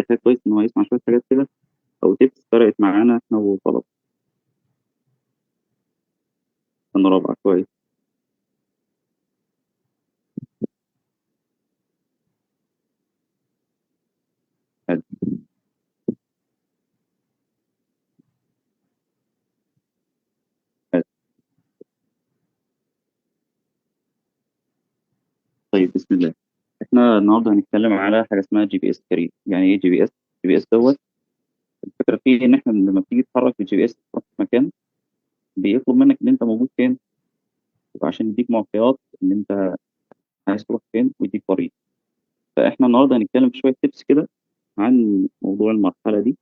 كده كويس إن هو يسمع شوية حاجات كده أو tips فرقت معانا إحنا وطلبة. سنة رابعة كويس. حلو. حلو. طيب بسم الله. إحنا النهاردة هنتكلم على حاجة اسمها GPS كارير. يعني إيه GPS؟ GPS دوت الفكرة فيه إن إحنا لما بتيجي تتحرك بالGPS تروح في مكان بيطلب منك إن أنت موجود فين وعشان يديك معطيات إن أنت عايز تروح فين ويديك طريق. فإحنا النهاردة هنتكلم في شوية tips كده عن موضوع المرحلة دي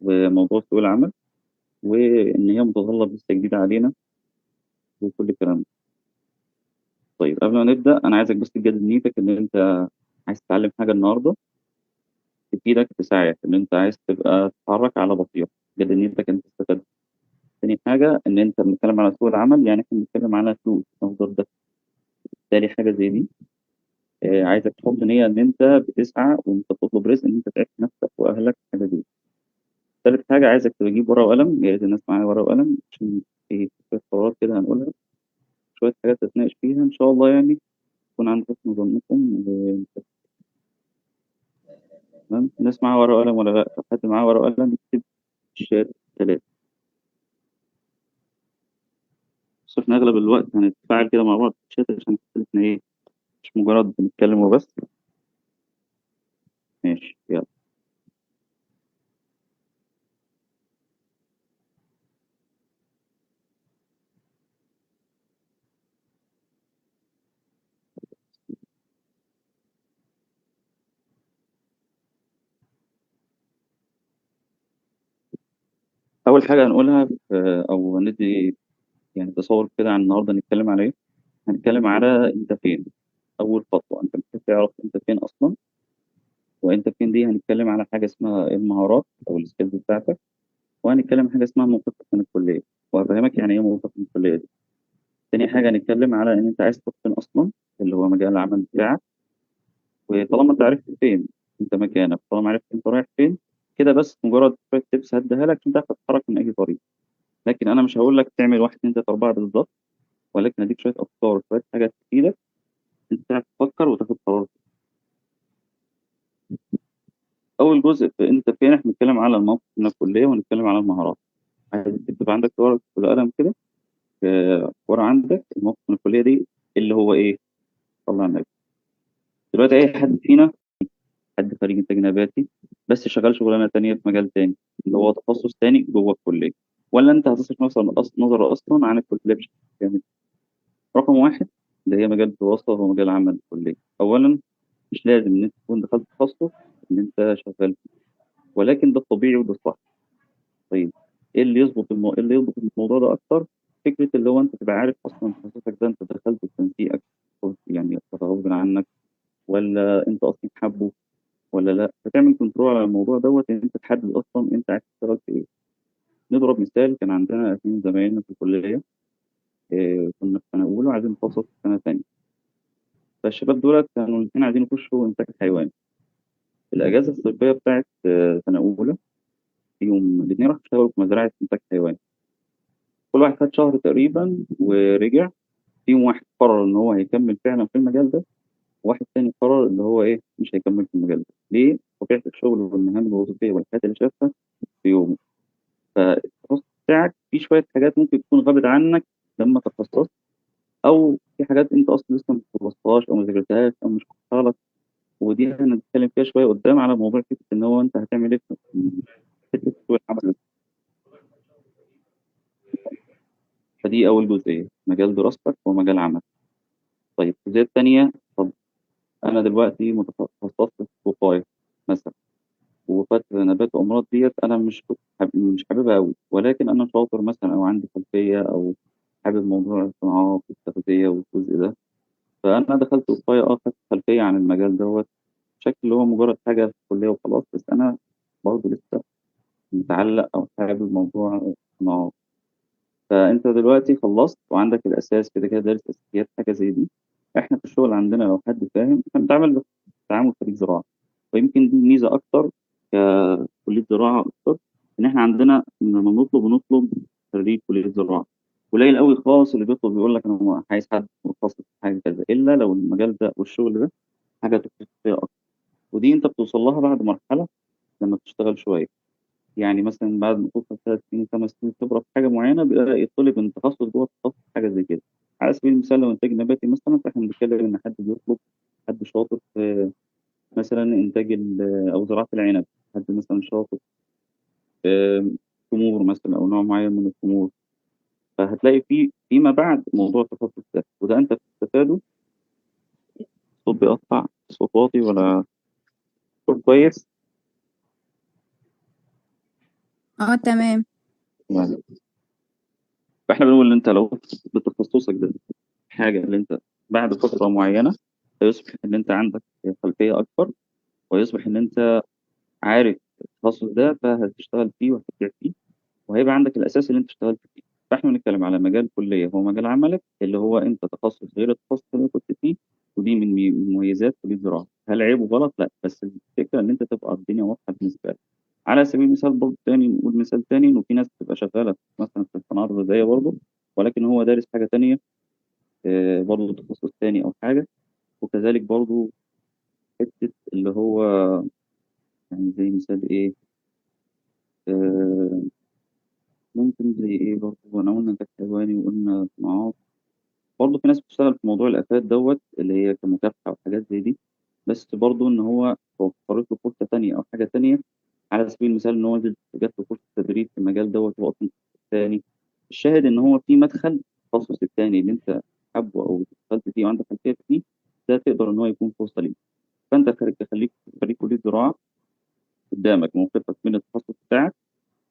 وموضوع سوق العمل وإن هي متطلب لسه جديدة علينا وكل الكلام ده. طيب قبل ما نبدأ أنا عايزك بس تجدد نيتك إن أنت عايز تتعلم حاجة النهاردة تفيدك تساعدك إن أنت عايز تبقى تتحرك على بطيء. جدد نيتك إن أنت تستفاد. تاني حاجة إن أنت بنتكلم على سوق العمل يعني إحنا بنتكلم على فلوس مصدر ده. بالتالي حاجة زي دي عايزك تحط نية إن أنت بتسعى وأنت بتطلب رزق إن أنت تعيش نفسك وأهلك حاجة دي. تالت حاجة عايزك تجيب ورقة وقلم. يا ريت الناس معايا ورقة وقلم عشان في شوية قرارات كده هنقولها شوية حاجات تتناقش فيها إن شاء الله يعني يكون عند حسن ظنكم تمام. الناس معاها ورقة وقلم ولا لأ؟ لو حد معاه ورقة وقلم يكتب الشات 3. بس إحنا أغلب الوقت هنتفاعل كده مع بعض في الشات عشان نحس إن إحنا إيه مش مجرد بنتكلم وبس. ماشي يلا. أول حاجة هنقولها أو ندي يعني تصور كده عن النهاردة نتكلم على إيه. هنتكلم على أنت فين. أول خطوة أنت محتاج تعرف أنت فين أصلا. وأنت فين دي هنتكلم على حاجة اسمها المهارات أو السكيلز بتاعتك. وهنتكلم عن حاجة اسمها موقفك من الكلية وهفهمك يعني إيه موقفك من الكلية دي. تاني حاجة هنتكلم على إن أنت عايز تروح فين أصلا اللي هو مجال العمل بتاعك. وطالما أنت عرفت فين أنت مكانك طالما عرفت أنت رايح فين كده بس مجرد شوية تبس هديها لك أنت هتتحرك من أي طريق. لكن أنا مش هقول لك تعمل واحد اتنين تلاتة أربعة بالظبط ولكن هديك شوية أفكار وشوية حاجات تفيدك أنت تعرف تفكر وتاخد قرار. أول جزء في أنت فين إحنا بنتكلم على الموقف من الكلية ونتكلم على المهارات. عايز تكتب عندك ورقة والقلم كده. ورا عندك الموقف من الكلية دي اللي هو إيه؟ طلع النبي. دلوقتي أي حد فينا حد خريج إنتاج نباتي بس شغال شغلانة تانية في مجال تاني اللي هو تخصص تاني جوه الكلية. ولا أنت هتصرف نظر أصلا عن الكلية بشكل كامل. رقم واحد اللي هي مجال الدراسة هو مجال عمل الكلية. أولا مش لازم إن أنت تكون دخلت تخصص إن أنت شغال فيه ولكن ده الطبيعي وده الصح. طيب إيه اللي إيه اللي يظبط الموضوع ده أكتر؟ فكرة اللي هو أنت تبقى عارف أصلا تخصصك ده أنت دخلته بتنسيقك يعني غصب عنك ولا أنت أصلا حابه ولا لا. فتعمل كنترول على الموضوع دوت ان انت تحدد اصلا انت عايز تشتغل في ايه. نضرب مثال كان عندنا اتنين زمايلنا في الكليه. كنا في سنه اولى وعايزين نتخصص في سنه ثانيه. فالشباب دول كانوا الاثنين عايزين يخشوا انتاج حيواني. الاجازه الصيفيه بتاعت سنه اولى فيهم الاثنين راحوا اشتغلوا في مزرعه انتاج حيواني. كل واحد خد شهر تقريبا ورجع. فيهم واحد قرر ان هو هيكمل فعلا في المجال ده. وواحد تاني قرر ان هو ايه مش هيكمل في المجال ده. ليه؟ طبيعه الشغل والمهام الوظيفيه والحاجات اللي شافها في يومه. فالتخصص بتاعك في شوية حاجات ممكن تكون غابت عنك لما تخصصت أو في حاجات أنت أصلا لسه ما خلصتهاش أو ما ذاكرتهاش أو مش واخدها لك. ودي هنتكلم فيها شوية قدام على موضوع فكرة إن هو أنت هتعمل إيه في حتة سوق العمل. فدي أول جزئية مجال دراستك ومجال عملك. طيب الجزئية التانية طب أنا دلوقتي تخصصت في وقاية مثلا. وفاة نبات وأمراض ديت أنا مش حاببها أوي ولكن أنا شاطر مثلا أو عندي خلفية أو حابب موضوع الصناعات والتغذية والجزء ده. فأنا دخلت وقاية خدت خلفية عن المجال دوت بشكل اللي هو مجرد حاجة في الكلية وخلاص. بس أنا برضه لسه متعلق أو حابب موضوع الصناعات. فأنت دلوقتي خلصت وعندك الأساس كده كده دارس أساسيات حاجة زي دي. إحنا في الشغل عندنا لو حد فاهم إحنا بنتعامل تعامل خريج زراعة. ويمكن دي ميزة أكتر زراعه اكتر، ان احنا عندنا لما بنطلب خريج كليه زراعه. قليل قوي خالص اللي بيطلب يقول لك انا عايز حد متخصص في حاجه كذا، الا لو المجال ده والشغل ده حاجه تخصص فيها اكتر. ودي انت بتوصل لها بعد مرحله لما بتشتغل شويه. يعني مثلا بعد ما توصل 3 سنين 5 سنين خبره في حاجه معينه، بيبقى يطلب ان تخصص جوه تخصص حاجه زي كده. على سبيل المثال لو انتاج نباتي مثلا، فاحنا بنتكلم ان حد بيطلب حد شاطر في مثلا انتاج او زراعه العنب، حد مثلا شاطر في تمور مثلا او نوع معين من التمور. فهتلاقي فيما بعد موضوع التخصص ده، وده انت بتستفاده. الصوت بيقطع، صوت واطي ولا صوت كويس؟ اه تمام. يعني فاحنا بنقول ان انت لو بتخصصك ده حاجه اللي انت بعد فتره معينه هيصبح ان انت عندك خلفيه اكبر، ويصبح ان انت عارف التخصص ده فهتشتغل فيه وهتبدع فيه، وهيبقى عندك الاساس اللي انت اشتغلت فيه. فاحنا بنتكلم على مجال كليه هو مجال عملك، اللي هو انت تخصص غير التخصص اللي كنت فيه. ودي من مميزات كليه الزراعه. هل عيب وغلط؟ لا، بس الفكره ان انت تبقى الدنيا واضحه بالنسبه لك. على سبيل المثال برضه تاني نقول مثال تاني، انه في ناس بتبقى شغاله مثلا في الصناعه الغذائيه برضه، ولكن هو دارس حاجه تانيه، برضه تخصص تاني او حاجه. وكذلك برضه حته اللي هو يعني زي مثال ايه، آه، ممكن زي ايه برضه، انا قلنا انتاج حيواني وقلنا صناعات. برضه في ناس بتشتغل في موضوع الآفات دوت اللي هي كمكافحة وحاجات زي دي. بس برضه إن هو وفرت له فرصة تانية أو حاجة تانية. على سبيل المثال إن هو جات له فرصة تدريب في المجال دوت وهو أصلا تاني. الشاهد إن هو في مدخل التخصص التاني اللي أنت حابه أو دخلت فيه وعندك خلفية فيه، ده تقدر إن هو يكون فرصة ليك. فأنت خليك خريج زراعة، قدامك موقفك من التخصص بتاعك،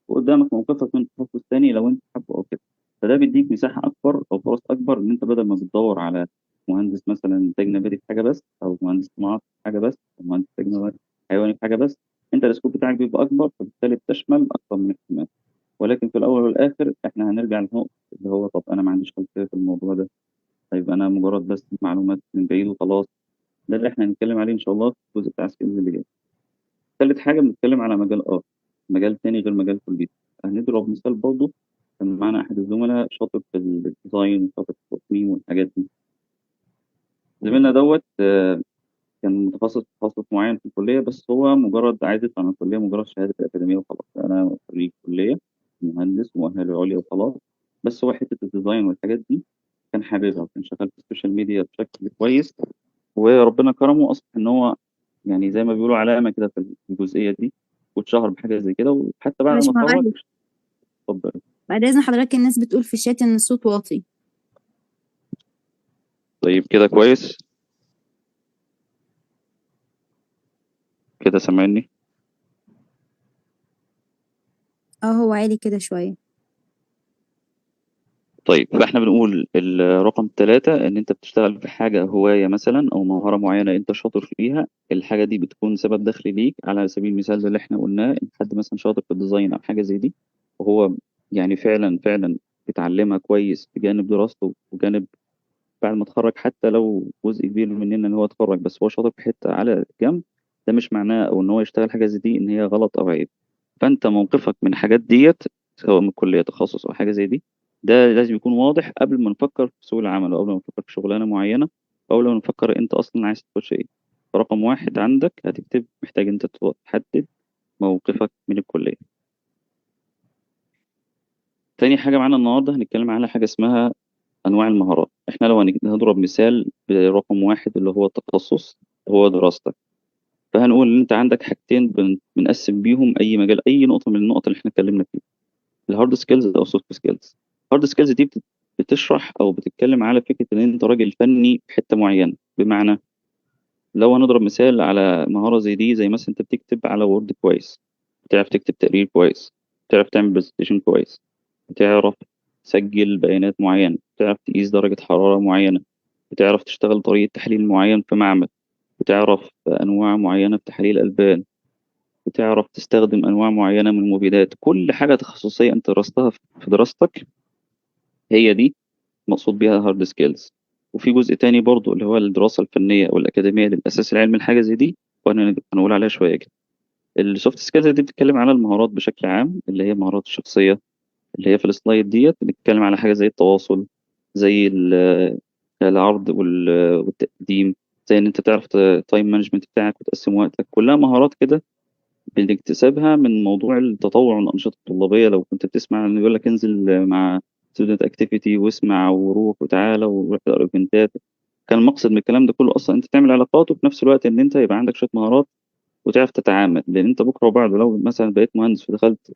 وقدامك موقفك من تخصص تاني لو انت حابه او كده. فده بيديك مساحه اكبر او فرص اكبر، ان انت بدل ما بتدور على مهندس مثلا انتاج نباتي في حاجه بس، او مهندس صناعه في حاجه بس، او مهندس انتاج حيواني في حاجه بس، انت السكوب بتاعك بيبقى اكبر، فبالتالي بتشمل اكثر من احتمال. ولكن في الاول والاخر احنا هنرجع للنقطه اللي هو طب انا ما عنديش خلفيه في الموضوع ده، طيب انا مجرد بس معلومات من بعيد وخلاص. ده اللي احنا هنتكلم عليه ان شاء الله في الجزء بتاع السكيلز اللي جاي. ثالث حاجة بنتكلم على مجال مجال تاني غير مجال كليتي. هنضرب مثال برضه. كان معانا أحد الزملاء شاطر في الديزاين وشاطر في التصميم والحاجات دي. زميلنا دوت كان متخصص تخصص معين في الكلية، بس هو مجرد عايز يطلع من الكلية مجرد شهادة أكاديمية وخلاص. أنا خريج كلية مهندس مؤهل عليا وخلاص. بس هو حتة الديزاين والحاجات دي كان حاببها، وكان شغال في السوشيال ميديا بشكل كويس، وربنا كرمه أصبح إن هو يعني زي ما بيقولوا علامة كده في الجزئية دي، واتشهر بحاجة زي كده. وحتى بعد ما اتخرج. باشمهندس، اتفضل. بعد إذن حضرتك الناس بتقول في الشات إن الصوت واطي. طيب كده كويس، كده سامعني؟ اه هو عالي كده شوية. طيب فاحنا بنقول الرقم 3، ان انت بتشتغل في حاجة هواية مثلا او مهارة معينة انت شاطر فيها. الحاجة دي بتكون سبب دخل ليك. على سبيل المثال ده اللي احنا قلناه، ان حد مثلا شاطر في الديزاين او حاجة زي دي، وهو يعني فعلا فعلا بيتعلمها كويس بجانب دراسته وجانب بعد ما اتخرج. حتى لو جزء كبير مننا ان هو اتخرج بس هو شاطر في حتة على جنب، ده مش معناه او ان هو يشتغل حاجة زي دي ان هي غلط او عيب. فانت موقفك من الحاجات ديت، سواء من كلية تخصص او حاجة زي دي، ده لازم يكون واضح قبل ما نفكر في سوق العمل، او قبل ما نفكر في شغلانة معينة، او قبل ما نفكر انت اصلا عايز تخش ايه. فرقم واحد عندك هتكتب محتاج انت تحدد موقفك من الكلية. تاني حاجة معانا النهاردة هنتكلم على حاجة اسمها أنواع المهارات. إحنا لو هنضرب مثال برقم واحد اللي هو التخصص، هو دراستك. فهنقول إن أنت عندك حاجتين بنقسم بيهم أي مجال، أي نقطة من النقط اللي إحنا اتكلمنا فيها: الهارد سكيلز أو السوفت سكيلز. الهارد سكيلز دي بتشرح أو بتتكلم على فكرة إن أنت راجل فني في حتة معينة. بمعنى لو هنضرب مثال على مهارة زي دي، زي مثلا أنت بتكتب على وورد كويس، بتعرف تكتب تقرير كويس، بتعرف تعمل برزنتيشن كويس، بتعرف تسجل بيانات معينة، بتعرف تقيس درجة حرارة معينة، بتعرف تشتغل طريقة تحليل معين في معمل، بتعرف أنواع معينة في تحليل الألبان، بتعرف تستخدم أنواع معينة من المبيدات. كل حاجة تخصصية أنت درستها في دراستك، هي دي مقصود بيها هارد سكيلز. وفي جزء تاني برضو اللي هو الدراسة الفنية أو الأكاديمية للأساس العلمي الحاجة زي دي، وأنا هنقول عليها شوية كده. السوفت سكيلز دي بتتكلم على المهارات بشكل عام، اللي هي مهارات الشخصيه، اللي هي في السلايد ديت بنتكلم على حاجه زي التواصل، زي العرض والتقديم، زي ان انت تعرف تايم مانجمنت بتاعك وتقسم وقتك. كلها مهارات كده بنكتسبها من موضوع التطوع والانشطه الطلابيه. لو كنت بتسمع ان يقول لك انزل مع ستودنت اكتيفيتي واسمع وروح وتعالى وروح تقرا ايفنتات، كان المقصد من الكلام ده كله اصلا انت تعمل علاقات، وفي نفس الوقت ان انت يبقى عندك شويه مهارات وتعرف تتعامل. لان انت بكره وبعده لو مثلا بقيت مهندس ودخلت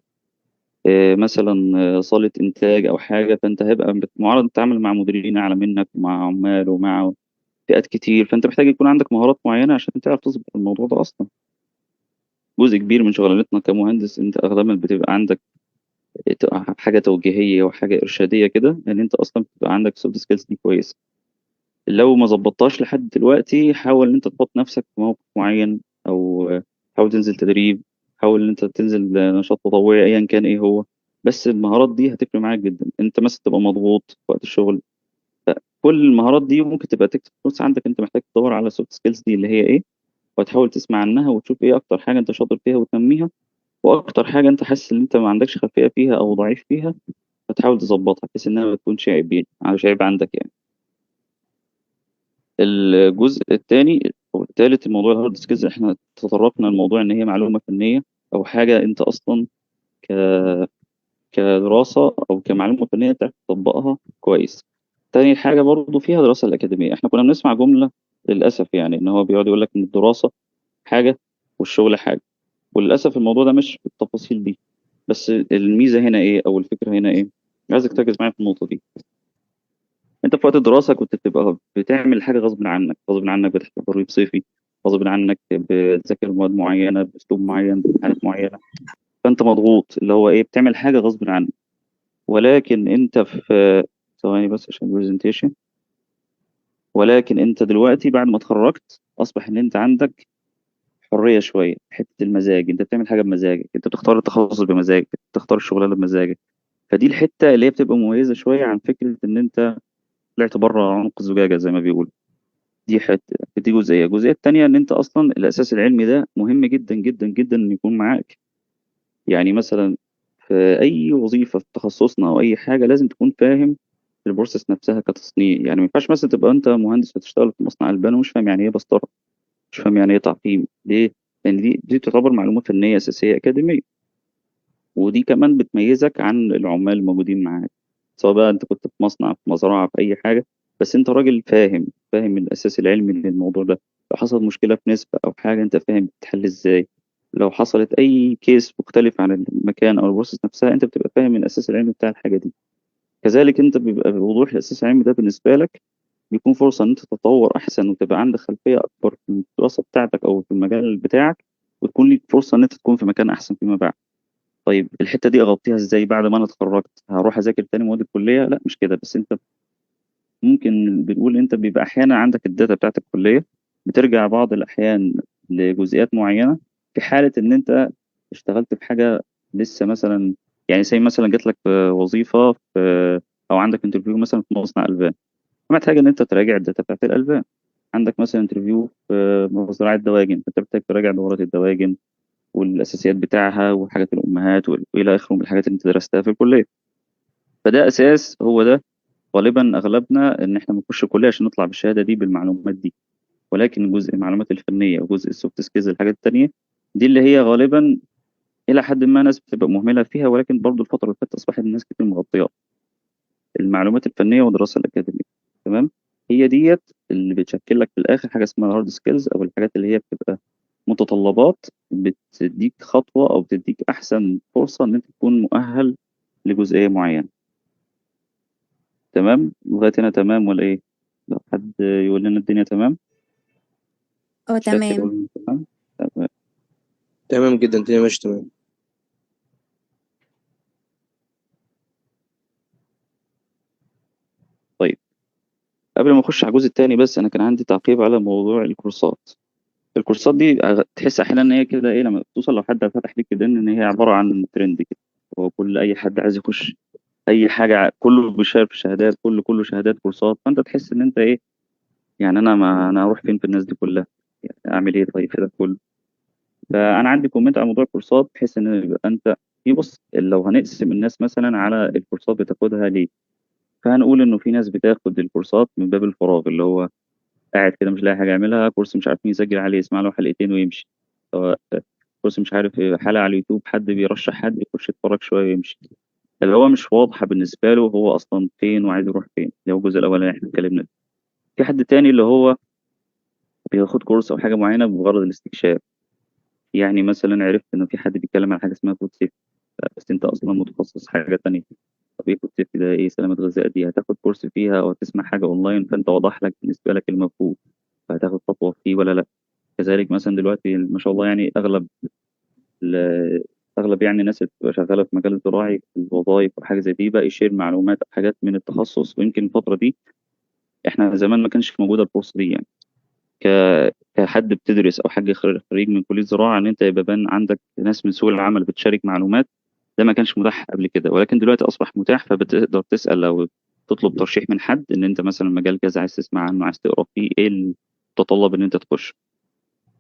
مثلا صالة إنتاج أو حاجة، فأنت هيبقى معرض تتعامل مع مديرين أعلى منك ومع عمال ومع فئات كتير، فأنت محتاج يكون عندك مهارات معينة عشان تعرف تظبط الموضوع ده أصلا. جزء كبير من شغلانتنا كمهندس أنت أغلبا بتبقى عندك حاجة توجيهية وحاجة إرشادية كده، لأن أنت أصلا بتبقى عندك سوفت سكيلز دي كويسة. لو ما ظبطتهاش لحد دلوقتي، حاول إن أنت تحط نفسك في موقف معين، أو حاول تنزل تدريب، حاول إن أنت تنزل نشاط تطوعي أيا كان إيه هو. بس المهارات دي هتفرق معاك جدا. أنت مثلا تبقى مضغوط في وقت الشغل، كل المهارات دي ممكن تبقى تكتب نص عندك. أنت محتاج تدور على السوفت سكيلز دي اللي هي إيه، وتحاول تسمع عنها وتشوف إيه أكتر حاجة أنت شاطر فيها وتنميها، واكتر حاجه انت حاسس ان انت ما عندكش خلفيه فيها او ضعيف فيها، فتحاول تظبطها بحيث انها ما تكونش عيب، يعني مش عيب عندك يعني. الجزء الثاني او الثالث، الموضوع الهارد سكيلز، احنا تطرقنا لموضوع ان هي معلومه فنيه او حاجه انت اصلا ك... كدراسه او كمعلومه فنيه تعرف تطبقها كويس. تاني حاجه برضو فيها دراسه الاكاديميه. احنا كنا بنسمع جمله للاسف يعني ان هو بيقعد يقول لك ان الدراسه حاجه والشغل حاجه، وللاسف الموضوع ده مش بالتفاصيل دي. بس الميزه هنا ايه او الفكره هنا ايه، عايزك تركز معايا في النقطه دي. انت في وقت الدراسه كنت بتبقى بتعمل حاجه غصب عنك، غصب عنك بتحضر تدريب صيفي، غصب عنك بتذاكر مواد معينه باسلوب معين بامتحانات معينه، فانت مضغوط اللي هو ايه بتعمل حاجه غصب عنك. ولكن انت في ثواني بس عشان البرزنتيشن. ولكن انت دلوقتي بعد ما اتخرجت اصبح ان انت عندك حريه شويه في حته المزاج، انت بتعمل حاجه بمزاجك، انت بتختار التخصص بمزاجك، بتختار الشغلانه بمزاجك. فدي الحته اللي هي بتبقى مميزه شويه عن فكره ان انت طلعت بره عنق الزجاجه زي ما بيقولوا. دي حته، دي جزئيه. الجزئيه التانيه ان انت اصلا الاساس العلمي ده مهم جدا جدا جدا ان يكون معاك. يعني مثلا في اي وظيفه في تخصصنا او اي حاجه لازم تكون فاهم البروسيس نفسها كتصنيع. يعني ما ينفعش مثلا تبقى انت مهندس بتشتغل في مصنع البان ومش فاهم يعني ايه بسطره، مش فاهم يعني ايه تعقيم. ليه؟ لان دي تعتبر معلومه فنيه اساسيه اكاديميه، ودي كمان بتميزك عن العمال الموجودين معاك، سواء بقى انت كنت في مصنع في مزرعة في اي حاجة. بس انت راجل فاهم، فاهم الاساس العلمي للموضوع ده. لو حصل مشكلة في نسبة او حاجة انت فاهم بتتحل ازاي. لو حصلت اي كيس مختلف عن المكان او البروسيس نفسها انت بتبقى فاهم الاساس العلمي بتاع الحاجة دي. كذلك انت بيبقى بوضوح الاساس العلمي ده بالنسبة لك، بيكون فرصة ان انت تتطور احسن وتبقى عندك خلفية اكبر في الدراسة بتاعتك او في المجال بتاعك، وتكون ليك فرصة ان انت تكون في مكان احسن فيما بعد. طيب الحته دي اغطيها ازاي بعد ما انا اتخرجت؟ هروح اذاكر تاني مواد الكليه؟ لا مش كده. بس انت ممكن بنقول انت بيبقى احيانا عندك الداتا بتاعت الكليه بترجع بعض الاحيان لجزئيات معينه، في حاله ان انت اشتغلت في حاجه لسه مثلا. يعني زي مثلا جات لك وظيفه في، او عندك انترفيو مثلا في مصنع البان، محتاج ان انت تراجع الداتا بتاعت الالبان. عندك مثلا انترفيو في مزرعه دواجن، انت محتاج تراجع دورات الدواجن والاساسيات بتاعها وحاجات الامهات والى اخره من الحاجات اللي انت درستها في الكليه. فده اساس، هو ده غالبا اغلبنا ان احنا بنخش الكليه عشان نطلع بالشهاده دي بالمعلومات دي. ولكن جزء المعلومات الفنيه وجزء السوفت سكيلز الحاجات التانيه دي اللي هي غالبا الى حد ما ناس بتبقى مهمله فيها، ولكن برضو الفتره اللي فاتت اصبحت الناس كتير مغطياها المعلومات الفنيه والدراسه الاكاديميه. تمام. هي ديت اللي بتشكل لك في الاخر حاجه اسمها هارد سكيلز، او الحاجات اللي هي بتبقى متطلبات بتديك خطوة أو بتديك أحسن فرصة إن أنت تكون مؤهل لجزئية معينة. تمام لغاية هنا تمام ولا إيه؟ لو حد يقول لنا الدنيا تمام. اه شاكر تمام. يقول لنا تمام. تمام. تمام جدا، الدنيا ماشي تمام. طيب قبل ما أخش على الجزء التاني، بس أنا كان عندي تعقيب على موضوع الكورسات. الكورسات دي تحس أحيانا إن هي كده إيه، لما توصل لو حد فتح ليك كده إن هي عبارة عن ترند كده، هو كل أي حد عايز يخش أي حاجة كله بيشارك في شهادات، كله شهادات كورسات. فأنت تحس إن أنت إيه، يعني أنا ما أنا أروح فين في الناس دي كلها؟ يعني أعمل إيه طيب في ده كله؟ فانا عندي كومنت على موضوع الكورسات، بحيث ان يبقى انت بص، لو هنقسم الناس مثلا على الكورسات بتاخدها ليه، فهنقول انه في ناس بتاخد الكورسات من باب الفراغ، اللي هو قاعد كده مش لاقي حاجه يعملها، كورس مش عارف مين يسجل عليه، يسمع له حلقتين ويمشي. سواء كورس مش عارف إيه، حلقه على اليوتيوب حد بيرشح حد، يخش يتفرج شويه ويمشي. اللي هو مش واضحه بالنسبه له هو اصلا فين وعايز يروح فين، اللي هو الجزء الاولاني اللي احنا اتكلمنا فيه. في حد تاني اللي هو بياخد كورس او حاجه معينه بغرض الاستكشاف. يعني مثلا عرفت انه في حد بيتكلم عن حاجه اسمها فود سيفتي، بس انت اصلا متخصص حاجه تانية. طب ايه فود سيفتي ده؟ ايه سلامه غذاء دي؟ هتاخد كورس فيها او تسمع حاجه اونلاين، فانت وضح لك بالنسبه لك المفهوم، فهتاخد خطوه فيه ولا لا. كذلك مثلا دلوقتي ما شاء الله، يعني اغلب يعني الناس اللي بتبقى شغاله في مجال الزراعي في الوظائف وحاجه زي دي بقى يشير معلومات او حاجات من التخصص. ويمكن الفتره دي احنا زمان ما كانش موجوده الفرصه دي، يعني كحد بتدرس او حاجه خريج من كليه زراعه، ان انت يبقى بان عندك ناس من سوق العمل بتشارك معلومات. ده ما كانش متاح قبل كده، ولكن دلوقتي اصبح متاح، فبتقدر تسال او تطلب ترشيح من حد ان انت مثلا مجال كذا عايز تسمع عنه، عايز تقرا فيه، ايه المتطلب ان انت تخش.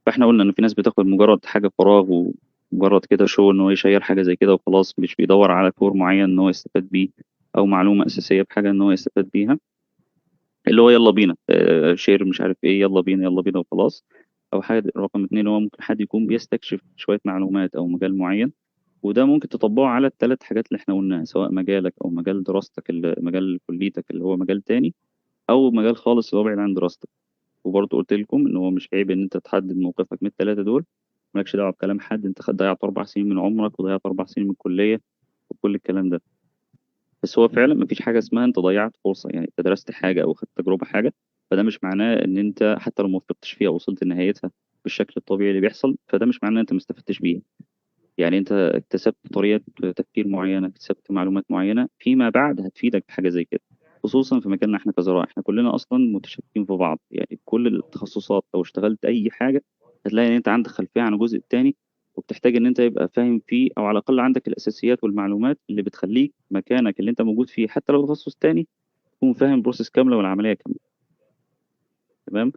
فاحنا قلنا ان في ناس بتاخد مجرد حاجه فراغ، ومجرد كده شو ان هو يشير حاجه زي كده وخلاص، مش بيدور على كور معين ان هو يستفاد بيه، او معلومه اساسيه بحاجه ان هو يستفاد بيها. اللي هو يلا بينا شير مش عارف ايه، يلا بينا يلا بينا وخلاص. او حاجه رقم اتنين، هو ممكن حد يكون بيستكشف شويه معلومات او مجال معين، وده ممكن تطبقه على الثلاث حاجات اللي احنا قلناها، سواء مجالك او مجال دراستك مجال كليتك اللي هو مجال تاني، او مجال خالص اللي هو بعيد عن دراستك. وبرضه قلت لكم ان هو مش عيب ان انت تحدد موقفك من الثلاثه دول. مالكش دعوه بكلام حد، انت ضيعت 4 سنين من عمرك وضيعت 4 سنين من الكليه وكل الكلام ده. بس هو فعلا مفيش حاجه اسمها انت ضيعت فرصه، يعني انت درست حاجه او خدت تجربه حاجه، فده مش معناه ان انت حتى لو ما وفقتش فيها وصلت لنهايتها بالشكل الطبيعي اللي بيحصل، فده مش معناه ان انت ما استفدتش بيها. يعني انت اكتسبت طريقه تفكير معينه، اكتسبت معلومات معينه فيما بعد هتفيدك في حاجه زي كده. خصوصا في مجالنا احنا كزراعه، احنا كلنا اصلا متشابكين في بعض، يعني في كل التخصصات لو اشتغلت اي حاجه هتلاقي ان انت عندك خلفيه عن الجزء التاني، وبتحتاج ان انت يبقى فاهم فيه، او على الاقل عندك الاساسيات والمعلومات اللي بتخليك مكانك اللي انت موجود فيه، حتى لو تخصص تاني تكون فاهم البروسيس كامله والعمليه كامله. تمام.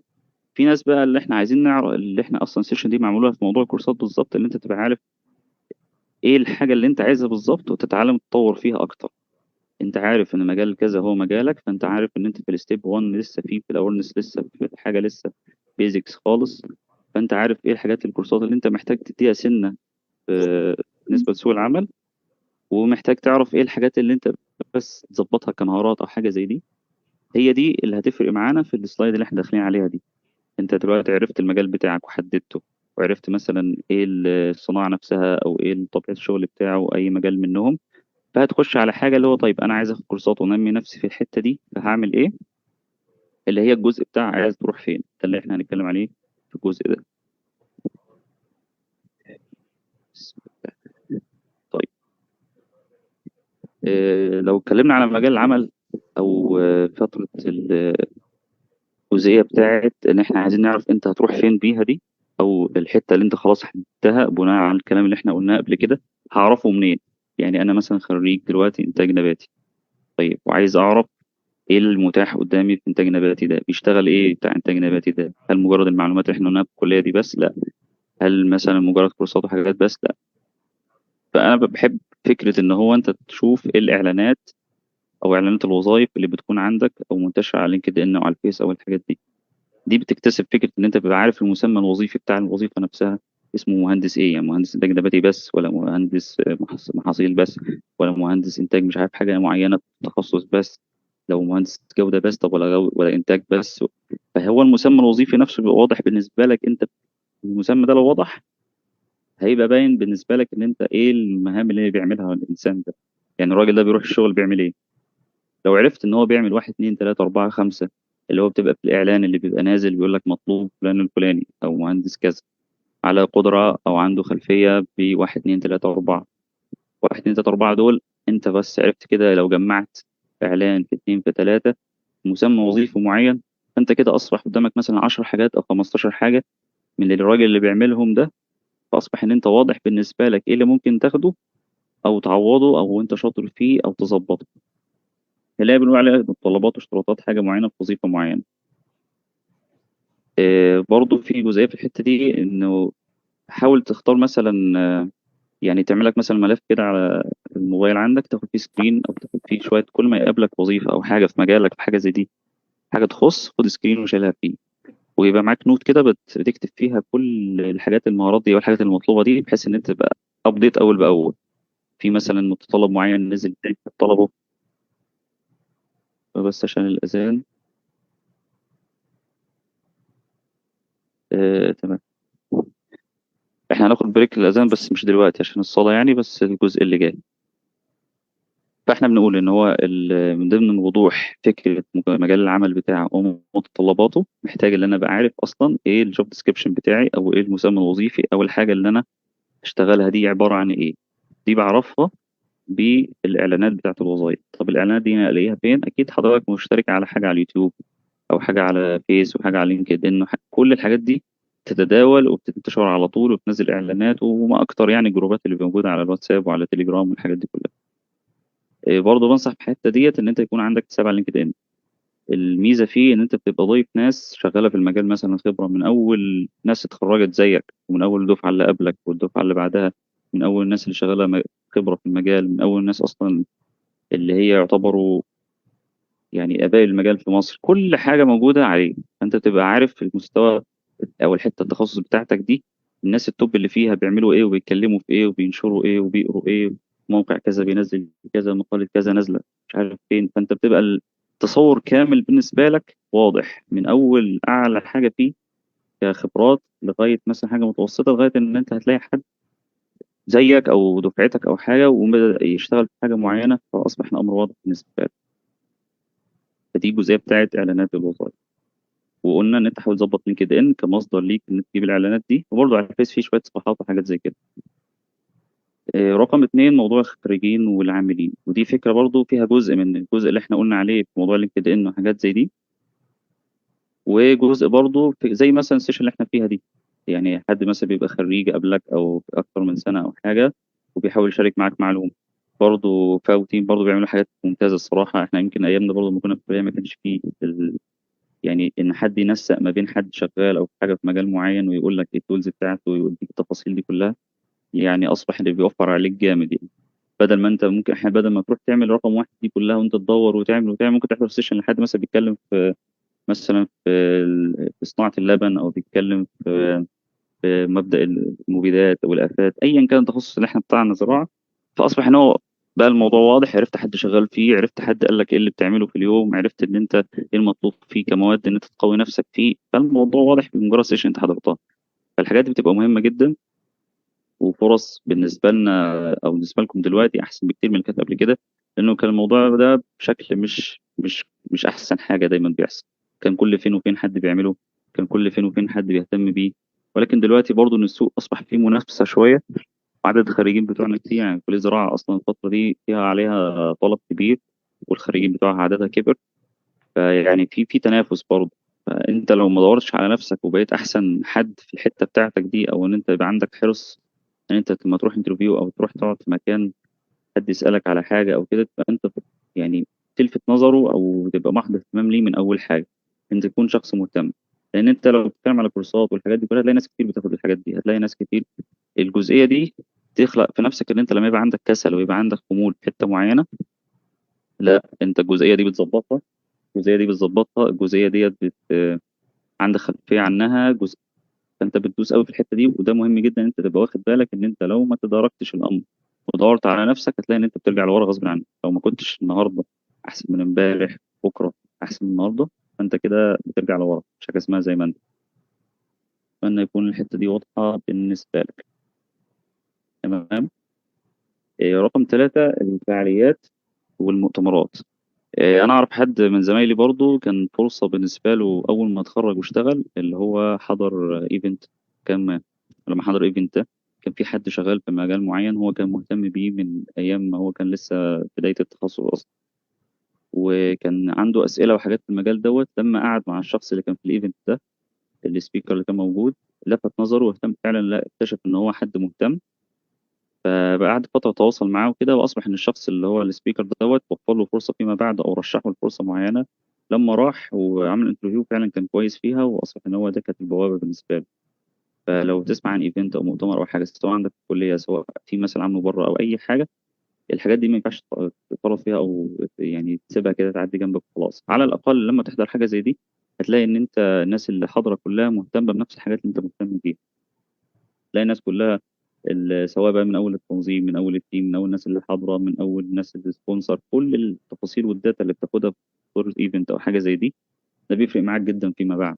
في ناس بقى اللي احنا عايزين نعرف، اللي احنا اصلا السيشن دي معموله في موضوع الكورسات بالظبط، اللي انت تبقى عارف ايه الحاجه اللي انت عايزها بالظبط وتتعلم تطور فيها اكتر. انت عارف ان مجال كذا هو مجالك، فانت عارف ان انت في الستيب 1 لسه في الاورنس، لسه في حاجه لسه بيزكس خالص. فانت عارف ايه الحاجات الكورسات اللي انت محتاج تديها سنه بالنسبه لسوق العمل، ومحتاج تعرف ايه الحاجات اللي انت بس تظبطها كمهارات او حاجه زي دي. هي دي اللي هتفرق معانا في السلايد اللي احنا داخلين عليها دي. انت دلوقتي عرفت المجال بتاعك وحددته، وعرفت مثلا ايه الصناعه نفسها او ايه طبيعه الشغل بتاعه اي مجال منهم، فهتخش على حاجه اللي هو طيب انا عايز اخد كورسات وانمي نفسي في الحته دي، فهعمل ايه؟ اللي هي الجزء بتاع عايز تروح فين، ده اللي احنا هنتكلم عليه في الجزء ده. طيب لو اتكلمنا على مجال العمل، او فتره الجزئيه بتاعت ان احنا عايزين نعرف انت هتروح فين بيها دي، او الحته اللي انت خلاص حددتها بناء على الكلام اللي احنا قلناه قبل كده، هعرفه منين؟ يعني انا مثلا خريج دلوقتي انتاج نباتي، طيب وعايز اعرف ايه المتاح قدامي في انتاج نباتي ده، بيشتغل ايه بتاع انتاج نباتي ده؟ هل مجرد المعلومات اللي احنا قلناها في الكليه دي بس؟ لا. هل مثلا مجرد كورسات وحاجات بس؟ لا. فانا بحب فكره ان هو انت تشوف ايه الاعلانات او اعلانات الوظائف اللي بتكون عندك او منتشره على لينكد ان او على الفيس او الحاجات دي. دي بتكتسب فكره ان انت بتبقى عارف المسمى الوظيفي بتاع الوظيفه نفسها، اسمه مهندس ايه، يعني مهندس انتاج نباتي بس، ولا مهندس محاصيل بس، ولا مهندس انتاج مش عارف حاجه معينه تخصص بس، لو مهندس جوده بس، طب ولا انتاج بس. فهو المسمى الوظيفي نفسه بيبقى واضح بالنسبه لك انت. المسمى ده لو واضح هيبقى باين بالنسبه لك ان انت ايه المهام اللي بيعملها الانسان ده، يعني الراجل ده بيروح الشغل بيعمل ايه. لو عرفت ان هو بيعمل واحد اتنين تلاته اربعه خمسه، اللي هو بتبقى في الاعلان اللي بيبقى نازل بيقول لك مطلوب فلان الفلاني او مهندس كذا، على قدره او عنده خلفيه بواحد اتنين تلاته اربعه، واحد اتنين تلاته اربعه دول، انت بس عرفت كده لو جمعت اعلان في اتنين في تلاته مسمى وظيفي معين، فانت كده اصبح قدامك مثلا 10 حاجات او 15 حاجه من اللي الراجل اللي بيعملهم ده. فاصبح ان انت واضح بالنسبه لك ايه اللي ممكن تاخده او تعوضه او انت شاطر فيه او تظبطه، اللي هي بنقول عليها متطلبات واشتراطات حاجه معينه في وظيفه معينه. برضو في جزئيه في الحته دي انه حاول تختار مثلا يعني تعمل لك مثلا ملف كده على الموبايل عندك، تاخد فيه سكرين او تاخد فيه شويه، كل ما يقابلك وظيفه او حاجه في مجالك، في حاجه زي دي، حاجه تخص، خد سكرين وشيلها فيه، ويبقى معاك نوت كده بتكتب فيها كل الحاجات، المهارات دي والحاجات المطلوبه دي، بحيث ان انت تبقى ابديت اول باول. في مثلا متطلب معين نزل تاني طلبه، بس عشان الاذان. تمام. احنا هناخد بريك للاذان بس مش دلوقتي عشان الصلاه يعني، بس الجزء اللي جاي. فاحنا بنقول ان هو من ضمن وضوح فكره مجال العمل بتاعه ومتطلباته، محتاج ان انا ابقى عارف اصلا ايه الجوب ديسكريبشن بتاعي، او ايه المسمى الوظيفي، او الحاجه اللي انا اشتغلها دي عباره عن ايه. دي بعرفها بالاعلانات بتاعت الوظائف. طب الاعلانات دي انا الاقيها فين؟ اكيد حضرتك مشترك على حاجه على اليوتيوب، او حاجه على فيس، وحاجه على لينكد ان، كل الحاجات دي تتداول وبتنتشر على طول وبتنزل اعلانات، وما اكتر يعني الجروبات اللي موجوده على الواتساب وعلى تليجرام والحاجات دي كلها. برضه بنصح في الحته ديت ان انت يكون عندك حساب على لينكد ان. الميزه فيه ان انت بتبقى ضايف ناس شغاله في المجال، مثلا خبره من اول ناس اتخرجت زيك، ومن اول الدفعه اللي قبلك والدفعه اللي بعدها، من اول الناس اللي شغاله خبره في المجال، من اول الناس اصلا اللي هي يعتبروا يعني اباء المجال في مصر. كل حاجه موجوده عليه، فانت تبقى عارف المستوى او الحته التخصص بتاعتك دي، الناس التوب اللي فيها بيعملوا ايه وبيتكلموا في ايه وبينشروا ايه وبيقروا ايه، موقع كذا بينزل كذا، مقالة كذا نازله مش عارف فين. فانت بتبقى التصور كامل بالنسبه لك واضح، من اول اعلى حاجه فيه كخبرات لغايه مثلا حاجه متوسطه، لغايه ان انت هتلاقي حد زيك او دفعتك او حاجه وبدا يشتغل في حاجه معينه، فاصبح الامر واضح بالنسبه لك. فدي الجزئيه بتاعت اعلانات الوظائف. وقلنا ان انت حاول تظبط لينكد ان كمصدر ليك ان انت تجيب الاعلانات دي، وبرضه على الفيس فيه شويه صفحات وحاجات زي كده. رقم اتنين، موضوع الخريجين والعاملين، ودي فكره برضه فيها جزء من الجزء اللي احنا قلنا عليه في موضوع لينكد ان وحاجات زي دي، وجزء برضه في زي مثلا السيشن اللي احنا فيها دي. يعني حد مثلا بيبقى خريج قبلك او اكتر من سنه او حاجه، وبيحاول يشارك معاك معلومه. برضه فاوتين برضه بيعملوا حاجات ممتازه الصراحه. احنا يمكن ايامنا برضه لما كنا في الكليه ما كانش فيه يعني ان حد ينسق ما بين حد شغال او في حاجه في مجال معين ويقول لك ايه التولز بتاعته ويديك التفاصيل دي كلها. يعني اصبح اللي بيوفر عليك جامد يعني. بدل ما انت ممكن احنا بدل ما تروح تعمل رقم واحد دي كلها وانت تدور وتعمل وتعمل، ممكن تحضر سيشن لحد مثلا بيتكلم في مثلا في صناعه اللبن، او بيتكلم في مبدأ المبيدات او الافات، ايا كان التخصص اللي احنا بتاعنا زراعه. فاصبح ان هو بقى الموضوع واضح، عرفت حد شغال فيه، عرفت حد قال لك ايه اللي بتعمله في اليوم، عرفت ان انت ايه المطلوب فيه كمواد ان انت تقوي نفسك فيه. فالموضوع واضح بمجرد سيشن انت حضرتها. فالحاجات دي بتبقى مهمه جدا، وفرص بالنسبه لنا او بالنسبه لكم دلوقتي احسن بكتير من اللي كانت قبل كده، لانه كان الموضوع ده بشكل مش احسن حاجه دايما بيحصل. كان كل فين وفين حد بيعمله، كان كل فين وفين حد بيهتم بيه. ولكن دلوقتي برضو ان السوق اصبح فيه منافسه شويه، وعدد الخريجين بتوعنا كتير. يعني كليه الزراعه اصلا الفتره دي فيها عليها طلب كبير، والخريجين بتوعها عددها كبر. فيعني في تنافس برضه. فانت لو ما دورتش على نفسك وبقيت احسن حد في الحته بتاعتك دي، او ان انت يبقى عندك حرص ان انت لما تروح انترفيو او تروح تقعد في مكان حد يسالك على حاجه او كده، تبقى انت يعني تلفت نظره او تبقى محض اهتمام ليه من اول حاجه، انت تكون شخص مهتم. لان انت لو بتتكلم على كورسات والحاجات دي كلها، هتلاقي ناس كتير بتاخد الحاجات دي، هتلاقي ناس كتير. الجزئيه دي تخلق في نفسك ان انت لما يبقى عندك كسل ويبقى عندك خمول في حته معينه، لا انت الجزئيه دي بتظبطها، الجزئيه دي بتظبطها، الجزئيه ديت عندك خلفيه عنها جزء. فانت بتدوس قوي في الحته دي، وده مهم جدا ان انت تبقى واخد بالك ان انت لو ما تداركتش الامر ودورت على نفسك، هتلاقي ان انت بترجع لورا غصب عنك. لو ما كنتش النهارده احسن من امبارح، بكره احسن من النهارده، فانت كده بترجع لورا، مش حاجه اسمها زي ما انت. اتمنى يكون الحته دي واضحه بالنسبه لك. تمام. رقم ثلاثة، الفعاليات والمؤتمرات. انا اعرف حد من زمايلي برضو كان فرصة بالنسبة له اول ما اتخرج واشتغل، اللي هو حضر ايفنت. كان لما حضر ايفنت ده، كان في حد شغال في مجال معين هو كان مهتم بيه من ايام ما هو كان لسه بداية التخصص اصلا، وكان عنده اسئلة وحاجات في المجال دوت. لما قعد مع الشخص اللي كان في الايفنت ده، السبيكر اللي كان موجود، لفت نظره واهتم فعلا، لا اكتشف ان هو حد مهتم. فقعد فترة تواصل معاه وكده، وأصبح إن الشخص اللي هو السبيكر دوت وفر له فرصة فيما بعد، أو رشحه لفرصة معينة. لما راح وعمل انترفيو فعلا كان كويس فيها، وأصبح إن هو ده كانت البوابة بالنسبة له. فلو تسمع عن ايفنت او مؤتمر او حاجه سواء عندك في الكليه سواء في مثلا عامله بره او اي حاجه، الحاجات دي ما ينفعش تتفرط فيها او يعني تسيبها كده تعدي جنبك وخلاص. على الاقل لما تحضر حاجه زي دي هتلاقي ان انت الناس اللي حاضره كلها مهتمه بنفس الحاجات اللي انت مهتم بيها. تلاقي الناس كلها سواء بقى من اول التنظيم من اول التيم من اول الناس اللي حاضره من اول الناس اللي سبونسر، كل التفاصيل والداتا اللي بتاخدها في صوره ايفنت او حاجه زي دي ده بيفرق معاك جدا فيما بعد.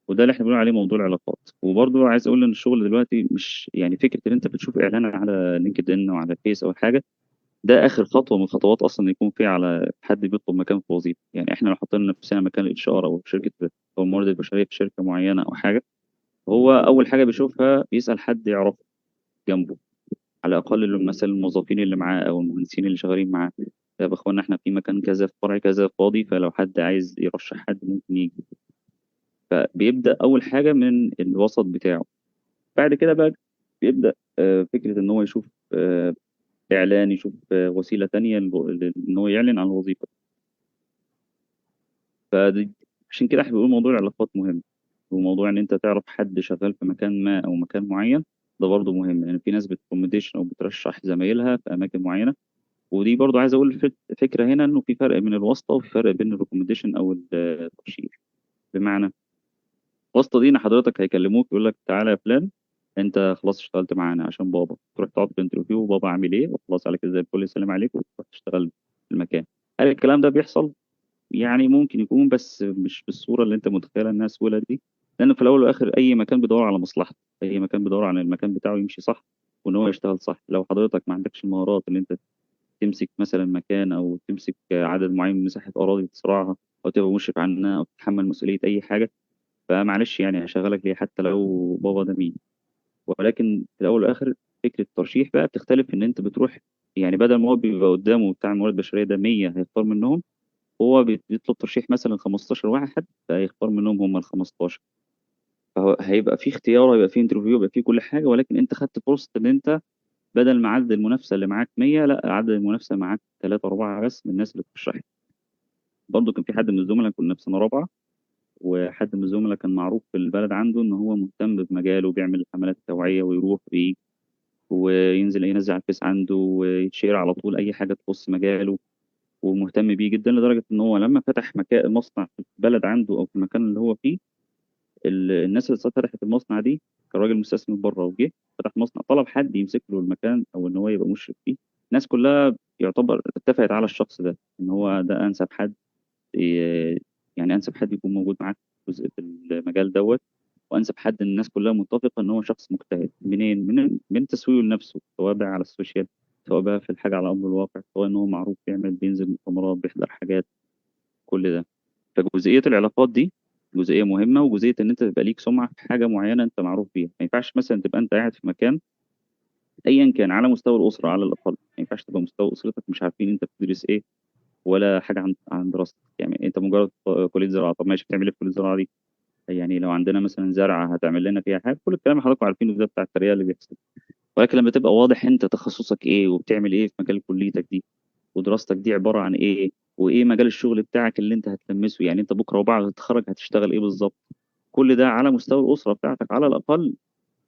وده اللي احنا بنقول عليه موضوع العلاقات. وبرضه عايز اقول ان الشغل دلوقتي مش يعني فكره ان انت بتشوف اعلان على لينكد ان او على فيس او حاجه، ده اخر خطوه من خطوات اصلا يكون في على حد بيطلب مكان في وظيفه. يعني احنا لو حطينا نفسنا مكان الاتش ار او شركه او الموارد البشريه في شركه معينه او حاجه، هو اول حاجه بيشوفها بيسال حد يعرفه جنبه، على الاقل مثلا الموظفين اللي معاه او المهندسين اللي شغالين معاه. طب يا اخوانا احنا في مكان كذا في فرع كذا فاضي، فلو حد عايز يرشح حد ممكن يجي. فبيبدا اول حاجه من الوسط بتاعه. بعد كده بقى بيبدا فكره ان هو يشوف اعلان، يشوف وسيله تانية ان هو يعلن عن الوظيفه. فدي عشان كده احنا بنقول موضوع العلاقات مهم. وموضوع ان انت تعرف حد شغال في مكان ما او مكان معين ده برضه مهم، لان في ناس بتكوميديشن او بترشح زمايلها في اماكن معينه. ودي برضه عايز اقول فكره هنا انه في فرق بين الواسطه وفي فرق بين الريكومنديشن او الترشيح. بمعنى الواسطه دي ان حضرتك هيكلموك يقول لك تعالى يا فلان انت خلاص اشتغلت معانا عشان بابا، تروح تقعد في انترفيو وبابا عامل ايه وخلاص على كده زي الفل يسلم عليك وتروح تشتغل في المكان. هل الكلام ده بيحصل؟ يعني ممكن يكون بس مش بالصورة اللي انت متخيلها انها سهولة دي. لان في الاول والاخر اي مكان بيدور على مصلحته، اي مكان بيدور على المكان بتاعه يمشي صح وان هو يشتغل صح. لو حضرتك ما عندكش المهارات اللي انت تمسك مثلا مكان او تمسك عدد معين من مساحة اراضي تزرعها او تبقى مشرف عنها او تتحمل مسؤولية اي حاجة، فمعلش يعني هشغلك ليه حتى لو بابا ده مين. ولكن في الاول والاخر فكرة الترشيح بقى بتختلف ان انت بتروح، يعني بدل ما هو بيبقى قدامه بتاع الموارد البشرية ده 100 هيختار منهم، هو بيطلب ترشيح مثلا 15 واحد فهيختار منهم هم ال 15. فهو هيبقى في اختيار هيبقى في انترفيو هيبقى في كل حاجه، ولكن انت خدت فرصه ان انت بدل ما عدد المنافسه اللي معاك 100 لا عدد المنافسه معاك 3 4 بس من الناس اللي بترشحك. برضه كان في حد من الزملاء كنا في سنه رابعه، وحد من الزملاء كان معروف في البلد عنده ان هو مهتم بمجاله وبيعمل حملات توعيه ويروح ويجي وينزل ينزل على الفيس عنده ويتشير على طول اي حاجه تخص مجاله، ومهتم بيه جدا لدرجه ان هو لما فتح مكان مصنع في البلد عنده او في المكان اللي هو فيه، الناس اللي فتحت المصنع دي كان راجل مستثمر بره وجه فتح مصنع طلب حد يمسك له المكان او ان هو يبقى مشرف فيه. الناس كلها يعتبر اتفقت على الشخص ده ان هو ده انسب حد، يعني انسب حد يكون موجود معاك في في المجال دوت. وانسب حد الناس كلها متفقه ان هو شخص مجتهد منين من تسويقه لنفسه سواء بقى على السوشيال سواء بقى في الحاجه على امر الواقع سواء ان هو معروف بيعمل بينزل مؤتمرات بيحضر حاجات كل ده. فجزئيه العلاقات دي جزئيه مهمه، وجزئيه ان انت تبقى ليك سمعه في حاجه معينه انت معروف بيها. ما ينفعش مثلا تبقى انت قاعد في مكان ايا كان على مستوى الاسره على الاقل، ما ينفعش تبقى مستوى اسرتك مش عارفين انت بتدرس ايه ولا حاجه عن دراستك. يعني انت مجرد كليه زراعه، طب ماشي بتعمل ايه في كليه الزراعه دي؟ يعني لو عندنا مثلا زرعه هتعمل لنا فيها حاجه، كل الكلام اللي حضراتكم عارفينه ده بتاع التريقه اللي بيحصل. ولكن لما تبقى واضح انت تخصصك ايه وبتعمل ايه في مجال كليتك دي ودراستك دي عباره عن ايه وايه مجال الشغل بتاعك اللي انت هتلمسه، يعني انت بكره وبعد ما تتخرج هتشتغل ايه بالظبط، كل ده على مستوى الاسره بتاعتك على الاقل.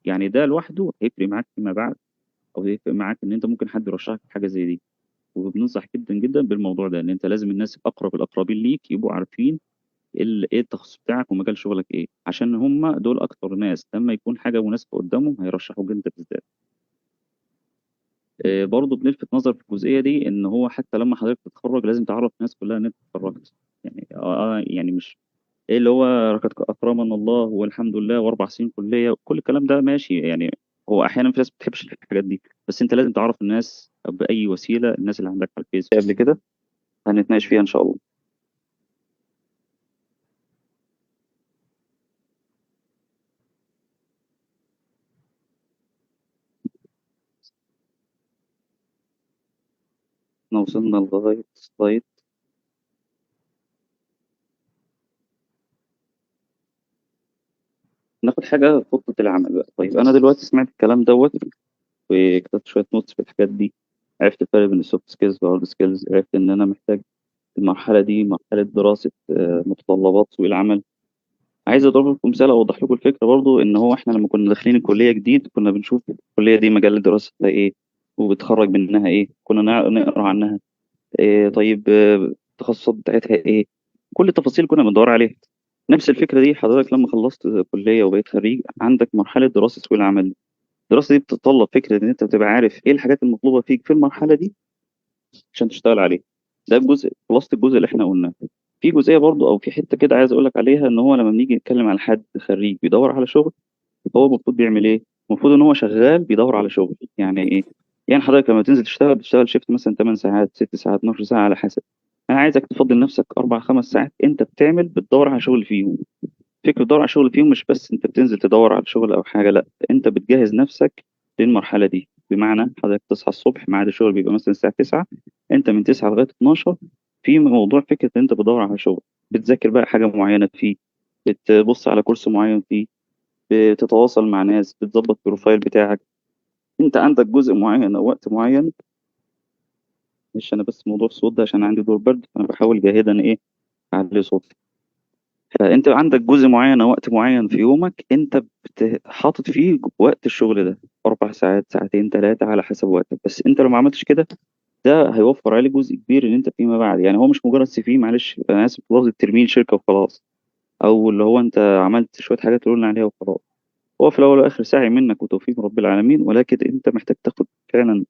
يعني ده لوحده هيفرق معاك فيما بعد، او هيفرق معاك ان انت ممكن حد يرشحك في حاجه زي دي. وبننصح جدا جدا بالموضوع ده ان انت لازم الناس اقرب الاقربين ليك يبقوا عارفين ايه التخصص بتاعك ومجال شغلك ايه، عشان هم دول اكتر ناس لما يكون حاجه مناسبه قدامهم هيرشحوك انت بالذات. برضه بنلفت نظر في الجزئيه دي ان هو حتى لما حضرتك تتخرج لازم تعرف الناس كلها ان انت اتخرجت. يعني يعني مش ايه اللي هو لقد اكرمنا الله والحمد لله واربع سنين كليه كل الكلام ده ماشي يعني. هو احيانا في ناس ما بتحبش الحاجات دي، بس انت لازم تعرف الناس باي وسيله، الناس اللي عندك على الفيس قبل كده هنتناقش فيها ان شاء الله. احنا وصلنا لغايه سلايد ناخد حاجه خطه العمل بقى. طيب انا دلوقتي سمعت الكلام دوت وكتبت شويه نوتس في الحاجات دي، عرفت الفرق بين السوفت سكيلز والهارد سكيلز، عرفت ان انا محتاج المرحله دي مرحله دراسه متطلبات سوق العمل، عايز اضرب لكم مثال اوضح لكم الفكره برضو، ان هو احنا لما كنا داخلين الكليه جديد كنا بنشوف الكليه دي مجال دراستها ايه وبتخرج منها ايه، كنا نقرا عنها إيه، طيب التخصصات بتاعتها ايه، كل التفاصيل كنا بندور عليها. نفس الفكره دي حضرتك لما خلصت كليه وبقيت خريج عندك مرحله دراسه سوق العمل. الدراسه دي بتتطلب فكره ان انت بتبقى عارف ايه الحاجات المطلوبه فيك في المرحله دي عشان تشتغل عليه. ده الجزء خلاصة الجزء اللي احنا قلناه. في جزئيه برضو او في حته كده عايز اقول لك عليها، ان هو لما بنيجي نتكلم على حد خريج بيدور على شغل، هو المفروض بيعمل ايه؟ المفروض ان هو شغال بيدور على شغل. يعني ايه؟ يعني حضرتك لما تنزل تشتغل بتشتغل شيفت مثلا 8 ساعات 6 ساعات 12 ساعه على حسب. انا عايزك تفضل نفسك 4 5 ساعات انت بتدور على شغل فيهم. فكرة تدور على شغل فيهم مش بس انت بتنزل تدور على شغل او حاجه، لا، انت بتجهز نفسك للمرحله دي. بمعنى حضرتك تصحى الصبح، ميعاد الشغل بيبقى مثلا الساعه 9، انت من 9 لغايه 12 في موضوع فكره ان انت بتدور على شغل. بتذاكر بقى حاجه معينه فيه، بتبص على كورس معين فيه، بتتواصل مع ناس، بتظبط البروفايل بتاعك. انت عندك جزء معين او وقت معين. مش انا بس موضوع الصوت ده عشان عندي دور برد، فانا بحاول جاهدا ايه اعلي صوتي. فانت عندك جزء معين او وقت معين في يومك انت حاطط فيه وقت الشغل ده 4 ساعات ساعتين 3 على حسب وقتك. بس انت لو ما عملتش كده ده هيوفر عليك جزء كبير ان انت فيما بعد، يعني هو مش مجرد سي في، معلش انا اسف في لفظ الترمين شركه وخلاص، او اللي هو انت عملت شويه حاجات تقولنا عليها وخلاص. هو في الاول والاخر سعي منك وتوفيق رب العالمين، ولكن انت محتاج تاخد فعلا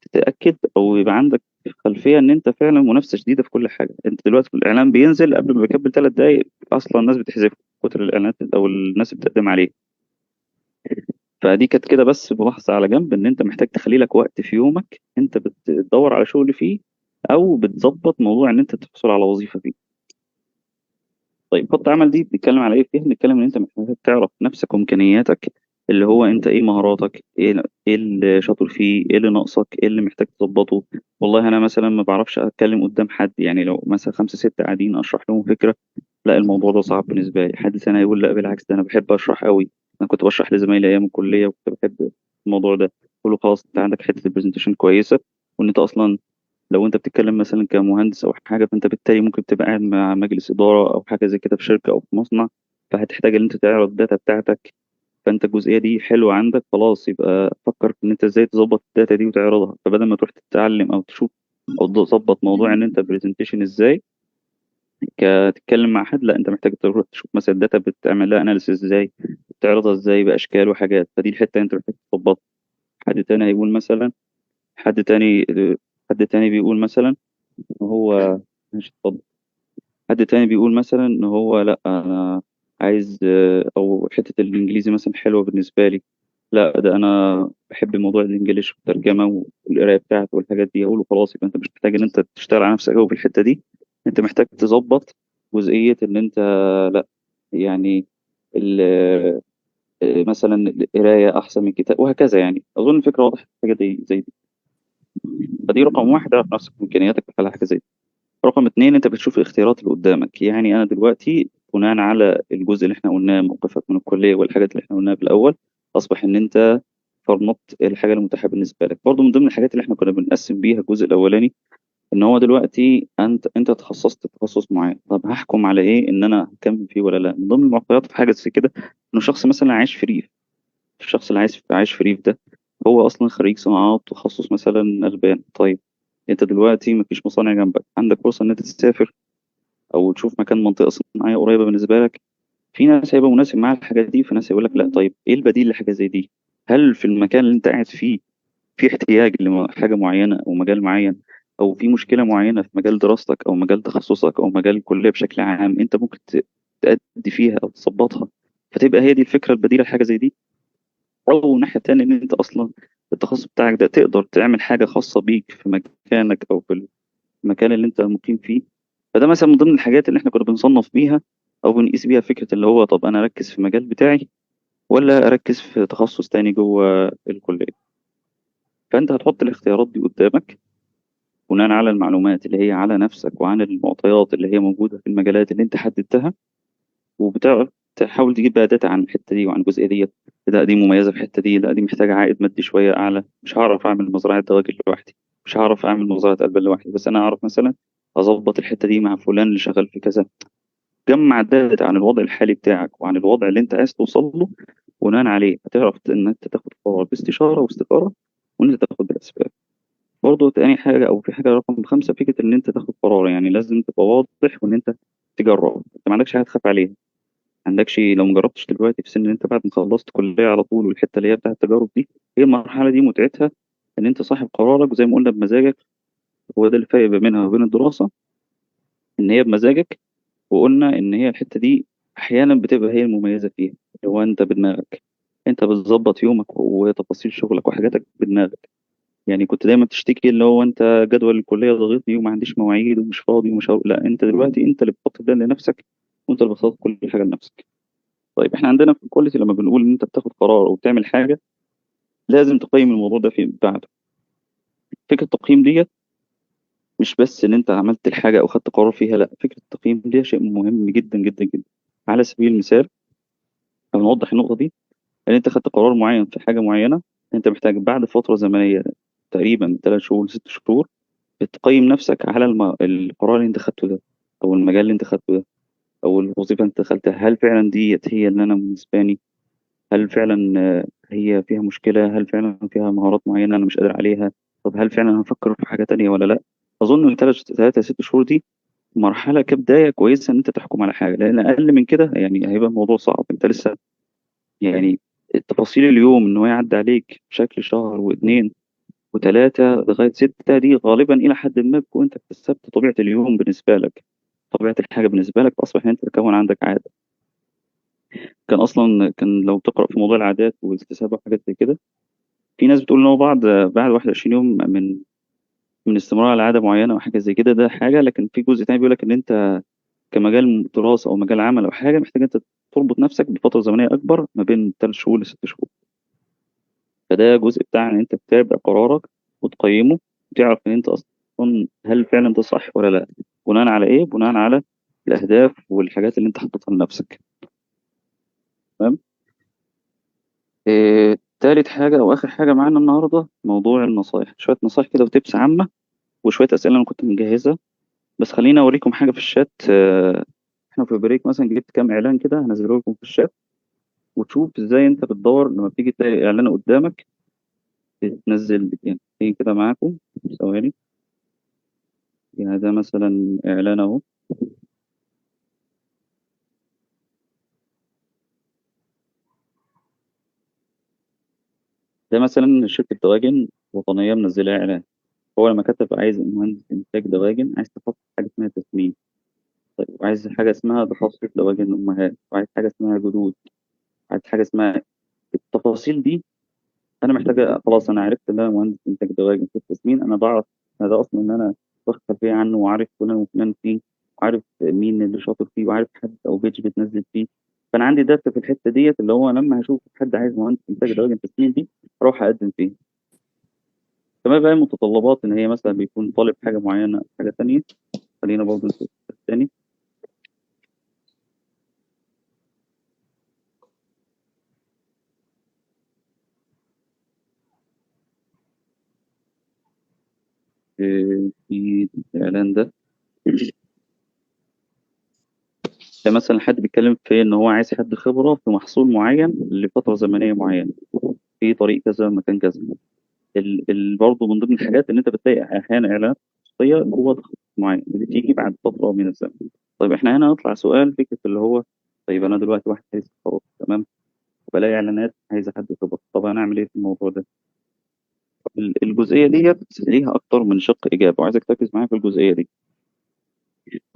تتاكد او يبقى عندك خلفيه ان انت فعلا منافسه شديده في كل حاجه. انت دلوقتي الاعلان بينزل قبل ما بيكمل 3 دقائق اصلا الناس بتحذفه كتر الاعلانات او الناس بتقدم عليه. فدي كانت كده بس ملاحظه على جنب، ان انت محتاج تخلي لك وقت في يومك انت بتدور على شغل فيه او بتظبط موضوع ان انت تحصل على وظيفه فيه. طيب خطة عمل دي بنتكلم على ايه فيها؟ بنتكلم ان انت محتاج تعرف نفسك وامكانياتك، اللي هو انت ايه مهاراتك، ايه اللي شاطر فيه، ايه اللي ناقصك، ايه اللي محتاج تظبطه. والله انا مثلا ما بعرفش اتكلم قدام حد، يعني لو مثلا 5 6 قاعدين اشرح لهم فكرة، لا الموضوع ده صعب بالنسبة لي. حد ثاني هيقول لا بالعكس ده انا بحب اشرح قوي، انا كنت بشرح لزمايلي ايام الكلية وكنت بحب الموضوع ده. قول له خلاص انت عندك حتة البرزنتيشن كويسة، وان انت اصلا لو انت بتتكلم مثلا كمهندس او حاجه، فانت بالتالي ممكن تبقى قاعد مع مجلس اداره او حاجه زي كده في شركه او في مصنع، فهتحتاج ان انت تعرض الداتا بتاعتك. فانت الجزئيه دي حلوه عندك، خلاص يبقى فكر في ان انت ازاي تظبط الداتا دي وتعرضها. فبدل ما تروح تتعلم او تشوف او تظبط موضوع ان انت برزنتيشن ازاي تتكلم مع حد، لا انت محتاج تروح تشوف مثلا الداتا بتعمل لها اناليسيس ازاي، بتعرضها ازاي باشكال وحاجات. فدي الحته اللي انت محتاج تظبطها. حد تاني هيقول مثلا، حد تاني حد تاني بيقول مثلا ان هو، ماشي اتفضل. حد تاني بيقول مثلا ان هو لا انا عايز او حته الانجليزي مثلا حلوه بالنسبه لي، لا ده انا بحب موضوع الانجليش والترجمه والقرايه بتاعته والحاجات دي. اقول له خلاص يبقى انت مش محتاج ان انت تشتغل على نفسك قوي في الحته دي، انت محتاج تظبط جزئيه ان انت لا يعني مثلا القرايه احسن من الكتاب وهكذا. يعني اظن الفكره واضحه في حاجه زي دي. فدي رقم واحد، اعرف نفسك وامكانياتك على حاجه زي دي. رقم اتنين، انت بتشوف الاختيارات اللي قدامك. يعني انا دلوقتي بناء على الجزء اللي احنا قلناه موقفك من الكليه والحاجات اللي احنا قلناها في الاول، اصبح ان انت فرمطت الحاجه المتاحه بالنسبه لك. برضو من ضمن الحاجات اللي احنا كنا بنقسم بيها الجزء الاولاني، ان هو دلوقتي انت تخصصت تخصص معين، طب هحكم على ايه ان انا هكمل فيه ولا لا؟ من ضمن المعطيات في حاجه زي كده انه شخص مثلا عايش في ريف. الشخص اللي عايش في ريف ده هو اصلا خريج صناعات تخصص مثلا البان. طيب انت دلوقتي مفيش مصانع جنبك، عندك فرصه ان انت تسافر او تشوف مكان منطقه صناعيه قريبه بالنسبه لك. في ناس هيبقى مناسب معاها الحاجات دي، في ناس هيقول لك لا. طيب ايه البديل لحاجه زي دي؟ هل في المكان اللي انت قاعد فيه في احتياج لحاجه معينه او مجال معين، او في مشكله معينه في مجال دراستك او مجال تخصصك او مجال الكليه بشكل عام انت ممكن تأدي فيها او تظبطها، فتبقى هي دي الفكره البديله لحاجه زي دي. او الناحيه التانيه ان انت اصلا التخصص بتاعك ده تقدر تعمل حاجه خاصه بيك في مكانك او في المكان اللي انت مقيم فيه. فده مثلا من ضمن الحاجات اللي احنا كنا بنصنف بيها او بنقيس بيها فكرة اللي هو طب انا اركز في المجال بتاعي ولا اركز في تخصص تاني جوه الكلية. فانت هتحط الاختيارات دي قدامك بناء على المعلومات اللي هي على نفسك وعن المعطيات اللي هي موجودة في المجالات اللي انت حددتها، وبتعرف تحاول تجيب بقى داتا عن الحتة دي وعن الجزئية ديت. لا دي مميزة في الحتة دي، لا دي محتاجة عائد مادي شوية أعلى، مش هعرف أعمل مزرعة دواجن لوحدي، مش هعرف أعمل مزرعة ألبان لوحدي، بس أنا أعرف مثلا أظبط الحتة دي مع فلان اللي شغال في كذا. وتجمع داتا عن الوضع الحالي بتاعك وعن الوضع اللي انت عايز توصل له، بناء عليه هتعرف ان انت تاخد قرار باستشاره واستخاره، وان انت تاخد بالاسباب. برضه تاني حاجه او في حاجه رقم 5، فكره ان انت تاخد قرار، يعني لازم تبقى واضح وان انت تجرب. انت ما عندكش حاجه تخاف عليها، ما عندكش، لو ما جربتش دلوقتي في سن ان انت بعد ما خلصت كليه على طول، والحته اللي هي بتاعت التجارب دي، هي المرحله دي متعتها ان انت صاحب قرارك، وزي ما قلنا بمزاجك. هو ده الفرق بينها وبين الدراسه، ان هي بمزاجك، وقلنا ان هي الحته دي احيانا بتبقى هي المميزه فيها. هو انت بدماغك، انت بتظبط يومك وتفاصيل شغلك وحاجاتك بدماغك. يعني كنت دايما تشتكي اللي هو انت جدول الكليه ضاغطني وما عنديش مواعيد ومش فاضي ومش لا، انت دلوقتي انت اللي بتحط ده لنفسك، وانت اللي بتخطط كل حاجه لنفسك. طيب احنا عندنا في الكواليتي لما بنقول ان انت بتاخد قرار او بتعمل حاجه، لازم تقيم الموضوع ده في بعده. فكره التقييم دي مش بس ان انت عملت الحاجه او خدت قرار فيها، لا، فكره التقييم دي شيء مهم جدا جدا جدا. على سبيل المثال، لو نوضح النقطه دي، ان انت خدت قرار معين في حاجه معينه، انت محتاج بعد فتره زمنيه تقريبا 3 شهور 6 شهور بتقيم نفسك على القرار اللي انت خدته ده، او المجال اللي انت خدته ده، او الوظيفه اللي انت دخلتها. هل فعلا ديت هي اللي انا مناسباني؟ هل فعلا هي فيها مشكله؟ هل فعلا فيها مهارات معينه انا مش قادر عليها؟ طب هل فعلا هفكر في حاجه تانية ولا لا؟ اظن ان 3 6 شهور دي مرحله كبدايه كويسه ان انت تحكم على حاجه، لان اقل من كده يعني هيبقى الموضوع صعب. انت لسه يعني تفاصيل اليوم ان هو يعدي عليك بشكل شهر واثنين وثلاثة لغاية 6، دي غالبا إلى حد ما بتكون أنت اكتسبت طبيعة اليوم بالنسبة لك، طبيعة الحاجة بالنسبة لك، فأصبح إن أنت تكون عندك عادة. كان أصلا لو تقرأ في موضوع العادات والاكتساب وحاجات زي كده، في ناس بتقول إن هو بعد 21 يوم من استمرار على عادة معينة أو حاجة زي كده ده حاجة، لكن في جزء تاني بيقول لك إن أنت كمجال دراسة أو مجال عمل أو حاجة محتاج أنت تربط نفسك بفترة زمنية أكبر ما بين 3 شهور ل 6 شهور. فده جزء بتاع ان انت تتابع قرارك وتقيمه، وتعرف ان انت اصلا هل فعلا ده صح ولا لا. بناء على ايه؟ بناء على الاهداف والحاجات اللي انت حاططها لنفسك. تمام. تالت حاجة أو آخر حاجة معانا النهاردة موضوع النصايح، شوية نصايح كده وتبس عامة، وشوية أسئلة أنا كنت مجهزة. بس خليني أوريكم حاجة في الشات. إحنا في بريك مثلا جبت كام إعلان كده هنزله لكم في الشات، وتشوف إزاي أنت بتدور لما بتيجي تلاقي إعلان قدامك تنزل يعني إيه كده معاكم. ثواني. يعني ده مثلا إعلان أهو. ده مثلا شركة دواجن وطنية منزلة إعلان. هو لما كتب عايز مهندس إنتاج دواجن، عايز تحط حاجة اسمها تسمين، طيب، وعايز حاجة اسمها تخصص دواجن أمهات، وعايز حاجة اسمها جدود، عايز حاجة اسمها التفاصيل دي. أنا محتاجة خلاص، أنا عرفت إن أنا مهندس إنتاج دواجن في التسمين، أنا بعرف ده أصلا إن أنا واخد خلفية عنه، وعارف فلان وفلان فيه، وعارف مين اللي شاطر فيه، وعارف حد أو بيج بتنزل فيه. فأنا عندي داتا في الحتة ديت، اللي هو لما هشوف حد عايز مهندس إنتاج دواجن تسمين دي أروح أقدم فيه. كمان بقى المتطلبات ان هي مثلا بيكون طالب حاجه معينه أو حاجه تانية. خلينا برضه نشوف التاني. في الاعلان ده مثلا حد بيتكلم في ان هو عايز حد خبره في محصول معين لفتره زمنيه معينه في طريق كذا مكان كذا. برضه من ضمن الحاجات ان انت بتلاقي احيانا اعلانات خصوصيه جوه تخصص معين بتيجي بعد فتره من الزمن. طيب احنا هنا نطلع سؤال فكره اللي هو، طيب انا دلوقتي واحد عايز خبره، تمام، وبلاقي اعلانات عايزه حد خبره، طب انا اعمل ايه في الموضوع ده؟ الجزئيه ديت ليها اكتر من شق اجابه، وعايزك تركز معايا في الجزئيه دي.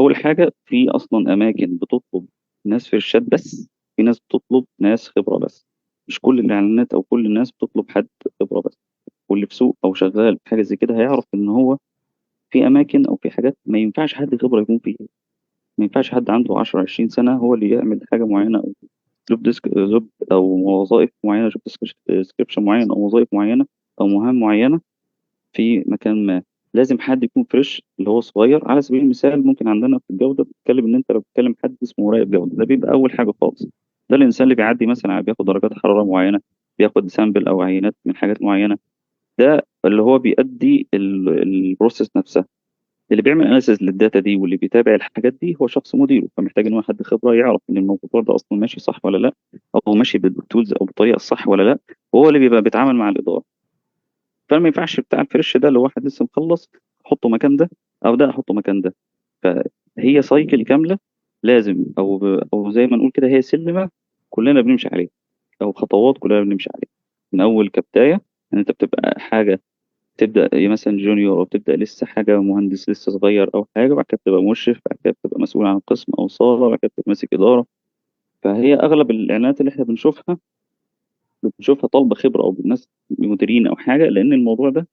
اول حاجه، في اصلا اماكن بتطلب ناس في الشات بس، في ناس بتطلب ناس خبره بس. مش كل الاعلانات او كل الناس بتطلب حد خبره بس. واللي في سوق او شغال في حاجه زي كده هيعرف ان هو في اماكن او في حاجات ما ينفعش حد خبره يكون فيها. ما ينفعش حد عنده 10 20 سنه هو اللي يعمل حاجه معينه، او جوب ديسك جوب او وظائف معينه، جوب ديسكريبشن معين، او وظائف معينه، او مهام معينه في مكان ما. لازم حد يكون فريش اللي هو صغير. على سبيل المثال ممكن عندنا في الجودة بتتكلم ان انت لو بتتكلم حد اسمه مراقب جودة، ده بيبقى اول حاجة خالص. ده الانسان اللي بيعدي مثلا بياخد درجات حرارة معينة، بياخد سامبل او عينات من حاجات معينة. ده اللي هو بيأدي البروسيس نفسها. اللي بيعمل اناليسيز للداتا دي واللي بيتابع الحاجات دي هو شخص مديره، فمحتاج ان هو حد خبره يعرف ان الموضوع ده اصلا ماشي صح ولا لا، او ماشي بالتولز او بالطريقه الصح ولا لا، وهو اللي بيبقى بيتعامل مع الاداره. فما ينفعش بتاع الفريش ده اللي هو واحد لسه مخلص احطه مكان ده، او ده احطه مكان ده. فهي سايكل كامله لازم، او زي ما نقول كده هي سلمه كلنا بنمشي عليها، او خطوات كلنا بنمشي عليها من اول كبدايه. ان انت بتبقى حاجه، تبدا مثلا جونيور، او تبدا لسه حاجه مهندس لسه صغير او حاجه، بعد كده بتبقى مشرف، بعد كده بتبقى مسؤول عن قسم او صاله، بعد كده بتبقى ماسك اداره. فهي اغلب الاعلانات اللي احنا بنشوفها طالبه خبره او بالناس مديرين او حاجه، لان الموضوع ده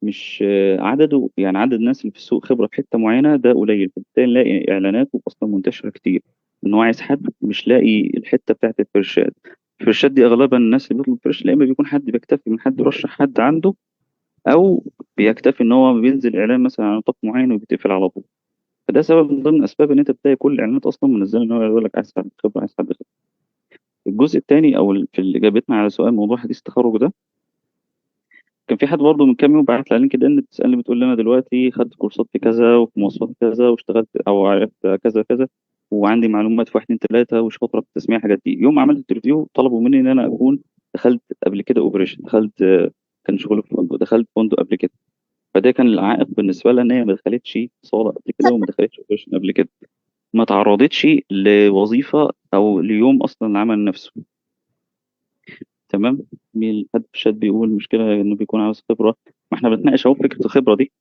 مش عدده، يعني عدد الناس اللي في السوق خبرة في حتة معينة ده قليل، فبالتالي نلاقي إعلانات أصلا منتشرة كتير إن هو عايز حد مش لاقي الحتة بتاعت الفرشات. الفرشات دي أغلبا الناس اللي بيطلب فرش، لا إما بيكون حد بيكتفي من حد يرشح حد عنده، أو بيكتفي إن هو بينزل إعلان مثلا عن نطاق معين وبيتقفل على طول. فده سبب من ضمن أسباب إن أنت بتلاقي كل الإعلانات أصلا منزلة إن هو يقول لك عايز حد خبرة، عايز حد خبرة. الجزء الثاني أو في اللي إجابتنا على سؤال موضوع حديث التخرج ده، كان في حد برضه من كام يوم بعت لي على لينكد ان بتسالني بتقول لي انا دلوقتي خدت كورسات في كذا وفي مواصفات كذا واشتغلت او عرفت كذا كذا، وعندي معلومات في واحد اتنين تلاته وشاطره في التسميع الحاجات دي. يوم ما عملت انترفيو طلبوا مني ان انا اكون دخلت قبل كده اوبريشن، دخلت كان شغل في فندق، دخلت فندق قبل كده. فده كان العائق بالنسبه لها ان هي ما دخلتش صاله قبل كده وما دخلتش اوبريشن قبل كده، ما تعرضتش لوظيفه او ليوم اصلا العمل نفسه. تمام. مين حد في الشات بيقول مشكله انه بيكون عاوز خبره؟ ما احنا بنتناقش اهو فكره الخبره دي.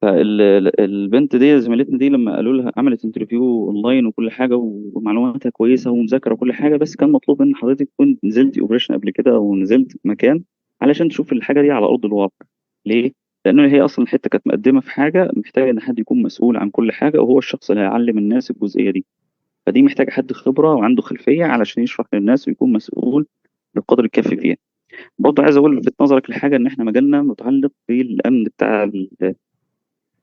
فالبنت دي زميلتنا دي لما قالوا لها عملت انترفيو اونلاين وكل حاجه ومعلوماتها كويسه ومذاكره وكل حاجه، بس كان مطلوب من حضرتك تكون نزلتي اوبريشن قبل كده او نزلت مكان علشان تشوف الحاجه دي على ارض الواقع. ليه؟ لان هي اصلا الحته كانت مقدمه في حاجه محتاجه ان حد يكون مسؤول عن كل حاجه، وهو الشخص اللي هيعلم الناس الجزئيه دي. فدي محتاجه حد خبره وعنده خلفيه علشان يشرح للناس ويكون مسؤول بالقدر الكافي فيها. برضه عايز اقول لفت نظرك لحاجه، ان احنا مجالنا متعلق بالامن بتاع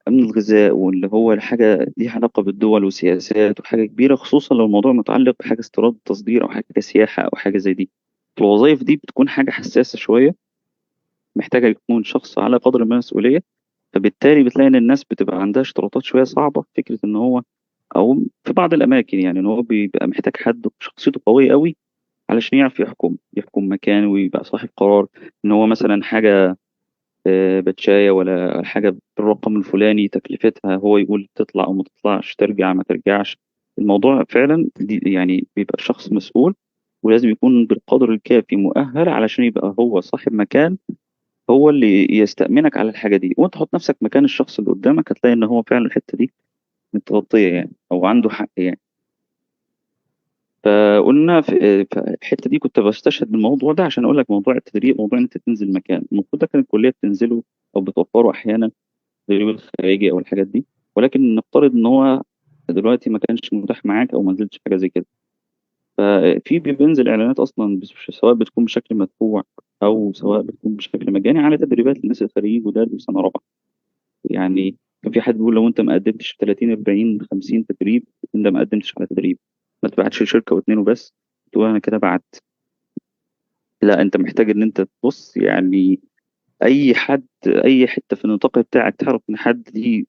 أمن الغذاء، واللي هو حاجة ليها علاقة بالدول وسياسات وحاجة كبيرة، خصوصا لو الموضوع متعلق بحاجة استيراد تصدير أو حاجة سياحة أو حاجة زي دي. الوظائف دي بتكون حاجة حساسة شوية، محتاجة يكون شخص على قدر من المسؤولية. فبالتالي بتلاقي إن الناس بتبقى عندها اشتراطات شوية صعبة في فكرة إن هو، أو في بعض الأماكن يعني إن هو بيبقى محتاج حد شخصيته قوية قوي علشان يعرف يحكم مكان ويبقى صاحب قرار. إن هو مثلا حاجة بتشاية ولا حاجة بالرقم الفلاني تكلفتها، هو يقول تطلع أو ما تطلعش، ترجع ما ترجعش. الموضوع فعلا دي يعني بيبقى شخص مسؤول، ولازم يكون بالقدر الكافي مؤهل علشان يبقى هو صاحب مكان، هو اللي يستأمنك على الحاجة دي. وانت حط نفسك مكان الشخص اللي قدامك هتلاقي ان هو فعلا الحتة دي متغطية يعني، او عنده حق يعني. فقلنا في الحتة دي كنت بستشهد بالموضوع ده عشان اقول لك موضوع التدريب، موضوع ان انت تنزل مكان المفروض ده كان الكلية بتنزله او بتوفره احيانا، التدريب الخارجي او الحاجات دي. ولكن نفترض ان هو دلوقتي ما كانش متاح معاك او ما نزلتش حاجه زي كده، ففي بينزل اعلانات اصلا سواء بتكون بشكل مدفوع او سواء بتكون بشكل مجاني على تدريبات للناس الخريج وده سنه رابعه. يعني كان في حد بيقول لو انت ما قدمتش في 30 40 50 تدريب انت ما قدمتش على تدريب، ما تبعتش شركه واتنين وبس تقول انا كده بعت. لا، انت محتاج ان انت تبص يعني اي حد، اي حته في النطاق بتاعك تعرف ان حد دي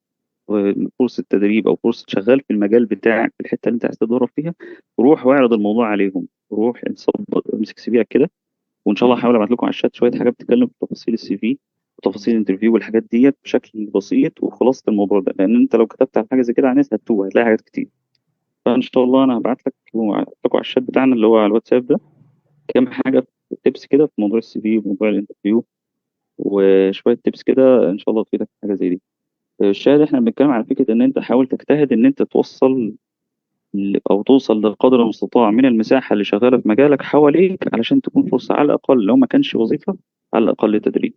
فرصة تدريب أو فرصة شغال في المجال بتاعك في الحتة اللي أنت عايز تدرب فيها، روح واعرض الموضوع عليهم. روح امسك سي فيك كده، وإن شاء الله هحاول أبعت لكم على الشات شوية حاجات بتتكلم في تفاصيل السي في وتفاصيل الانترفيو والحاجات ديت بشكل بسيط وخلاصة الموضوع ده، لأن أنت لو كتبت على حاجة زي كده على الناس هتتوه، هتلاقي حاجات كتير. فإن شاء الله أنا هبعت لك لكم على الشات بتاعنا اللي هو على الواتساب ده كام حاجة، تبس كده في موضوع السي في وموضوع الانترفيو، وشوية تبس كده إن شاء الله تفيدك في حاجة زي دي. الشاهد احنا بنتكلم على فكرة ان انت حاول تجتهد ان انت توصل او توصل لقدر المستطاع من المساحة اللي شغالة في مجالك حواليك علشان تكون فرصة على الاقل لو ما كانش وظيفة على الاقل تدريب.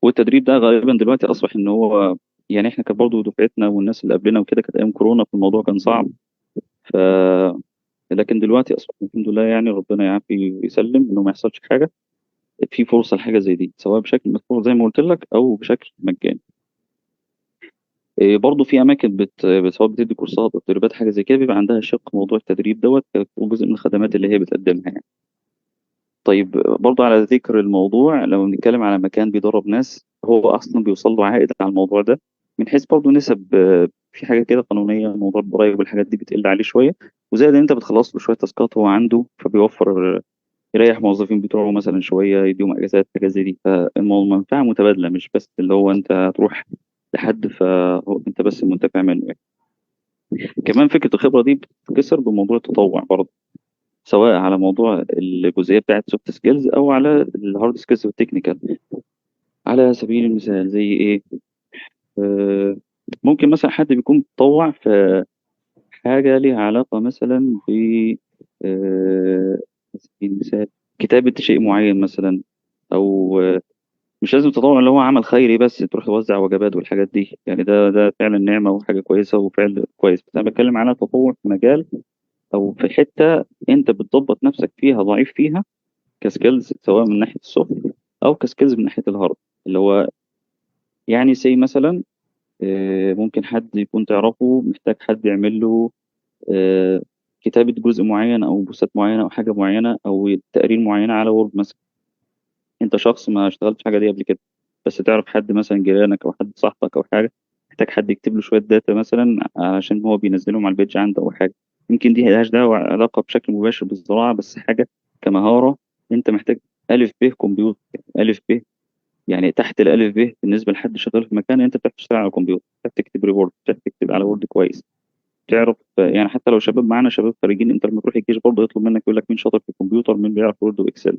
والتدريب ده غالبا دلوقتي اصبح ان هو، يعني احنا كان برضه دفعتنا والناس اللي قبلنا وكده كانت ايام كورونا فالموضوع كان صعب. ف لكن دلوقتي اصبح الحمد لله، يعني ربنا يعافي ويسلم انه ما يحصلش حاجة، في فرصة لحاجة زي دي سواء بشكل مدفوع زي ما قلت لك او بشكل مجاني. برضه في اماكن سواء بتدي كورسات او تدريبات حاجه زي كده بيبقى عندها شق موضوع التدريب دوت جزء من الخدمات اللي هي بتقدمها يعني. طيب برضه على ذكر الموضوع، لو بنتكلم على مكان بيدرب ناس هو اصلا بيوصل له عائد على الموضوع ده من حيث برضه نسب في حاجة كده قانونية، موضوع الضرايب والحاجات دي بتقل عليه شوية، وزائد إن أنت بتخلص له شوية تاسكات هو عنده، فبيوفر يريح موظفين بتوعه مثلا شوية، يديهم أجازات، حاجات زي دي. فالمنفعة متبادلة، مش بس اللي هو أنت هتروح لحد فهو أنت بس المنتفع منه يعني. كمان فكرة الخبرة دي بتتكسر بموضوع التطوع برضه، سواء على موضوع الجزئية بتاعت سوفت سكيلز أو على الهارد سكيلز والتكنيكال. على سبيل المثال زي إيه؟ آه، ممكن مثلا حد بيكون متطوع في حاجة ليها علاقة مثلا ب على سبيل المثال كتابة شيء معين مثلا، أو مش لازم تطوع اللي هو عمل خيري بس تروح توزع وجبات والحاجات دي، يعني ده فعلا نعمة وحاجة كويسة وفعل كويس، بس أنا بتكلم على تطوع في مجال أو في حتة أنت بتضبط نفسك فيها، ضعيف فيها كسكيلز، سواء من ناحية السوفت أو كسكيلز من ناحية الهارد. اللي هو يعني زي مثلا ممكن حد يكون تعرفه محتاج حد يعمل له آه، كتابة جزء معين أو بوستات معينة أو حاجة معينة أو تقارير معينة على وورد مثلا. أنت شخص ما اشتغلتش حاجة دي قبل كده، بس تعرف حد مثلا جيرانك أو حد صاحبك أو حاجة محتاج حد يكتب له شوية داتا مثلا عشان هو بينزلهم على البيج عنده أو حاجة. يمكن دي ملهاش دعوة علاقة بشكل مباشر بالزراعة، بس حاجة كمهارة أنت محتاج ألف ب كمبيوتر، ألف ب يعني تحت الألف ب بالنسبة لحد شغال في مكان. أنت بتعرف تشتغل على الكمبيوتر، بتعرف تكتب ريبورت، بتعرف تكتب على وورد كويس، تعرف يعني حتى لو شباب معانا شباب خارجين، انت لما تروح الجيش برضه يطلب منك يقول لك مين شاطر في الكمبيوتر، مين بيعرف وورد واكسل،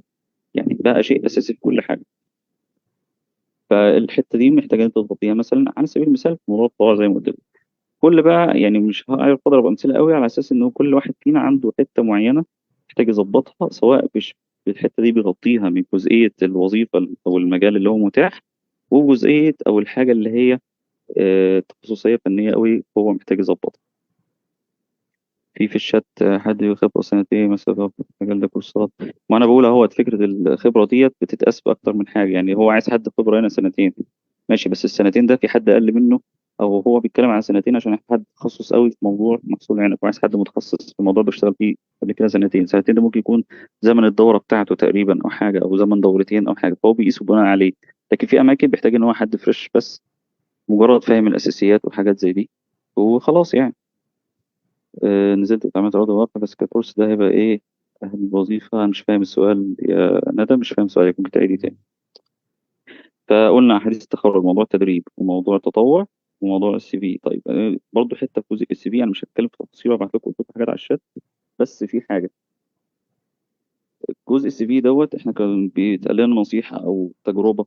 يعني بقى شيء اساسي في كل حاجه. فالحته دي محتاجه انت تضبطيها مثلا على سبيل المثال في موضوع الطوارئ زي ما قلت لك. كل بقى يعني مش هقدر اضرب امثله قوي على اساس ان كل واحد فينا عنده حته معينه محتاج يظبطها، سواء مش الحته دي بيغطيها من جزئيه الوظيفه او المجال اللي هو متاح، وجزئيه او الحاجه اللي هي تخصصيه فنيه قوي هو محتاج يظبطها. في الشات حد خبرة سنتين مثلا في المجال ده كورسات. ما أنا بقول أهوت فكرة الخبرة ديت بتتقاس بأكتر من حاجة، يعني هو عايز حد خبرة هنا سنتين ماشي، بس السنتين ده في حد أقل منه، أو هو بيتكلم على سنتين عشان حد تخصص قوي في موضوع محصول عنب، وعايز حد متخصص في موضوع بيشتغل فيه قبل كده سنتين. سنتين ده ممكن يكون زمن الدورة بتاعته تقريبا أو حاجة، أو زمن دورتين أو حاجة، فهو بيقيسه بناء عليه. لكن في أماكن بيحتاج إن هو حد فريش بس، مجرد فاهم الأساسيات وحاجات زي دي وخلاص يعني. نزلت اتعاملت أرض الواقع، بس ككورس ده هيبقى إيه؟ أهل الوظيفة. أنا مش فاهم السؤال يا ندى، مش فاهم سؤالك، ممكن تعيدي تاني؟ فقلنا حديث التخرج، موضوع التدريب وموضوع التطوع وموضوع السي في. طيب برضو حتة في جزء السي في أنا مش هتكلم في تفاصيل وأبعت لكم حاجات على الشات، بس في حاجة جزء السي في دوت إحنا كان بيتقال لنا نصيحة أو تجربة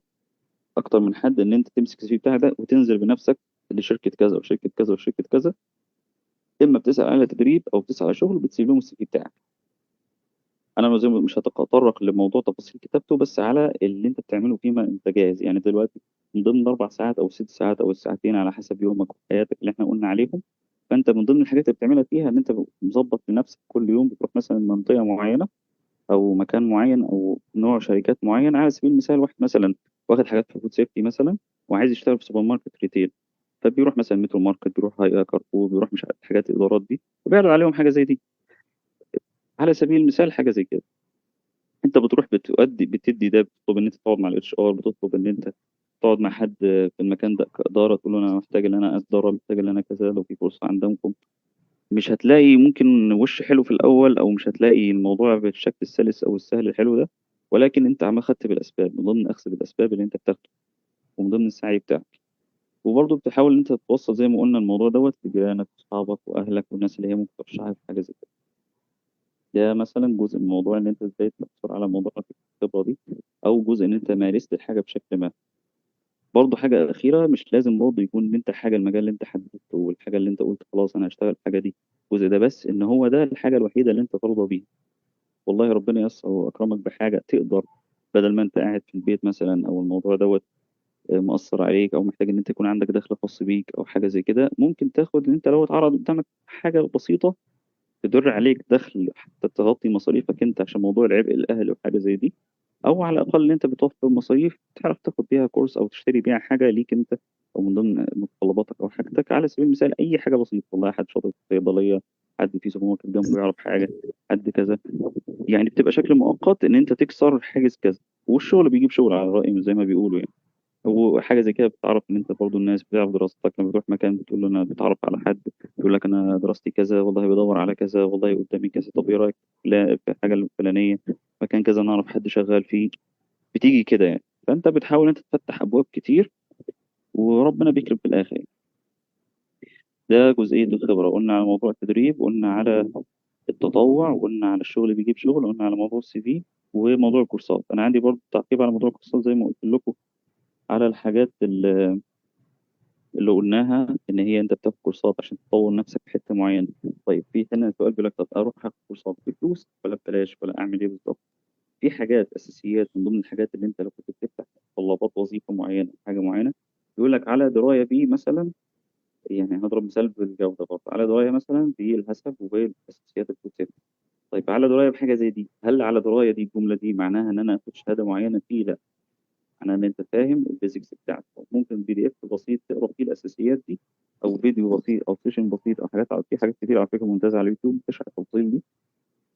أكتر من حد إن أنت تمسك السي في بتاعك ده وتنزل بنفسك لشركة كذا وشركة كذا وشركة كذا، إما بتسأل على تدريب أو بتسأل على شغل بتسيب لهم السي في بتاعك. انا زي مش هتطرق لموضوع تفاصيل كتابته، بس على اللي انت بتعمله فيما انت جاهز. يعني دلوقتي من ضمن الاربع ساعات او الست ساعات او الساعتين على حسب يومك وحياتك اللي احنا قلنا عليهم، فانت من ضمن الحاجات اللي بتعملها فيها ان انت مظبط لنفسك كل يوم بتروح مثلا منطقه معينه او مكان معين او نوع شركات معين. على سبيل المثال واحد مثلا واخد حاجات في فود سيفتي مثلا وعايز يشتغل في سوبر ماركت ريتيل، فبيروح مثلا مترو ماركت، بيروح هاي كارفور، بيروح مش عارف حاجات الادارات دي وبيعرض عليهم حاجه زي دي. على سبيل المثال حاجه زي كده، انت بتروح بتدي ده، بتطلب ان انت تقعد مع الاتش ار، بتطلب ان انت تقعد مع حد في المكان ده كاداره، تقول له انا محتاج ان انا اداره، محتاج ان انا كذا، لو في فرصه عندكم. مش هتلاقي ممكن وش حلو في الاول، او مش هتلاقي الموضوع بالشكل السلس او السهل الحلو ده، ولكن انت عم خدت بالاسباب، من ضمن اخذ بالاسباب اللي انت بتاخده ومن ضمن السعي بتاعك. وبرضه بتحاول ان انت توصل زي ما قلنا الموضوع دوت لجيرانك واصحابك واهلك والناس اللي هي ممكن ترشحك في حاجه زي كده. ده مثلا جزء من الموضوع ان انت ازاي تحصل على موضوع الخبره دي، او جزء ان انت مارست الحاجه بشكل ما. برضه حاجه اخيره، مش لازم برضه يكون ان انت حاجه المجال اللي انت حددته والحاجه اللي انت قلت خلاص انا هشتغل في الحاجه دي الجزء ده بس، ان هو ده الحاجه الوحيده اللي انت ترضى بيها. والله ربنا ييسر واكرمك بحاجه تقدر، بدل ما انت قاعد في البيت مثلا او الموضوع دوت مؤثر عليك، او محتاج ان انت يكون عندك دخل خاص بيك او حاجه زي كده، ممكن تاخد ان انت لو اتعرض قدامك حاجه بسيطه تدر عليك دخل حتى تغطي مصاريفك انت عشان موضوع العبء الاهلي وحاجه زي دي، او على الاقل ان انت بتوفر مصاريف تعرف تاخد بيها كورس او تشتري بيها حاجه ليك انت او من ضمن متطلباتك او حاجتك. على سبيل المثال اي حاجه بسيطه، والله حد شاطر في الصيدليه، حد في سوبر ماركت جنبه يعرف حاجه، حد كذا، يعني بتبقى شكل مؤقت ان انت تكسر حاجز كذا، والشغل بيجيب شغل على رايي زي ما بيقولوا يعني. هو فحاجة زي كده بتعرف إن أنت برضه الناس بتعرف دراستك. لما تروح مكان بتقول له أنا بتعرف على حد، يقول لك أنا دراستي كذا، والله بدور على كذا، والله قدامي كذا، طب إيه رأيك في الحاجة الفلانية، مكان كذا أنا أعرف حد شغال فيه. بتيجي كده يعني. فأنت بتحاول أنت تفتح أبواب كتير، وربنا بيكرم في الآخر يعني. ده جزئية الخبرة. قلنا على موضوع التدريب، قلنا على التطوع، وقلنا على الشغل بيجيب شغل، قلنا على موضوع السي في وموضوع الكورسات. أنا عندي برضه تعقيب على موضوع الكورسات زي ما قلت لكم على الحاجات اللي قلناها، ان هي انت بتاخد كورسات عشان تطور نفسك في حته معينه. طيب في هنا سؤال بيقول لك طب اروح اخد كورسات بفلوس ولا ببلاش ولا اعمل ايه بالظبط؟ في حاجات اساسيات من ضمن الحاجات اللي انت لو كنت بتفتح طلبات وظيفه معينه حاجه معينه، يقول لك على درايه بيه مثلا. يعني هنضرب مثال بالجوده برضه، على درايه مثلا بالهسب وبالاساسيات الكونسيبت. طيب على درايه بحاجه زي دي، هل على درايه دي الجمله دي معناها ان انا اخد شهاده معينه فيه؟ لا، معناها ان انت فاهم البيزكس بتاعته. ممكن بي دي اف بسيط تقرا فيه الاساسيات دي، او فيديو بسيط او سيشن بسيط او حاجات، في حاجات كتير على فكره ممتازه على اليوتيوب بتشرح التفاصيل دي.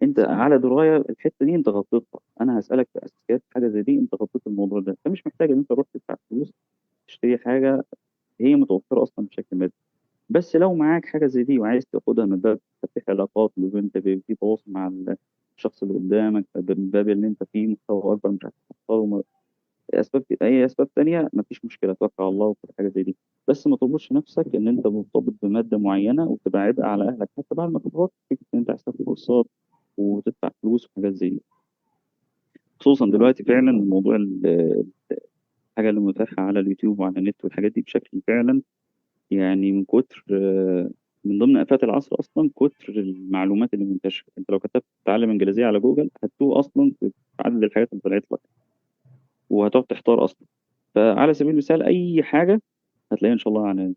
انت على درايه الحته دي انت غطيتها. انا هسالك في اساسيات حاجه زي دي، انت غطيت الموضوع ده، فمش محتاج ان انت تروح تدفع فلوس تشتري حاجه هي متوفره اصلا بشكل مادي. بس لو معاك حاجه زي دي وعايز تاخدها من باب تفتح علاقات، من باب انت في تواصل مع الشخص اللي قدامك، من باب ان انت في مستوى اكبر مش عارف توصله، اي اسباب تانية، مفيش مشكله، توكل على الله وكل حاجه زي دي. بس ما تربطش نفسك ان انت مرتبط بماده معينه وتبقى عبء على اهلك حتى بعد ما تضغط فكره ان انت عايز تاخد كورسات وتدفع فلوس وحاجات زي دي. خصوصا دلوقتي فعلا موضوع الحاجه اللي متاحه على اليوتيوب وعلى النت والحاجات دي بشكل فعلا يعني من كتر من ضمن آفات العصر أصلا كتر المعلومات اللي منتشرة. أنت لو كتبت تعلم إنجليزية على جوجل هتتوه أصلا في عدد الحاجات اللي طلعت لك، وهتقعد تحتار أصلا. فعلى سبيل المثال أي حاجة هتلاقيها إن شاء الله عنها.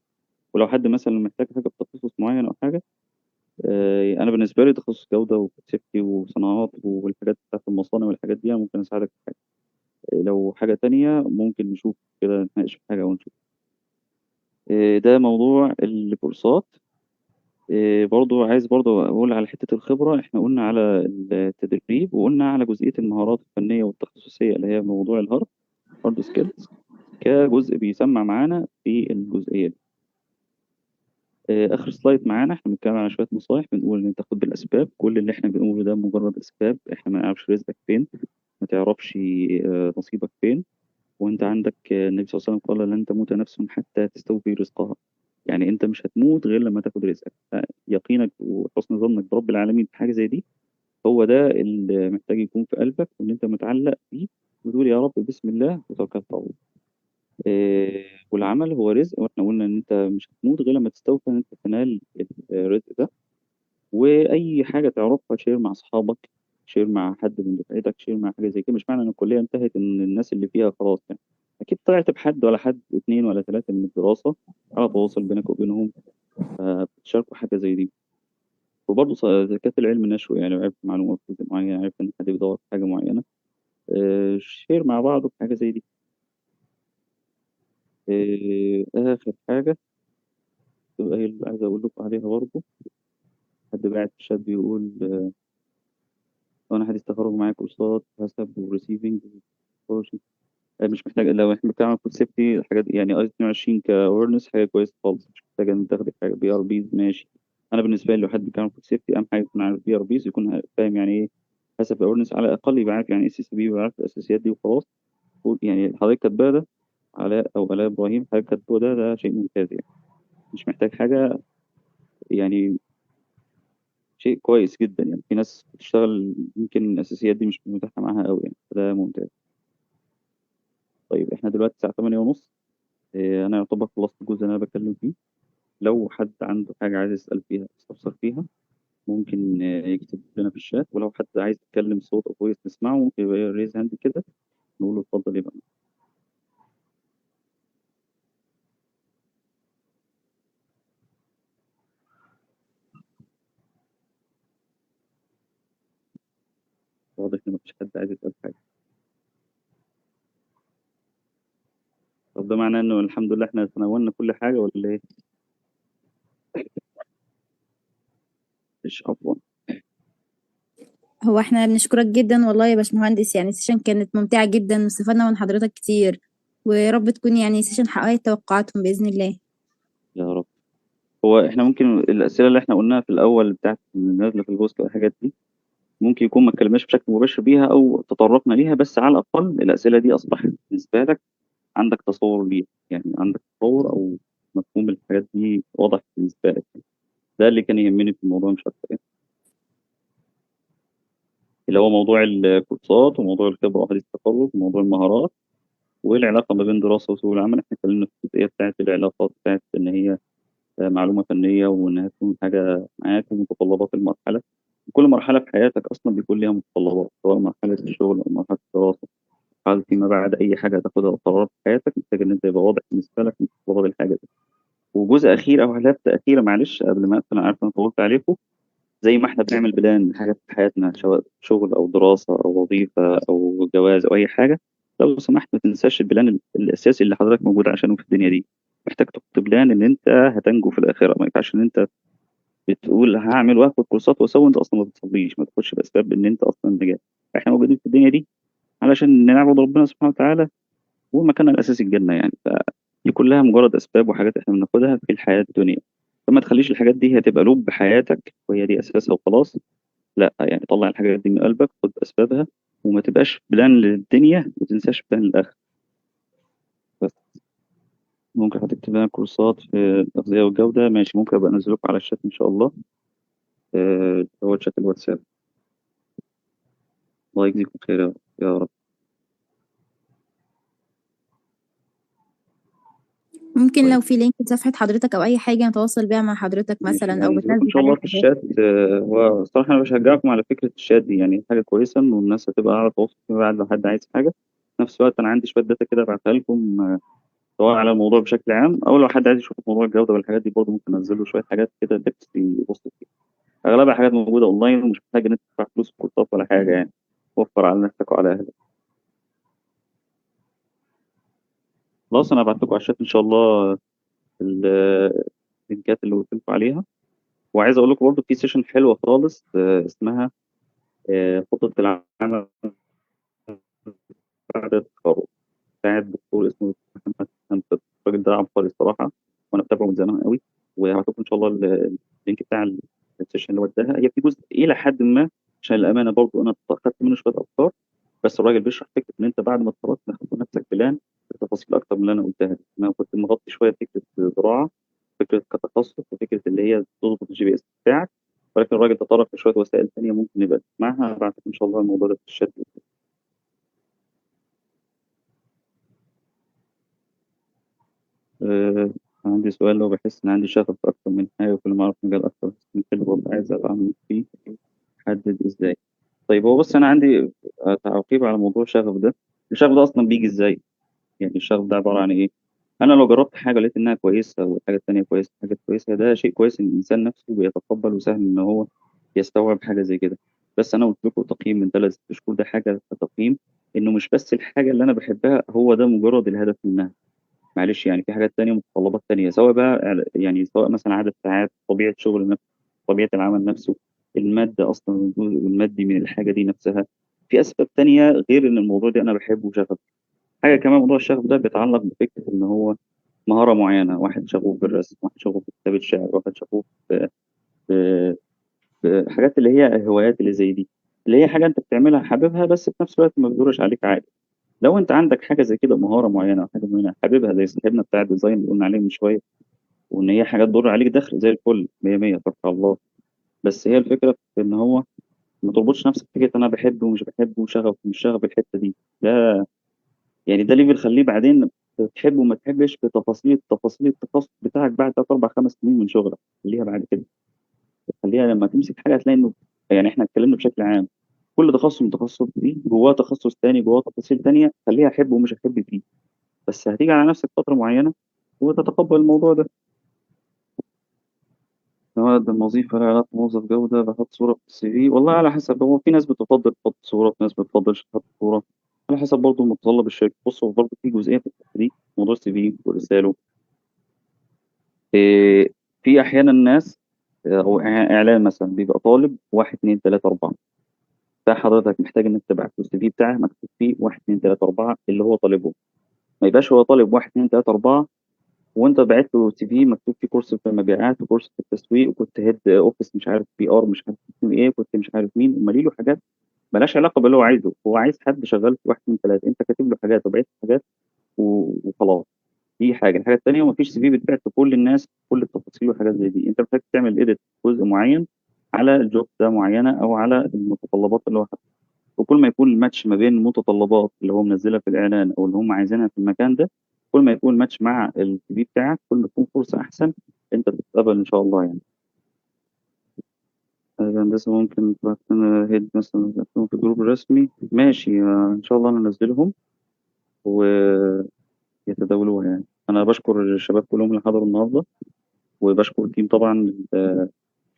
ولو حد مثلا محتاج حاجة بتخصص معين أو حاجة، أنا بالنسبة لي تخصص جودة وسيفتي وصناعات والحاجات بتاعت المصانع والحاجات دي، أنا ممكن أساعدك في حاجة. لو حاجة تانية ممكن نشوف كده، نتناقش في حاجة ونشوف. ده موضوع الكورسات. برضو عايز برضو أقول على حتة الخبرة. إحنا قلنا على التدريب، وقلنا على جزئية المهارات الفنية والتخصصية اللي هي موضوع هارد سكيلز كجزء بيسمع معانا في الجزئية دي. آخر سلايد معانا إحنا بنتكلم على شوية نصايح، بنقول إن أنت خد بالأسباب. كل اللي إحنا بنقوله ده مجرد أسباب، إحنا ما نعرفش رزقك فين، ما تعرفش نصيبك فين. وأنت عندك النبي صلى الله عليه وسلم قال لن تموت نفس حتى تستوفي رزقها. يعني أنت مش هتموت غير لما تاخد رزقك. يقينك وحسن ظنك برب العالمين في حاجة زي دي هو ده اللي محتاج يكون في قلبك، وإن أنت متعلق بيه وتقول يا رب بسم الله وتوكلت على الله. والعمل هو رزق، واحنا قلنا ان انت مش هتموت غير لما تستوفى ان انت تنال الرزق ده. واي حاجه تعرفها شير مع اصحابك، شير مع حد من دفعتك، شير مع حاجه زي كده. مش معنى ان الكليه انتهت ان الناس اللي فيها خلاص يعني. اكيد طلعت بحد ولا حد واثنين ولا ثلاثه من الدراسه على تواصل بينك وبينهم، فبتشاركوا حاجه زي دي. وبرضه زكاة العلم نشوه، يعني لو عرفت معلومة في جزء معين، عرفت إن حد بيدور في حاجة معينة، شير مع بعض في حاجة زي دي. آخر حاجة تبقى هي اللي عايز أقول لكم عليها برضه. حد باعت في الشات بيقول لو أنا حديث تخرج معايا كورسات حسب وريسيفنج، مش محتاج. لو إحنا بنتكلم عن كود سيفتي الحاجات يعني أي 22 كأويرنس حاجة كويسة خالص، مش محتاج إن تاخد حاجة بي آر بيز ماشي. أنا بالنسبة لي لو حد بيتكلم عن كود سيفتي أهم حاجة يكون عارف بي آر بيز، يكون فاهم يعني إيه حسب أويرنس، على الأقل يبقى عارف يعني إيه سي سي بي، ويبقى عارف الأساسيات دي وخلاص. يعني حضرتك كاتباه ده علاء أو آلاء إبراهيم، حضرتك كاتبه ده شيء ممتاز يعني. مش محتاج حاجة يعني، شيء كويس جدا يعني. في ناس بتشتغل يمكن الأساسيات دي مش متاحة معاها أوي يعني، فده ممتاز. طيب إحنا دلوقتي الساعة 8:30. أنا يعتبر خلصت الجزء اللي أنا بتكلم فيه. لو حد عنده حاجة عايز يسأل فيها يستفسر فيها ممكن يكتب لنا في الشات. ولو حد عايز يتكلم صوت أو فويس نسمعه ممكن يبقى ريز هاند كده، نقول له اتفضل يبقى. واضح إن مفيش حد عايز يسأل حاجة. طب ده معناه إنه الحمد لله إحنا تناولنا كل حاجة ولا إيه؟ مش عفوا. هو احنا بنشكرك جدا والله يا باشمهندس، يعني السيشن كانت ممتعة جدا واستفدنا من حضرتك كتير. ويا رب تكون يعني سيشن حققت توقعاتهم بإذن الله. يا رب. هو احنا ممكن الاسئله اللي احنا قلناها في الاول بتاعت النازله في البوست والحاجات دي ممكن يكون ما اتكلمناش بشكل مباشر بيها او تطرقنا ليها، بس على الاقل الاسئله دي اصبحت بالنسبه لك عندك تصور ليها، يعني عندك تصور او مفهوم الحاجات دي واضح بالنسبه لك. ده اللي كان يهمني في الموضوع مش اكتر يعني. اللي هو موضوع الكورسات وموضوع الخبره وحديث التخرج وموضوع المهارات والعلاقه ما بين دراسه وسوق العمل. احنا اتكلمنا في الجزئيه بتاعت العلاقات بتاعت ان هي معلومه فنيه وانها تكون حاجه معاك ومتطلبات المرحله. كل مرحله في حياتك اصلا بيكون ليها متطلبات، سواء مرحله الشغل او مرحله الدراسه. هل فيما بعد اي حاجه هتاخدها او قرارات في حياتك محتاج ان انت يبقى واضح بالنسبه لك متطلبات الحاجه دي. وجزء اخير او لفته اخيره معلش قبل ما اقفل، انا عارف انا طولت عليكم. زي ما احنا بنعمل بلان حاجات في حياتنا سواء شغل او دراسه او وظيفه او جواز او اي حاجه، لو سمحت ما تنساش البلان الاساسي اللي حضرتك موجود عشانه في الدنيا دي. محتاج تحط بلان ان انت هتنجو في الاخره. ما ينفعش ان انت بتقول هعمل واخد كورسات واسوي انت اصلا ما بتصليش، ما تاخدش باسباب ان انت اصلا نجاح. احنا موجودين في الدنيا دي علشان نعبد ربنا سبحانه وتعالى، ومكاننا الاساسي الجنه يعني. فدي كلها مجرد اسباب وحاجات احنا بناخدها في الحياه الدنيا. فما تخليش الحاجات دي هتبقى لب حياتك وهي دي اساسها وخلاص. لا يعني طلع الحاجات دي من قلبك، خد اسبابها، وما تبقاش بلان للدنيا وتنساش بلان للاخر. بس ممكن هتكتب لنا كورسات في التغذيه والجوده، ماشي، ممكن ابقى انزل لكم على الشات ان شاء الله. هو شات الواتساب. الله يجزيكم خير يا رب يا رب. ممكن طيب لو في لينك لصفحة حضرتك أو أي حاجة نتواصل بيها مع حضرتك ماشي، مثلا، أو هنزل لكم ان بتنزل شاء الله حاجة في حاجات. الشات. هو صراحه انا بشجعكم على فكره الشات دي، يعني حاجه كويسه انه الناس هتبقى على تواصل فيما بعد لو حد عايز حاجه. في نفس الوقت انا عندي شويه داتا كده ابعتها لكم، سواء على الموضوع بشكل عام او لو حد عايز يشوف موضوع الجوده والحاجات دي برضه ممكن انزل له شويه حاجات كده تكست يبص فيها. اغلبها حاجات موجوده اونلاين ومش محتاج ان انت تدفع فلوس في كورسات ولا حاجه يعني. وفر على نفسك وعلى اهلك. خلاص انا هبعت لكم على الشات ان شاء الله اللينكات اللي قلت لكم عليها. وعايز اقول لكم برضه في سيشن حلوه خالص اسمها خطه العمل بعد التخرج، بتاع دكتور اسمه محمد حمد. الراجل ده عبقري الصراحه، وانا بتابعه من زمان قوي. وهبعت لكم ان شاء الله اللينك بتاع السيشن اللي هو اداها. هي في جزء الى حد ما عشان الامانه برضه انا خدت منه شويه افكار، بس الراجل بيشرح فكره ان انت بعد ما اتخرجت تاخد نفسك بلان بتفاصيل اكتر من اللي انا قلتها دي. انا كنت مغطي شويه فكره زراعه، فكره كتخصص، وفكره اللي هي تظبط الجي بي اس بتاعك. ولكن الراجل تطرق لشويه وسائل ثانيه ممكن نبقى نسمعها. بعد ان شاء الله الموضوع ده في الشات. أه عندي سؤال، لو بحس ان عندي شغف اكتر من حاجه وكل ما اعرف مجال اكتر بس من كده ببقى عايز ابقى اعمل فيه، احدد ازاي؟ طيب هو بص انا عندي تعقيب على موضوع الشغف ده. الشغف ده اصلا بيجي ازاي؟ يعني الشغف ده عباره عن ايه؟ انا لو جربت حاجه لقيت انها كويسه والحاجه التانيه كويسه حاجه كويسه، ده شيء كويس ان الانسان نفسه بيتقبل وسهل ان هو يستوعب حاجه زي كده. بس انا قلت لكم تقييم من 3 6 شهور ده حاجه تقييم، انه مش بس الحاجه اللي انا بحبها هو ده مجرد الهدف منها. معلش يعني في حاجات تانية متطلبات تانية، سواء بقى يعني سواء مثلا عدد ساعات، طبيعة شغل نفسه، طبيعة العمل نفسه، المادة أصلا، الجزء المادي من الحاجة دي نفسها. في أسباب تانية غير إن الموضوع ده أنا بحبه وشغف. حاجة كمان موضوع الشغف ده بيتعلق بفكرة إن هو مهارة معينة. واحد شغوف بالرسم، واحد شغوف بكتابة شعر، واحد شغوف ب- بحاجات اللي هي هوايات اللي زي دي، اللي هي حاجة أنت بتعملها حاببها بس في نفس الوقت ما بتدورش عليك عادي. لو أنت عندك حاجة زي كده، مهارة معينة أو حاجة معينة حاببها، زي صاحبنا بتاع الديزاين اللي قلنا عليه من شوية، وان هي حاجات تضر عليك دخل زي الفل، 100 100 توكل على الله. بس هي الفكره في ان هو ما تربطش نفسك فكره انا بحب ومش بحب وشغف ومش شغف الحته دي. ده يعني ده اللي بيخليه بعدين تحب وما تحبش في تفاصيل التخصص بتاعك بعد 3 4 5 سنين من شغلك. خليها بعد كده، خليها لما تمسك حاجه هتلاقي انه يعني احنا اتكلمنا بشكل عام. كل تخصص من التخصصات دي جواه تخصص تاني جواه تفاصيل تانية، خليها احب ومش احب فيه. بس هتيجي على نفسك فتره معينه وتتقبل الموضوع ده. مواد الوظيفة لها علاقة بموظف جودة بحط صورة في السي في؟ والله على حسب. هو في ناس بتفضل تحط صورة، في ناس بتفضلش تحط صورة، على حسب برضه متطلب الشركة. بص هو برضه في جزئية في الحتة دي، موضوع السي في ورساله. إيه، في أحيانا ناس أو إعلان مثلا بيبقى طالب 1 2 3 4. فحضرتك محتاج إنك تبعت له السي في بتاعك مكتوب فيه 1 2 3 4 اللي هو طالبه. ما يبقاش هو طالب 1 2 3 4 وانت بعت له سي في مكتوب فيه كورس في المبيعات وكورس في التسويق وكنت هيد اوفيس مش عارف بي ار مش عارف اسمه ايه كنت مش عارف مين ومالي له حاجات ملهاش علاقه باللي هو عايزه. هو عايز حد شغال في 1 2 3 انت كاتب له حاجات وبعت حاجات وخلاص. دي حاجه. الحاجه الثانيه ومفيش سي في بيتبعت لكل الناس كل التفاصيل وحاجات زي دي. انت محتاج تعمل ايديت جزء معين على الجوب ده معينه او على المتطلبات اللي هو حاططها. وكل ما يكون الماتش ما بين المتطلبات اللي هو منزلها في الاعلان او اللي هم عايزينها في المكان ده كل ما يكون ماتش مع السي في بتاعك كل ما تكون فرصه احسن انت تتقبل ان شاء الله يعني. الهندسه ممكن تبعت لنا هيد مثلا في الجروب الرسمي ماشي. ان شاء الله انا انزلهم ويتداولوها يعني. انا بشكر الشباب كلهم اللي حضروا النهارده وبشكر التيم طبعا.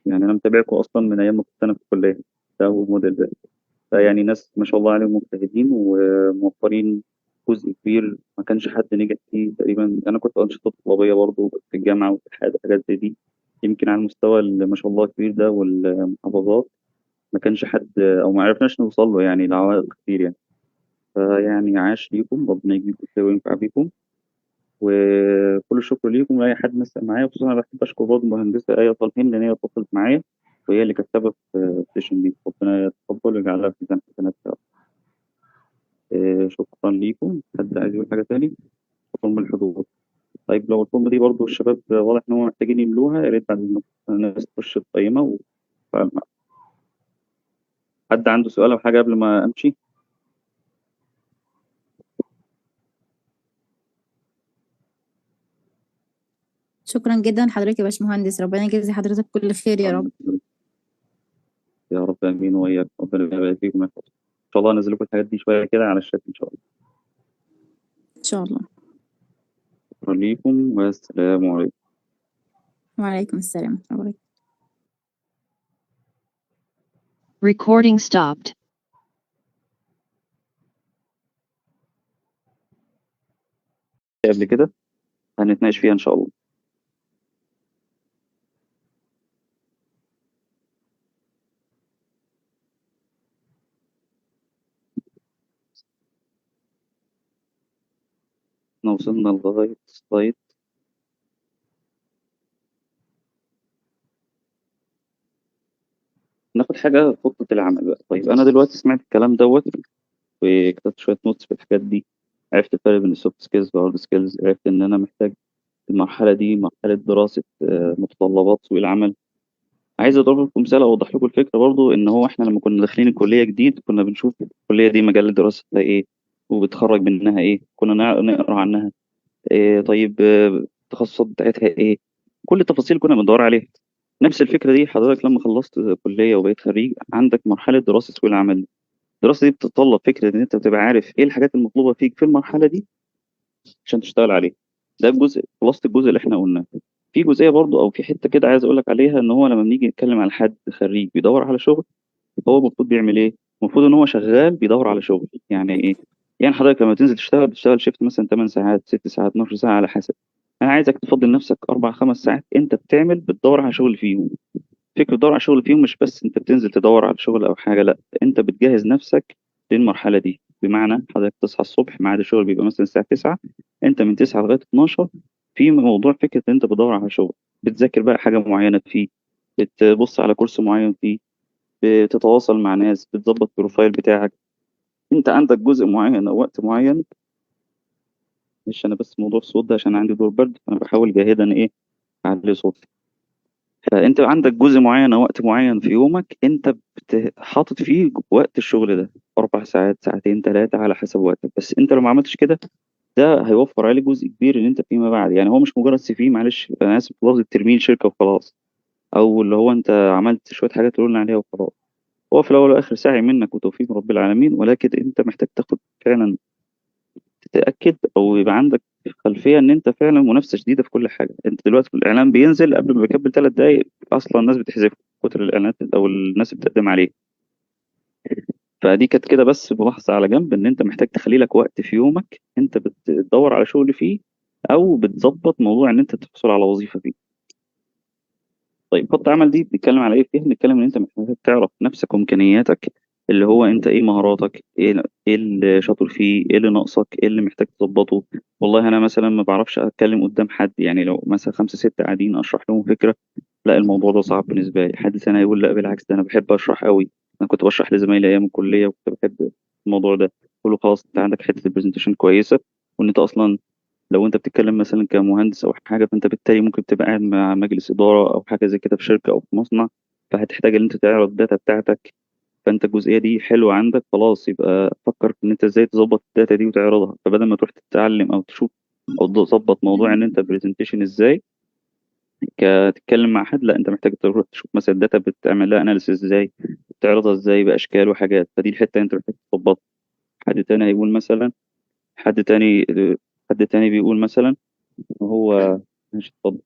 يعني انا متابعكم اصلا من ايام ما كنت انا في الكليه ده والموديل ده. فيعني ناس ما شاء الله عليهم مجتهدين وموفرين جزء كبير ما كانش حد نجح فيه تقريبا. انا كنت انشطه طلابيه برضه في الجامعه وفي الاتحاد حاجات زي دي. يمكن على المستوى اللي ما شاء الله كبير ده والمحافظات ما كانش حد او ما عرفناش نوصل له يعني لعوائق كتير يعني. فيعني عاش ليكم ربنا يجزيكم خير وينفع بيكم وكل الشكر ليكم لاي حد مثل معايا. خصوصا انا بحب اشكر برضه المهندسه ايه صالحين لان هي اتصلت معايا وهي اللي كانت سبب في السيشن دي. ربنا يتقبل ويجعلها في ميزان حسناتها. شكرا ليكم. حد عايز يقول حاجه تاني؟ شكرا من الحضور. طيب لو الفورم دي برضه الشباب واضح ان هم محتاجين يملوها يا ريت بعد ما الناس تخش القائمه وتفعل معاها. حد عنده سؤال او حاجه قبل ما امشي؟ شكرا جدا لحضرتك يا باشمهندس، ربنا يجزي حضرتك كل خير يا رب. يا رب امين وإياك. ربنا يبارك فيكم ويحفظكم. ان شاء الله انزل لكم الحاجات دي شويه كده على الشات ان شاء الله. ان شاء الله. شكرا ليكم والسلام عليكم. وعليكم السلام ورحمة الله وبركاته. Recording stopped. قبل كده هنتناقش فيها ان شاء الله. احنا وصلنا لغايه سلايد ناخد حاجه خطه العمل بقى. طيب انا دلوقتي سمعت الكلام دوت وكتبت شويه نوتس في الحاجات دي. عرفت الفرق بين السوفت سكيلز والهارد سكيلز. عرفت ان انا محتاج المرحله دي مرحله دراسه متطلبات سوق العمل. عايز اضرب لكم مثال اوضح لكم الفكره برضو. ان هو احنا لما كنا داخلين الكليه جديد كنا بنشوف الكليه دي مجال دراستها ايه وبتخرج منها ايه. كنا نقرا عنها إيه. طيب التخصصات بتاعتها ايه. كل التفاصيل كنا بندور عليها. نفس الفكره دي حضرتك لما خلصت كليه وبقيت خريج عندك مرحله دراسه سوق العمل. الدراسه دي بتتطلب فكره ان انت بتبقى عارف ايه الحاجات المطلوبه فيك في المرحله دي عشان تشتغل عليها. ده الجزء خلاصه الجزء اللي احنا قلناه. في جزئيه برضو او في حته كده عايز اقول لك عليها. ان هو لما بنيجي نتكلم على حد خريج بيدور على شغل هو المفروض بيعمل ايه؟ المفروض ان هو شغال بيدور على شغل. يعني ايه؟ يعني حضرتك لما تنزل تشتغل بتشتغل شيفت مثلا 8 ساعات 6 ساعات 12 ساعه على حسب. انا عايزك تفضل نفسك 4 5 ساعات انت بتدور على شغل فيهم. فكرة تدور على شغل فيهم مش بس انت بتنزل تدور على شغل او حاجه. لا انت بتجهز نفسك للمرحله دي. بمعنى حضرتك تصحى الصبح ميعاد الشغل بيبقى مثلا الساعه 9. انت من 9 لغايه 12 في موضوع فكره ان انت بتدور على شغل. بتذاكر بقى حاجه معينه فيه. بتبص على كورس معين فيه. بتتواصل مع ناس بتظبط البروفايل بتاعك. انت عندك جزء معين او وقت معين. مش انا بس موضوع الصوت ده عشان عندي دور برد فانا بحاول جاهدا ايه اعلي صوتي. فانت عندك جزء معين او وقت معين في يومك انت حاطط فيه وقت الشغل ده 4 ساعات ساعتين 3 على حسب وقتك. بس انت لو ما عملتش كده ده هيوفر عليك جزء كبير ان انت فيما بعد. يعني هو مش مجرد سي في معلش انا اسف في لفظ ترميه شركه وخلاص. او اللي هو انت عملت شويه حاجات تقولنا عليها وخلاص. هو في الاول والاخر سعي منك وتوفيق من رب العالمين. ولكن انت محتاج تاخد فعلا تتاكد او يبقى عندك خلفيه ان انت فعلا منافسه شديده في كل حاجه. انت دلوقتي في الاعلان بينزل قبل ما بيكمل 3 دقائق اصلا الناس بتحذفه كتر الاعلانات او الناس اللي بتقدم عليه. فدي كانت كده بس ملاحظه على جنب ان انت محتاج تخلي لك وقت في يومك انت بتدور على شغل فيه او بتظبط موضوع ان انت تحصل على وظيفه فيه. طيب خطه عمل دي بنتكلم على ايه فيها؟ بنتكلم ان انت محتاج تعرف نفسك وامكانياتك اللي هو انت ايه مهاراتك، ايه اللي شاطر فيه، ايه اللي ناقصك، ايه اللي محتاج تظبطه. والله انا مثلا ما بعرفش اتكلم قدام حد، يعني لو مثلا خمسة ستة قاعدين اشرح لهم فكرة، لا الموضوع ده صعب بالنسبة لي. حد تاني يقول لا بالعكس، ده انا بحب اشرح قوي، انا كنت بشرح لزمايلي ايام الكلية وكنت بحب الموضوع ده. قول له خلاص انت عندك حتة البرزنتيشن كويسة، وان انت اصلا لو انت بتتكلم مثلا كمهندس او حاجة، فانت بالتالي ممكن تبقى قاعد مع مجلس إدارة او حاجة زي كده في شركة او في مصنع، فهتحتاج ان انت تعرض الداتا بتاعتك. فانت الجزئيه دي حلوه عندك، خلاص يبقى فكر في ان انت ازاي تظبط الداتا دي وتعرضها. فبدل ما تروح تتعلم او تشوف او تظبط موضوع ان انت برزنتيشن ازاي تتكلم مع حد، لا انت محتاج تروح تشوف مثلا الداتا بتعمل لها اناليسيس ازاي، بتعرضها ازاي باشكال وحاجات. فدي الحته انت محتاج تظبطها. حد تاني هيقول مثلا، حد تاني حد تاني بيقول مثلا ان هو، ماشي اتفضل.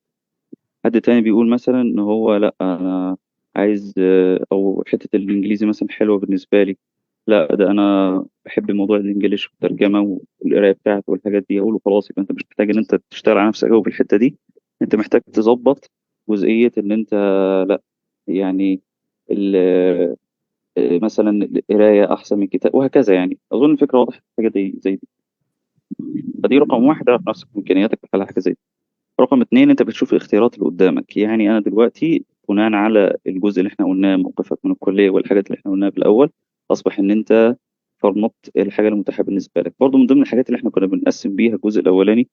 حد تاني بيقول مثلا ان هو لا انا عايز او حته الانجليزي مثلا حلوه بالنسبه لي، لا ده انا بحب موضوع الانجليش والترجمه والقرايه بتاعته والحاجات دي. اقول له خلاص يبقى انت مش محتاج ان انت تشتغل على نفسك قوي في الحته دي، انت محتاج تظبط جزئيه ان انت لا يعني ال- مثلا القرايه احسن من الكتاب وهكذا. يعني اظن الفكره واضحه في حاجه زي دي. فدي رقم واحد، اعرف نفسك امكانياتك على حاجه زي دي. رقم اتنين، انت بتشوف الاختيارات اللي قدامك. يعني انا دلوقتي بناء على الجزء اللي احنا قلناه، موقفك من الكليه والحاجات اللي احنا قلناها في الاول، اصبح ان انت فرمطت الحاجه المتاحه بالنسبه لك. برضو من ضمن الحاجات اللي احنا كنا بنقسم بيها الجزء الاولاني،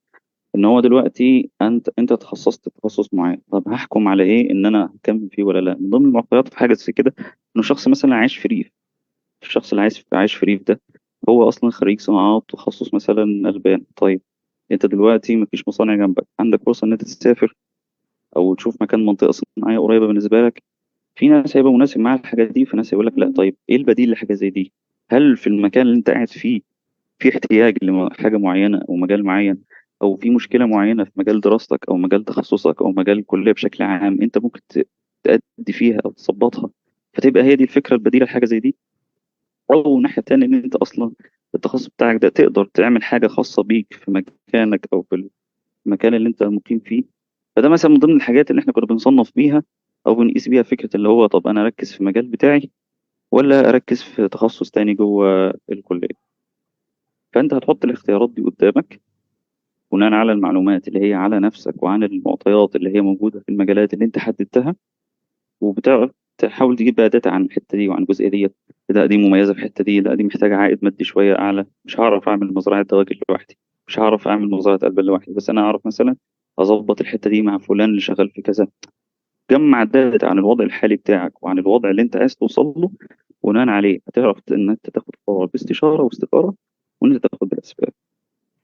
ان هو دلوقتي انت تخصصت تخصص معين، طب هحكم على ايه ان انا هكمل فيه ولا لا؟ من ضمن المعطيات في حاجه زي كده انه شخص مثلا عايش في ريف. الشخص اللي عايش في ريف ده هو اصلا خريج صناعات تخصص مثلا البان. طيب انت دلوقتي مفيش مصانع جنبك، عندك فرصه ان انت تسافر او تشوف مكان منطقه صناعيه قريبه بالنسبه لك. في ناس هيبقى مناسب معاها الحاجات دي، في ناس هيقول لك لا. طيب ايه البديل لحاجه زي دي؟ هل في المكان اللي انت قاعد فيه في احتياج لحاجه معينه او مجال معين، او في مشكله معينه في مجال دراستك او مجال تخصصك او مجال الكليه بشكل عام انت ممكن تأدي فيها او تظبطها، فتبقى هي دي الفكره البديله لحاجه زي دي. او الناحيه التانيه ان انت اصلا التخصص بتاعك ده تقدر تعمل حاجه خاصه بيك في مكانك او في المكان اللي انت مقيم فيه. فده مثلا من ضمن الحاجات اللي احنا كنا بنصنف بيها او بنقيس بيها فكره اللي هو طب انا اركز في المجال بتاعي ولا اركز في تخصص تاني جوه الكليه. فانت هتحط الاختيارات دي قدامك بناء على المعلومات اللي هي على نفسك وعن المعطيات اللي هي موجوده في المجالات اللي انت حددتها، وبتعرف تحاول تجيب بقى داتا عن الحته دي وعن الجزئيه ديت. لا دي مميزه في الحته دي، لا دي محتاجه عائد مادي شويه اعلى، مش هعرف اعمل مزرعه دواجن لوحدي، مش هعرف اعمل مزرعه البان لوحدي، بس انا اعرف مثلا اظبط الحته دي مع فلان اللي شغال في كذا. جمع داتا عن الوضع الحالي بتاعك وعن الوضع اللي انت عايز توصل له، بناء عليه هتعرف ان انت تاخد قرار باستشاره واستخاره، وان انت تاخد بالاسباب.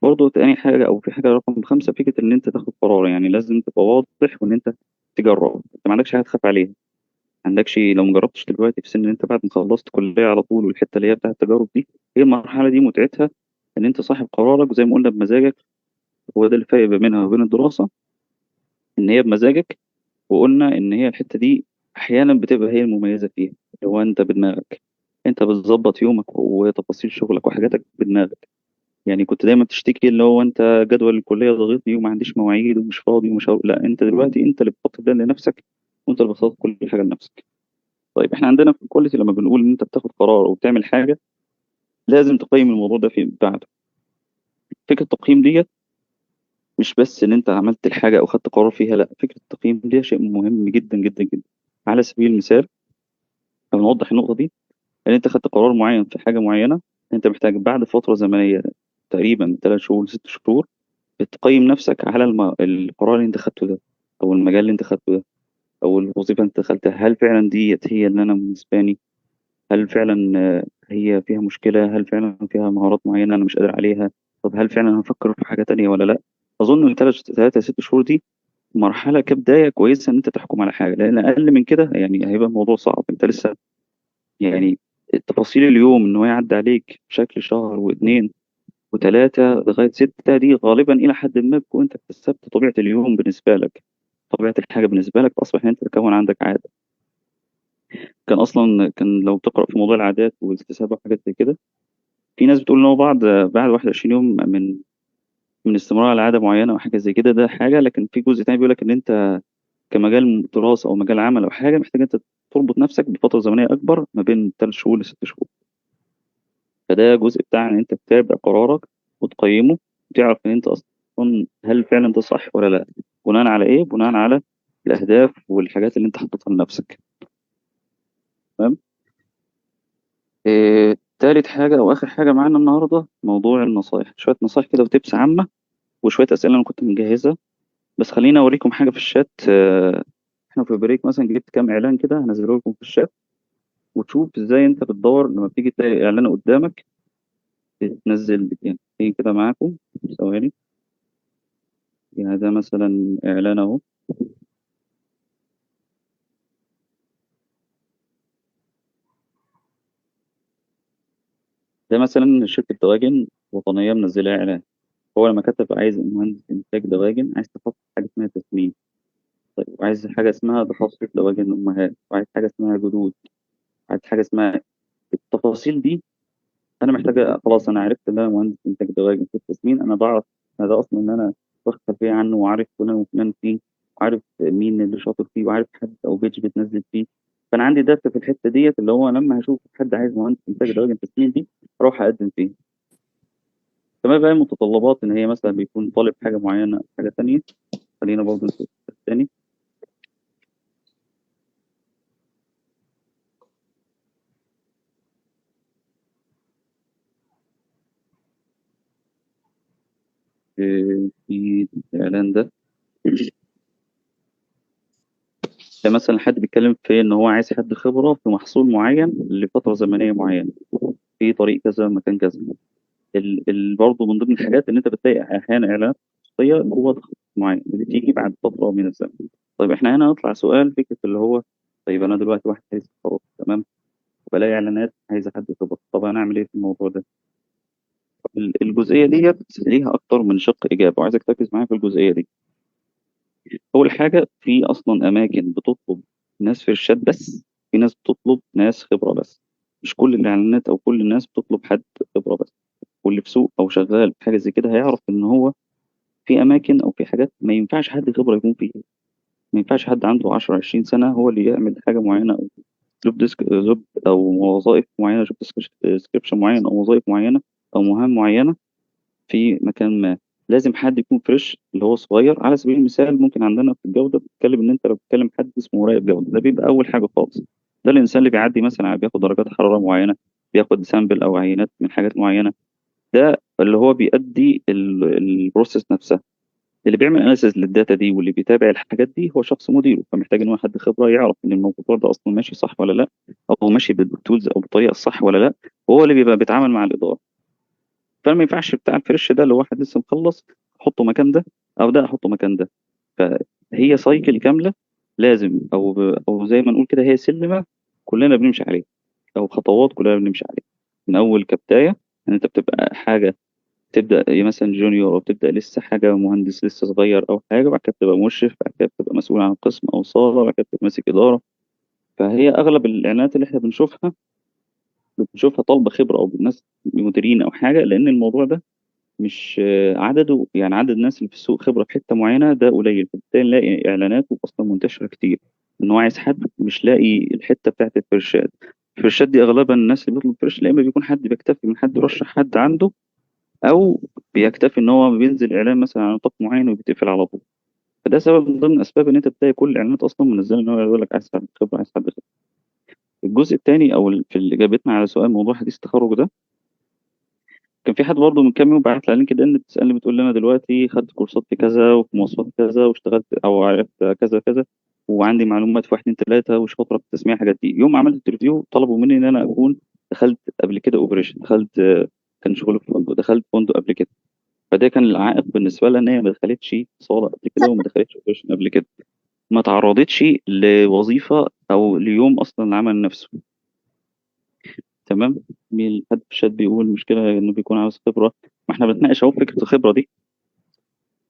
برضه تاني حاجه او في حاجه رقم خمسه، فكره ان انت تاخد قرار. يعني لازم تبقى واضح وان انت تجرب، انت ما عندكش حاجه تخاف عليها. ما عندكش، لو ما جربتش دلوقتي في سن ان انت بعد ما خلصت كليه على طول، والحته اللي هي بتاعت التجارب دي، هي المرحله دي متعتها ان انت صاحب قرارك وزي ما قلنا بمزاجك. هو ده الفرق بينها وبين الدراسه، ان هي بمزاجك، وقلنا ان هي الحته دي احيانا بتبقى هي المميزه فيها. هو انت بدماغك، انت بتظبط يومك وتفاصيل شغلك وحاجاتك بدماغك. يعني كنت دايما تشتكي اللي هو انت جدول الكليه ضاغطني وما عنديش مواعيد ومش فاضي لا انت دلوقتي انت اللي بتحط ده لنفسك، وانت اللي بتخطط كل حاجه لنفسك. طيب احنا عندنا في الكواليتي لما بنقول ان انت بتاخد قرار او بتعمل حاجه، لازم تقيم الموضوع ده في بعده. فكره التقييم دي مش بس ان انت عملت الحاجه او خدت قرار فيها، لا، فكره التقييم دي شيء مهم جدا جدا جدا. على سبيل المثال، لو نوضح النقطه دي، ان انت خدت قرار معين في حاجه معينه، انت محتاج بعد فتره زمنيه تقريبا 3 شهور 6 شهور بتقيم نفسك على القرار اللي انت خدته ده، او المجال اللي انت خدته ده، او الوظيفه اللي انت دخلتها. هل فعلا ديت هي اللي انا مناسباني؟ هل فعلا هي فيها مشكله؟ هل فعلا فيها مهارات معينه انا مش قادر عليها؟ طب هل فعلا هفكر في حاجه تانية ولا لا؟ اظن ان 3 6 شهور دي مرحله كبدايه كويسه ان انت تحكم على حاجه، لان اقل من كده يعني هيبقى الموضوع صعب. انت لسه يعني تفاصيل اليوم ان هو يعدي عليك بشكل شهر واثنين وثلاثة لغاية ستة، دي غالبا إلى حد ما بتكون أنت اكتسبت طبيعة اليوم بالنسبة لك، طبيعة الحاجة بالنسبة لك، فأصبح إن أنت تكون عندك عادة. كان لو تقرأ في موضوع العادات والاكتساب وحاجات زي كده، في ناس بتقول إن هو بعد 21 يوم من استمرار على عادة معينة وحاجة زي كده ده حاجة، لكن في جزء تاني بيقول لك إن أنت كمجال دراسة أو مجال عمل أو حاجة محتاج أنت تربط نفسك بفترة زمنية أكبر ما بين 3 شهور ل6 شهور. فده جزء بتاع ان انت تتابع قرارك وتقيمه وتعرف ان انت اصلا هل فعلا ده صح ولا لا. بناء على ايه؟ بناء على الاهداف والحاجات اللي انت حاططها لنفسك. تمام. تالت حاجة أو آخر حاجة معانا النهاردة موضوع النصايح، شوية نصايح كده وتبس عامة وشوية أسئلة أنا كنت مجهزة. بس خليني أوريكم حاجة في الشات. إحنا في بريك مثلا جبت كام إعلان كده هنزله لكم في الشات، وتشوف إزاي أنت بتدور لما بتيجي تلاقي إعلان قدامك تنزل يعني. تيجي كده معاكم ثواني. يعني ده مثلا إعلان أهو. ده مثلا شركة دواجن وطنية منزلة إعلان. هو لما كتب عايز مهندس إنتاج دواجن، عايز تحط حاجة اسمها تسمين، طيب وعايز حاجة اسمها تخصص دواجن أمهات، وعايز حاجة اسمها جدود، عايز حاجة اسمها التفاصيل دي. أنا محتاجة خلاص، أنا عرفت إن أنا مهندس إنتاج دواجن في التسمين، أنا بعرف أنا ده أصلا إن أنا واخد خلفية عنه وعارف فلان وفلان فيه، وعارف مين اللي شاطر فيه، وعارف حد أو بيج بتنزل فيه. فأنا عندي داتا في الحتة ديت، اللي هو لما هشوف حد عايز مهندس إنتاج دواجن تسمين دي أروح أقدم فيه. كمان بقى المتطلبات إن هي مثلا بيكون طالب حاجة معينة أو حاجة تانية. خلينا برضه نشوف تاني. في الإعلان ده مثلا حد بيتكلم في ان هو عايز حد خبره في محصول معين لفتره زمنيه معينه في طريق كذا مكان كذا. برضه من ضمن الحاجات ان انت بتلاقي احيانا اعلانات خصوصيه جوه تخصص معين بتيجي بعد فتره من الزمن. طيب احنا هنا نطلع سؤال فكره اللي هو طيب انا دلوقتي واحد عايز خبره، تمام، وبلاقي اعلانات عايزه حد خبره، طب هنعمل ايه في الموضوع ده؟ الجزئيه ديت ليها اكتر من شق اجابه، وعايزك تركز معايا في الجزئيه دي. أول حاجة، في أصلا أماكن بتطلب ناس في الشات بس، في ناس بتطلب ناس خبرة بس. مش كل الإعلانات أو كل الناس بتطلب حد خبرة بس. واللي في سوق أو شغال في حاجة زي كده هيعرف إن هو في أماكن أو في حاجات ما ينفعش حد خبرة يكون فيها. ما ينفعش حد عنده 10 20 سنة هو اللي يعمل حاجة معينة، أو جوب أو وظائف معينة، جوب ديسكريبشن معين أو وظائف معينة أو مهام معينة في مكان ما. لازم حد يكون فريش اللي هو صغير. على سبيل المثال ممكن عندنا في الجودة بتتكلم إن أنت لو بتتكلم حد اسمه مراقب جودة، ده بيبقى أول حاجة خالص. ده الإنسان اللي بيعدي مثلا بياخد درجات حرارة معينة، بياخد سامبل أو عينات من حاجات معينة. ده اللي هو بيأدي البروسيس نفسها. اللي بيعمل اناليسيز للداتا دي واللي بيتابع الحاجات دي هو شخص مديره، فمحتاج ان هو حد خبره يعرف ان الموضوع ده اصلا ماشي صح ولا لا، او ماشي بالتولز او بالطريقه الصح ولا لا. وهو اللي بيبقى بيتعامل مع الاداره. فما ينفعش بتاع الفريش ده اللي هو واحد لسه مخلص احطه مكان ده، او ده احطه مكان ده. فهي سايكل كامله لازم، او زي ما نقول كده هي سلمه كلنا بنمشي عليها، او خطوات كلنا بنمشي عليها. من اول كبدايه ان انت بتبقى حاجه، تبدا مثلا جونيور، او تبدا لسه حاجه مهندس لسه صغير او حاجه، بعد كده بتبقى مشرف، بعد كده بتبقى مسؤول عن قسم او صاله، بعد كده بتبقى ماسك اداره. فهي اغلب الاعلانات اللي احنا بنشوفها طالبه خبره او ناس مديرين او حاجه، لان الموضوع ده مش عدده، يعني عدد الناس اللي في السوق خبرة في حتة معينة ده قليل، فبالتالي نلاقي إعلاناته أصلا منتشرة كتير. إن هو عايز حد مش لاقي الحتة بتاعت الفرشات. الفرشات دي أغلبا الناس اللي بيطلب فرش، لا إما بيكون حد بيكتفي من حد يرشح حد عنده، أو بيكتفي إن هو بينزل إعلان مثلا على نطاق معين وبيتقفل على طول. فده سبب من ضمن أسباب إن أنت بتلاقي كل الإعلانات أصلا منزلة إن هو يقول لك عايز حد خبرة، عايز حد خبرة. الجزء الثاني أو في اللي إجابتنا على سؤال موضوع حديث التخرج ده، كان في حد برضه من كام يوم بعت لي على لينكد ان بتسالني بتقول لي انا دلوقتي خدت كورسات في كذا وفي مواصفات كذا واشتغلت او عرفت كذا كذا، وعندي معلومات في واحد اتنين تلاته وشاطره في تسميع الحاجات دي. يوم ما عملت انترفيو طلبوا مني ان انا اكون دخلت قبل كده اوبريشن، دخلت كان شغل في فندق، دخلت فندق قبل كده. فده كان العائق بالنسبه لها ان هي ما دخلتش صاله قبل كده وما دخلتش اوبريشن قبل كده، ما تعرضتش لوظيفه او ليوم اصلا العمل نفسه. تمام. مين حد في الشات بيقول المشكله انه بيكون عاوز خبره؟ ما احنا بنتناقش اهو فكره الخبره دي.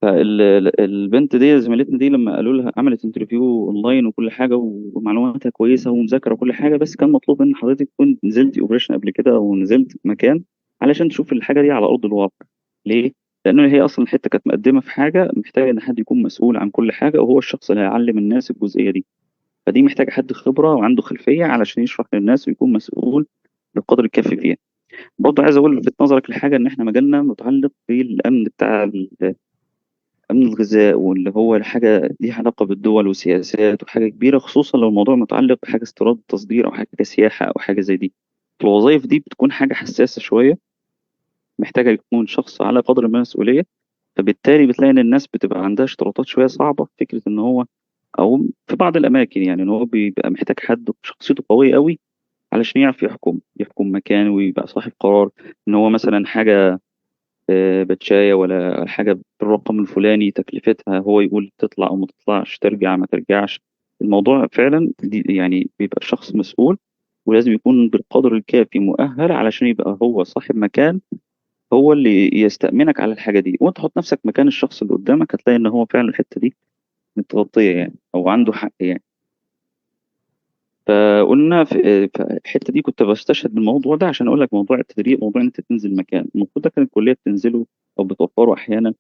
فالبنت دي زميلتنا دي لما قالوا لها عملت انترفيو اونلاين وكل حاجه ومعلوماتها كويسه ومذاكره وكل حاجه، بس كان مطلوب ان حضرتك تكون نزلتي اوبريشن قبل كده او نزلت مكان علشان تشوف الحاجه دي على ارض الواقع. ليه؟ لان هي اصلا الحته كانت مقدمه في حاجه محتاجه ان حد يكون مسؤول عن كل حاجه، وهو الشخص اللي هيعلم الناس الجزئيه دي. فدي محتاجه حد خبره وعنده خلفيه علشان يشرح للناس ويكون مسؤول بالقدر الكافي فيها. برضه عايز اقول لفت نظرك لحاجه، ان احنا مجالنا متعلق بالامن بتاع امن الغذاء، واللي هو حاجه ليها علاقه بالدول والسياسات وحاجه كبيره، خصوصا لو الموضوع متعلق بحاجه استيراد وتصدير او حاجه كسياحه او حاجه زي دي. الوظائف دي بتكون حاجه حساسه شويه، محتاجه يكون شخص على قدر من المسؤوليه. فبالتالي بتلاقي ان الناس بتبقى عندها اشتراطات شويه صعبه في فكره ان هو، او في بعض الاماكن يعني، ان هو بيبقى محتاج حد شخصيته قويه قوي علشان يعرف يحكم مكان ويبقى صاحب قرار. ان هو مثلا حاجه بتشاية ولا حاجه بالرقم الفلاني تكلفتها، هو يقول تطلع او ما تطلعش، ترجع ما ترجعش. الموضوع فعلا دي يعني بيبقى شخص مسؤول، ولازم يكون بالقدر الكافي مؤهل علشان يبقى هو صاحب مكان، هو اللي يستأمنك على الحاجة دي. وانت حط نفسك مكان الشخص اللي قدامك، هتلاقي ان هو فعلا الحتة دي متغطية يعني، او عنده حق يعني. فقلنا في الحتة دي كنت بستشهد بالموضوع ده عشان اقول لك موضوع التدريب، موضوع ان انت تنزل مكان المفروض ده كان الكلية بتنزله او بتوفره احيانا،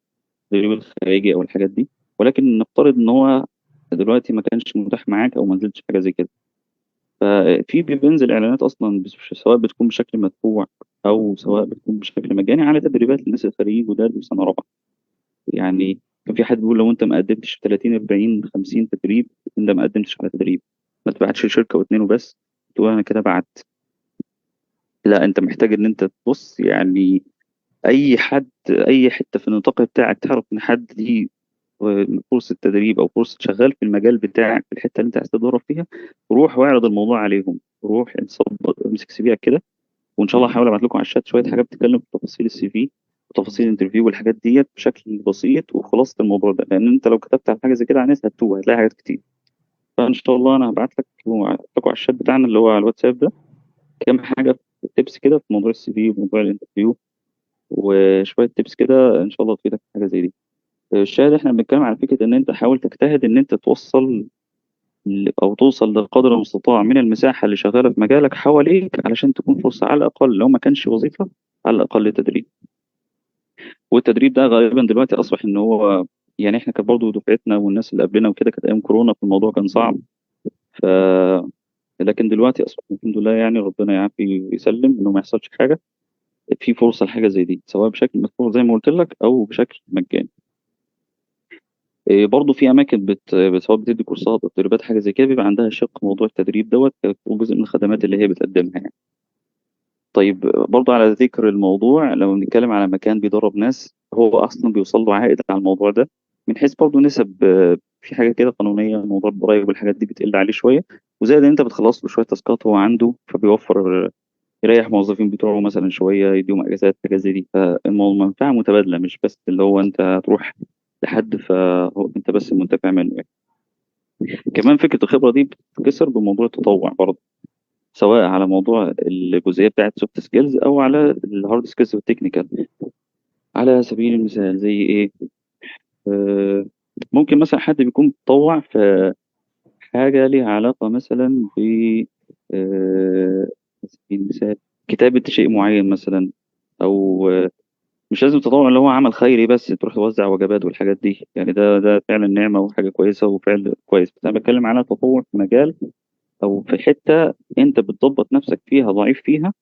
التدريب الخارجي او الحاجات دي. ولكن نفترض ان هو دلوقتي ما كانش متاح معاك او ما نزلتش حاجة زي كده، ففي بينزل اعلانات اصلا سواء بتكون بشكل مدفوع او سواء بتكون بشكل مجاني على تدريبات للناس الخريج وده سنة رابعة. يعني كان في حد بيقول لو انت ما قدمتش في 30 40 50 تدريب، انت ما قدمتش على تدريب. ما تبعتش لشركه واتنين وبس تقول انا كده بعت. لا، انت محتاج ان انت تبص يعني اي حد، اي حته في النطاق بتاعك تعرف ان حد دي فرصه تدريب او فرصه شغال في المجال بتاعك في الحته اللي انت عايز تدور فيها، روح واعرض الموضوع عليهم. روح امسك سي فيك كده، وان شاء الله هحاول ابعت لكم على الشات شويه حاجات بتتكلم في تفاصيل السي في وتفاصيل الانترفيو والحاجات ديت بشكل بسيط وخلاصه الموضوع ده، لان انت لو كتبت على حاجه زي كده على الناس هتتوه، هتلاقي حاجات كتير. فان شاء الله انا هبعت لك على الشات بتاعنا اللي هو على الواتساب ده كام حاجه، تيبس كده في موضوع السي في وموضوع الانترفيو، وشويه تيبس كده ان شاء الله تفيدك في حاجه زي دي. الشاهد احنا بنتكلم على فكره ان انت حاول تجتهد ان انت توصل او توصل لقدر المستطاع من المساحه اللي شغاله في مجالك حواليك، علشان تكون فرصه على الاقل لو ما كانش وظيفه على الاقل تدريب. والتدريب ده غالبا دلوقتي اصبح ان هو يعني، احنا كان برضه دفعتنا والناس اللي قبلنا وكده كانت ايام كورونا، فالموضوع كان صعب. ف لكن دلوقتي اصبح الحمد لله يعني، ربنا يعافي ويسلم انه ما يحصلش حاجه، في فرصه لحاجه زي دي سواء بشكل مدفوع زي ما قلت لك او بشكل مجاني. برضه في اماكن سواء بتدي كورسات او تدريبات حاجه زي كده، بيبقى عندها شق موضوع التدريب دوت جزء من الخدمات اللي هي بتقدمها يعني. طيب برضه على ذكر الموضوع، لو بنتكلم على مكان بيدرب ناس هو اصلا بيوصل له عائد على الموضوع ده، من حيث برضه نسب، في حاجه كده قانونيه، موضوع الضرايب والحاجات دي بتقل عليه شويه، وزائد ان انت بتخلص له شويه تاسكات هو عنده، فبيوفر يريح موظفين بتوعه مثلا شويه، يديهم اجازات، حاجات زي دي. فالمنفعه متبادله، مش بس اللي هو انت هتروح لحد فهو انت بس المنتفع منه يعني. كمان فكره الخبره دي بتتكسر بموضوع التطوع برضه، سواء على موضوع الجزئيه بتاعت سوفت سكيلز او على الهارد سكيلز والتكنيكال. على سبيل المثال زي ايه؟ آه، ممكن مثلا حد بيكون متطوع في حاجه ليها علاقه مثلا ب على سبيل المثال كتابه شيء معين مثلا، او مش لازم تطوع اللي هو عمل خيري بس تروح توزع وجبات والحاجات دي يعني، ده فعلا نعمه وحاجه كويسه وفعل كويس، بس انا بتكلم على تطوع في مجال او في حته انت بتضبط نفسك فيها ضعيف فيها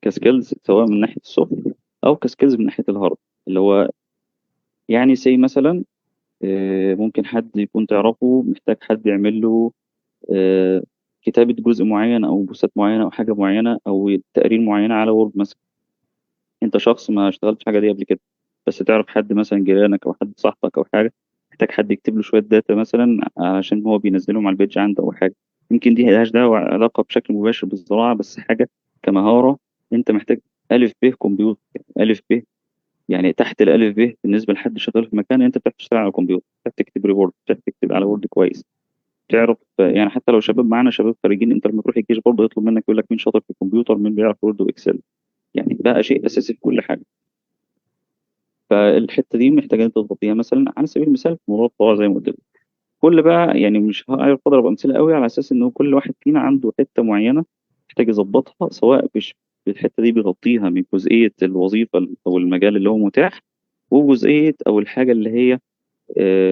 كسكيلز، سواء من ناحيه السوفت او كسكيلز من ناحيه الهارد. اللي هو يعني سي مثلا ممكن حد يكون تعرفه محتاج حد يعمل له آه، كتابة جزء معين أو بوستات معينة أو حاجة معينة أو تقارير معينة على وورد مثلا. أنت شخص ما اشتغلتش حاجة دي قبل كده، بس تعرف حد مثلا جيرانك أو حد صاحبك أو حاجة محتاج حد يكتب له شوية داتا مثلا عشان هو بينزلهم على البيج عنده أو حاجة. يمكن دي ملهاش دعوة علاقة بشكل مباشر بالزراعة، بس حاجة كمهارة أنت محتاج ألف ب كمبيوتر، ألف ب يعني تحت الألف ب بالنسبة لحد شغال في مكان، أنت بتعرف تشتغل على الكمبيوتر، بتعرف تكتب ريبورت، بتعرف تكتب على وورد كويس، تعرف يعني حتى لو شباب معانا شباب خارجين، أنت لما تروح الجيش برضه يطلب منك يقول لك مين شاطر في الكمبيوتر، مين بيعرف وورد وإكسل، يعني بقى شيء أساسي في كل حاجة. فالحتة دي محتاجة أنت تضبطيها مثلا على سبيل المثال في موضوع الطباعة زي ما قلت لك. كل بقى يعني مش هعرف أضرب أمثلة قوي على أساس إن كل واحد فينا عنده حتة معينة محتاج يظبطها، سواء بالحتة دي بيغطيها من جزئية الوظيفة أو المجال اللي هو متاح، وجزئية أو الحاجة اللي هي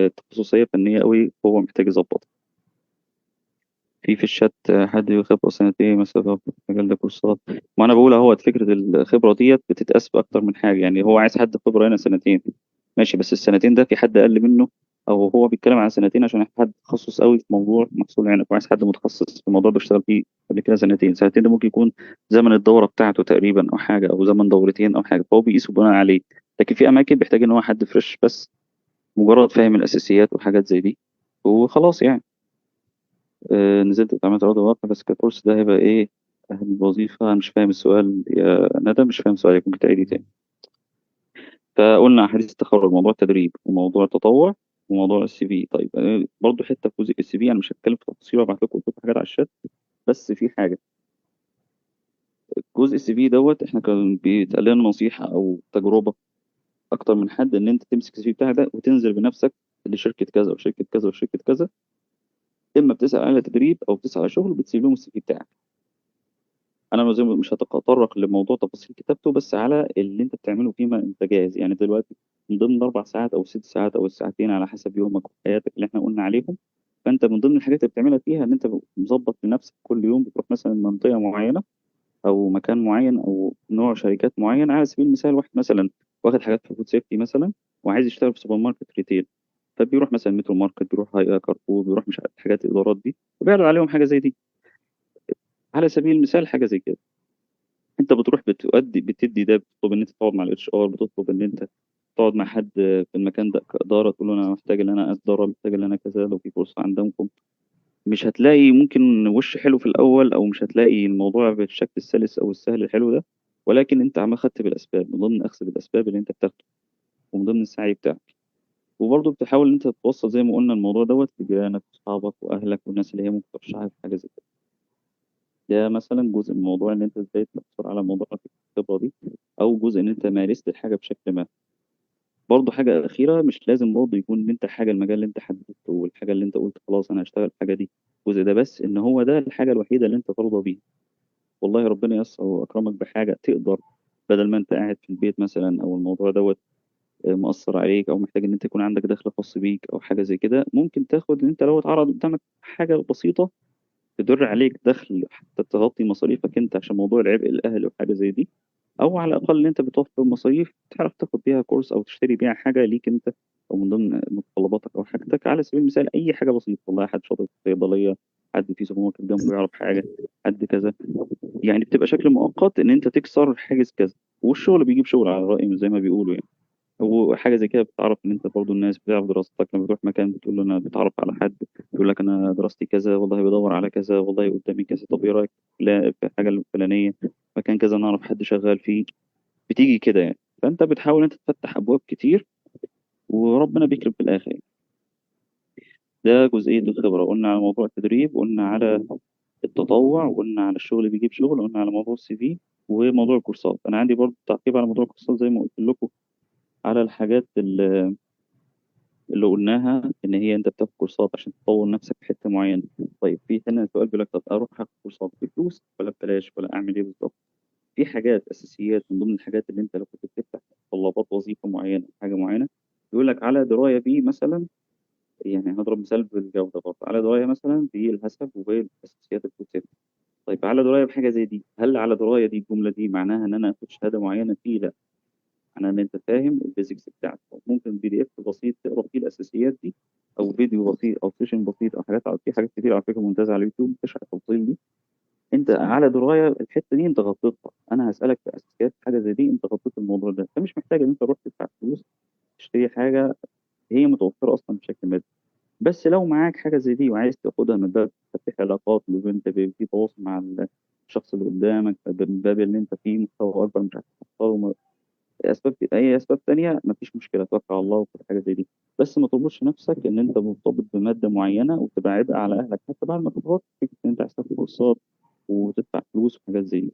تخصصية فنية قوي هو محتاج يظبطها. في الشات حد خبرة سنتين مثلا في المجال ده كورسات. ما أنا بقول أهوت فكرة الخبرة ديت بتتقاس بأكتر من حاجة. يعني هو عايز حد خبرة هنا سنتين ماشي، بس السنتين ده في حد أقل منه، أو هو بيتكلم عن سنتين عشان حد تخصص قوي في موضوع محصول عنب، وعايز حد متخصص في الموضوع ده اشتغل فيه قبل كده سنتين. سنتين ده ممكن يكون زمن الدورة بتاعته تقريبا أو حاجة، أو زمن دورتين أو حاجة، فهو بيقيسوا بناء عليه. لكن في أماكن بيحتاج إن هو حد فريش بس، مجرد فاهم الأساسيات وحاجات زي دي وخلاص يعني. نزلت اتعاملت أرض الواقع، بس ككورس ده هيبقى إيه؟ أهل الوظيفة. أنا مش فاهم السؤال يا ندى، مش فاهم سؤالك، ممكن تعيدي تاني؟ فقلنا حديث التخرج، موضوع التدريب وموضوع التطوع وموضوع السي في. طيب برضو حته في جزء السي في انا مش هتكلم في تفاصيل وابعت لكم قلت لكم حاجات على الشات، بس في حاجه. جزء السي في دوت احنا كان بيتقال لنا نصيحه او تجربه اكتر من حد، ان انت تمسك السي في بتاعك ده وتنزل بنفسك لشركه كذا وشركه كذا وشركه كذا، اما بتسال على تدريب او بتسال على شغل بتسيب لهم السي في بتاعك. انا زي مش هتطرق لموضوع تفاصيل كتابته، بس على اللي انت بتعمله فيما انت جاهز. يعني دلوقتي من ضمن ال4 ساعات او ال6 ساعات او الساعتين على حسب يومك وحياتك اللي احنا قلنا عليهم، فانت من ضمن الحاجات اللي بتعملها فيها ان انت مظبط لنفسك كل يوم بتروح مثلا منطقه معينه او مكان معين او نوع شركات معين. على سبيل المثال واحد مثلا واخد حاجات في فود سيفتي مثلا وعايز يشتغل في سوبر ماركت ريتيل، فبيروح مثلا مترو ماركت، بيروح هاي كارفور، بيروح مش عارف حاجات الادارات دي وبيعرض عليهم حاجه زي دي. على سبيل المثال حاجه زي كده، انت بتروح بتدي ده، بتطلب ان انت تقعد مع الاتش ار، بتطلب ان انت تقعد مع حد في المكان ده كاداره، تقول له انا محتاج ان انا اداره، محتاج ان انا كذا، لو في فرصه عندكم. مش هتلاقي ممكن وش حلو في الاول، او مش هتلاقي الموضوع بالشكل السلس او السهل الحلو ده، ولكن انت عم خدت بالاسباب، من ضمن اخذ بالاسباب اللي انت بتاخده ومن ضمن السعي بتاعك. وبرضه بتحاول ان انت توصل زي ما قلنا الموضوع دوت لجيرانك واصحابك واهلك والناس اللي هي ممكن ترشحك في حاجه زي كده. ده مثلا جزء من الموضوع ان انت ازاي تحصل على موضوع الخبره دي، او جزء ان انت مارست الحاجه بشكل ما. برضه حاجه اخيره، مش لازم برضه يكون ان انت حاجه المجال اللي انت حددته والحاجه اللي انت قلت خلاص انا هشتغل الحاجه دي الجزء ده بس، ان هو ده الحاجه الوحيده اللي انت ترضى بيها. والله ربنا ييسر واكرمك بحاجه تقدر، بدل ما انت قاعد في البيت مثلا او الموضوع دوت مؤثر عليك، او محتاج ان انت يكون عندك دخل خاص بيك او حاجه زي كده، ممكن تاخد ان انت لو اتعرض قدامك حاجه بسيطه تدر عليك دخل حتى تغطي مصاريفك انت عشان موضوع العبء الاهلي وحاجه زي دي، او على الاقل ان انت بتوفر مصاريف تعرف تاخد بيها كورس او تشتري بيها حاجه ليك انت، او من ضمن متطلباتك او حاجتك. على سبيل المثال اي حاجه بسيطه، والله حد شاطر في الصيدليه، حد في سوبر ماركت جنبه يعرف حاجه، حد كذا. يعني بتبقى شكل مؤقت ان انت تكسر حاجز كذا، والشغل بيجيب شغل على رأي زي ما بيقولوا يعني. وحاجه زي كده بتعرف ان انت برضو الناس بتعرف دراستك، لما تروح مكان بتقول له انا بتعرف على حد يقول لك انا دراستي كذا، والله بدور على كذا، والله قدامي كذا، طب ايه رايك في الحاجه الفلانيه، مكان كذا نعرف حد شغال فيه. بتيجي كده يعني. فانت بتحاول انت تفتح ابواب كتير وربنا بيكرم في الاخر يعني. ده جزئيه الخبره. قلنا على موضوع التدريب، قلنا على التطوع، وقلنا على الشغل بيجيب شغل، قلنا على موضوع السي في وموضوع الكورسات. انا عندي برضو تعقيب على موضوع الكورسات زي ما قلت لكم على الحاجات اللي قلناها، ان هي انت بتاخد كورسات عشان تطور نفسك في حته معينه. طيب في هنا سؤال بيقول لك طب اروح اخد كورسات بفلوس ولا ببلاش ولا اعمل ايه بالظبط؟ في حاجات اساسيات من ضمن الحاجات اللي انت لو كنت بتفتح طلبات وظيفه معينه حاجه معينه، يقول لك على درايه بيه مثلا. يعني هنضرب مثال بالجوده برضه، على درايه مثلا بالهسب وبالاساسيات الكونسيبت. طيب على درايه بحاجه زي دي، هل على درايه دي الجمله دي معناها ان انا اخد شهاده معينه فيه؟ لا، معناها ان انت فاهم البيزكس بتاعته. ممكن بي دي اف بسيط تقرا فيه الاساسيات دي، او فيديو بسيط او سيشن بسيط او في حاجات كتير على فكره ممتازه على اليوتيوب بتشرح التفاصيل دي. انت على درايه الحته دي انت غطيتها. انا هسالك في اساسيات حاجه زي دي انت غطيت الموضوع ده، فمش محتاج ان انت تروح تدفع فلوس تشتري حاجه هي متوفره اصلا بشكل مادي. بس لو معاك حاجه زي دي وعايز تاخدها من باب تفتح علاقات، من باب انت في تواصل مع الشخص اللي قدامك، من باب ان انت في مستوى اكبر مش عارف توصله، اي اسباب تانية مفيش مشكله، توكل على الله وكل حاجه زي دي. بس ما تربطش نفسك ان انت مرتبط بماده معينه وتبقى عبء على اهلك حتى بعد ما تتخرج، فكره ان انت عايز تاخد كورسات وتدفع فلوس وحاجات زي دي.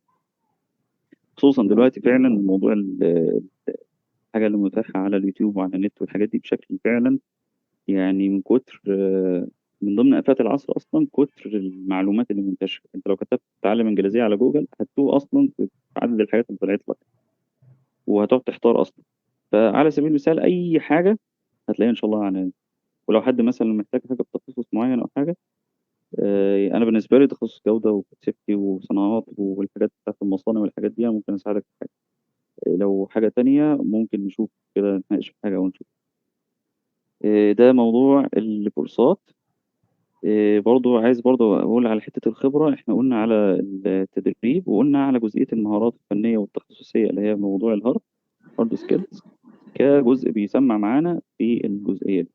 خصوصا دلوقتي فعلا موضوع الحاجه اللي متاحه على اليوتيوب وعلى النت والحاجات دي بشكل فعلا يعني من كتر من ضمن آفات العصر أصلا كتر المعلومات اللي منتشرة. أنت لو كتبت تعلم إنجليزية على جوجل هتتوه أصلا في عدد الحاجات اللي طلعت لك، وهتقعد تحتار أصلا. فعلى سبيل المثال أي حاجة هتلاقيها إن شاء الله عنها. ولو حد مثلا محتاج حاجة في تخصص معين أو حاجة أنا بالنسبة لي تخصص جودة وسيفتي وصناعات والحاجات بتاعة المصانع والحاجات دي، أنا ممكن أساعدك في حاجة. لو حاجة تانية ممكن نشوف كده، نتناقش في حاجة ونشوف. ده موضوع الكورسات. برضو عايز برضو أقول على حتة الخبرة. إحنا قلنا على التدريب، وقلنا على جزئية المهارات الفنية والتخصصية اللي هي موضوع هارد سكيلز، كجزء بيسمع معانا في الجزئية دي.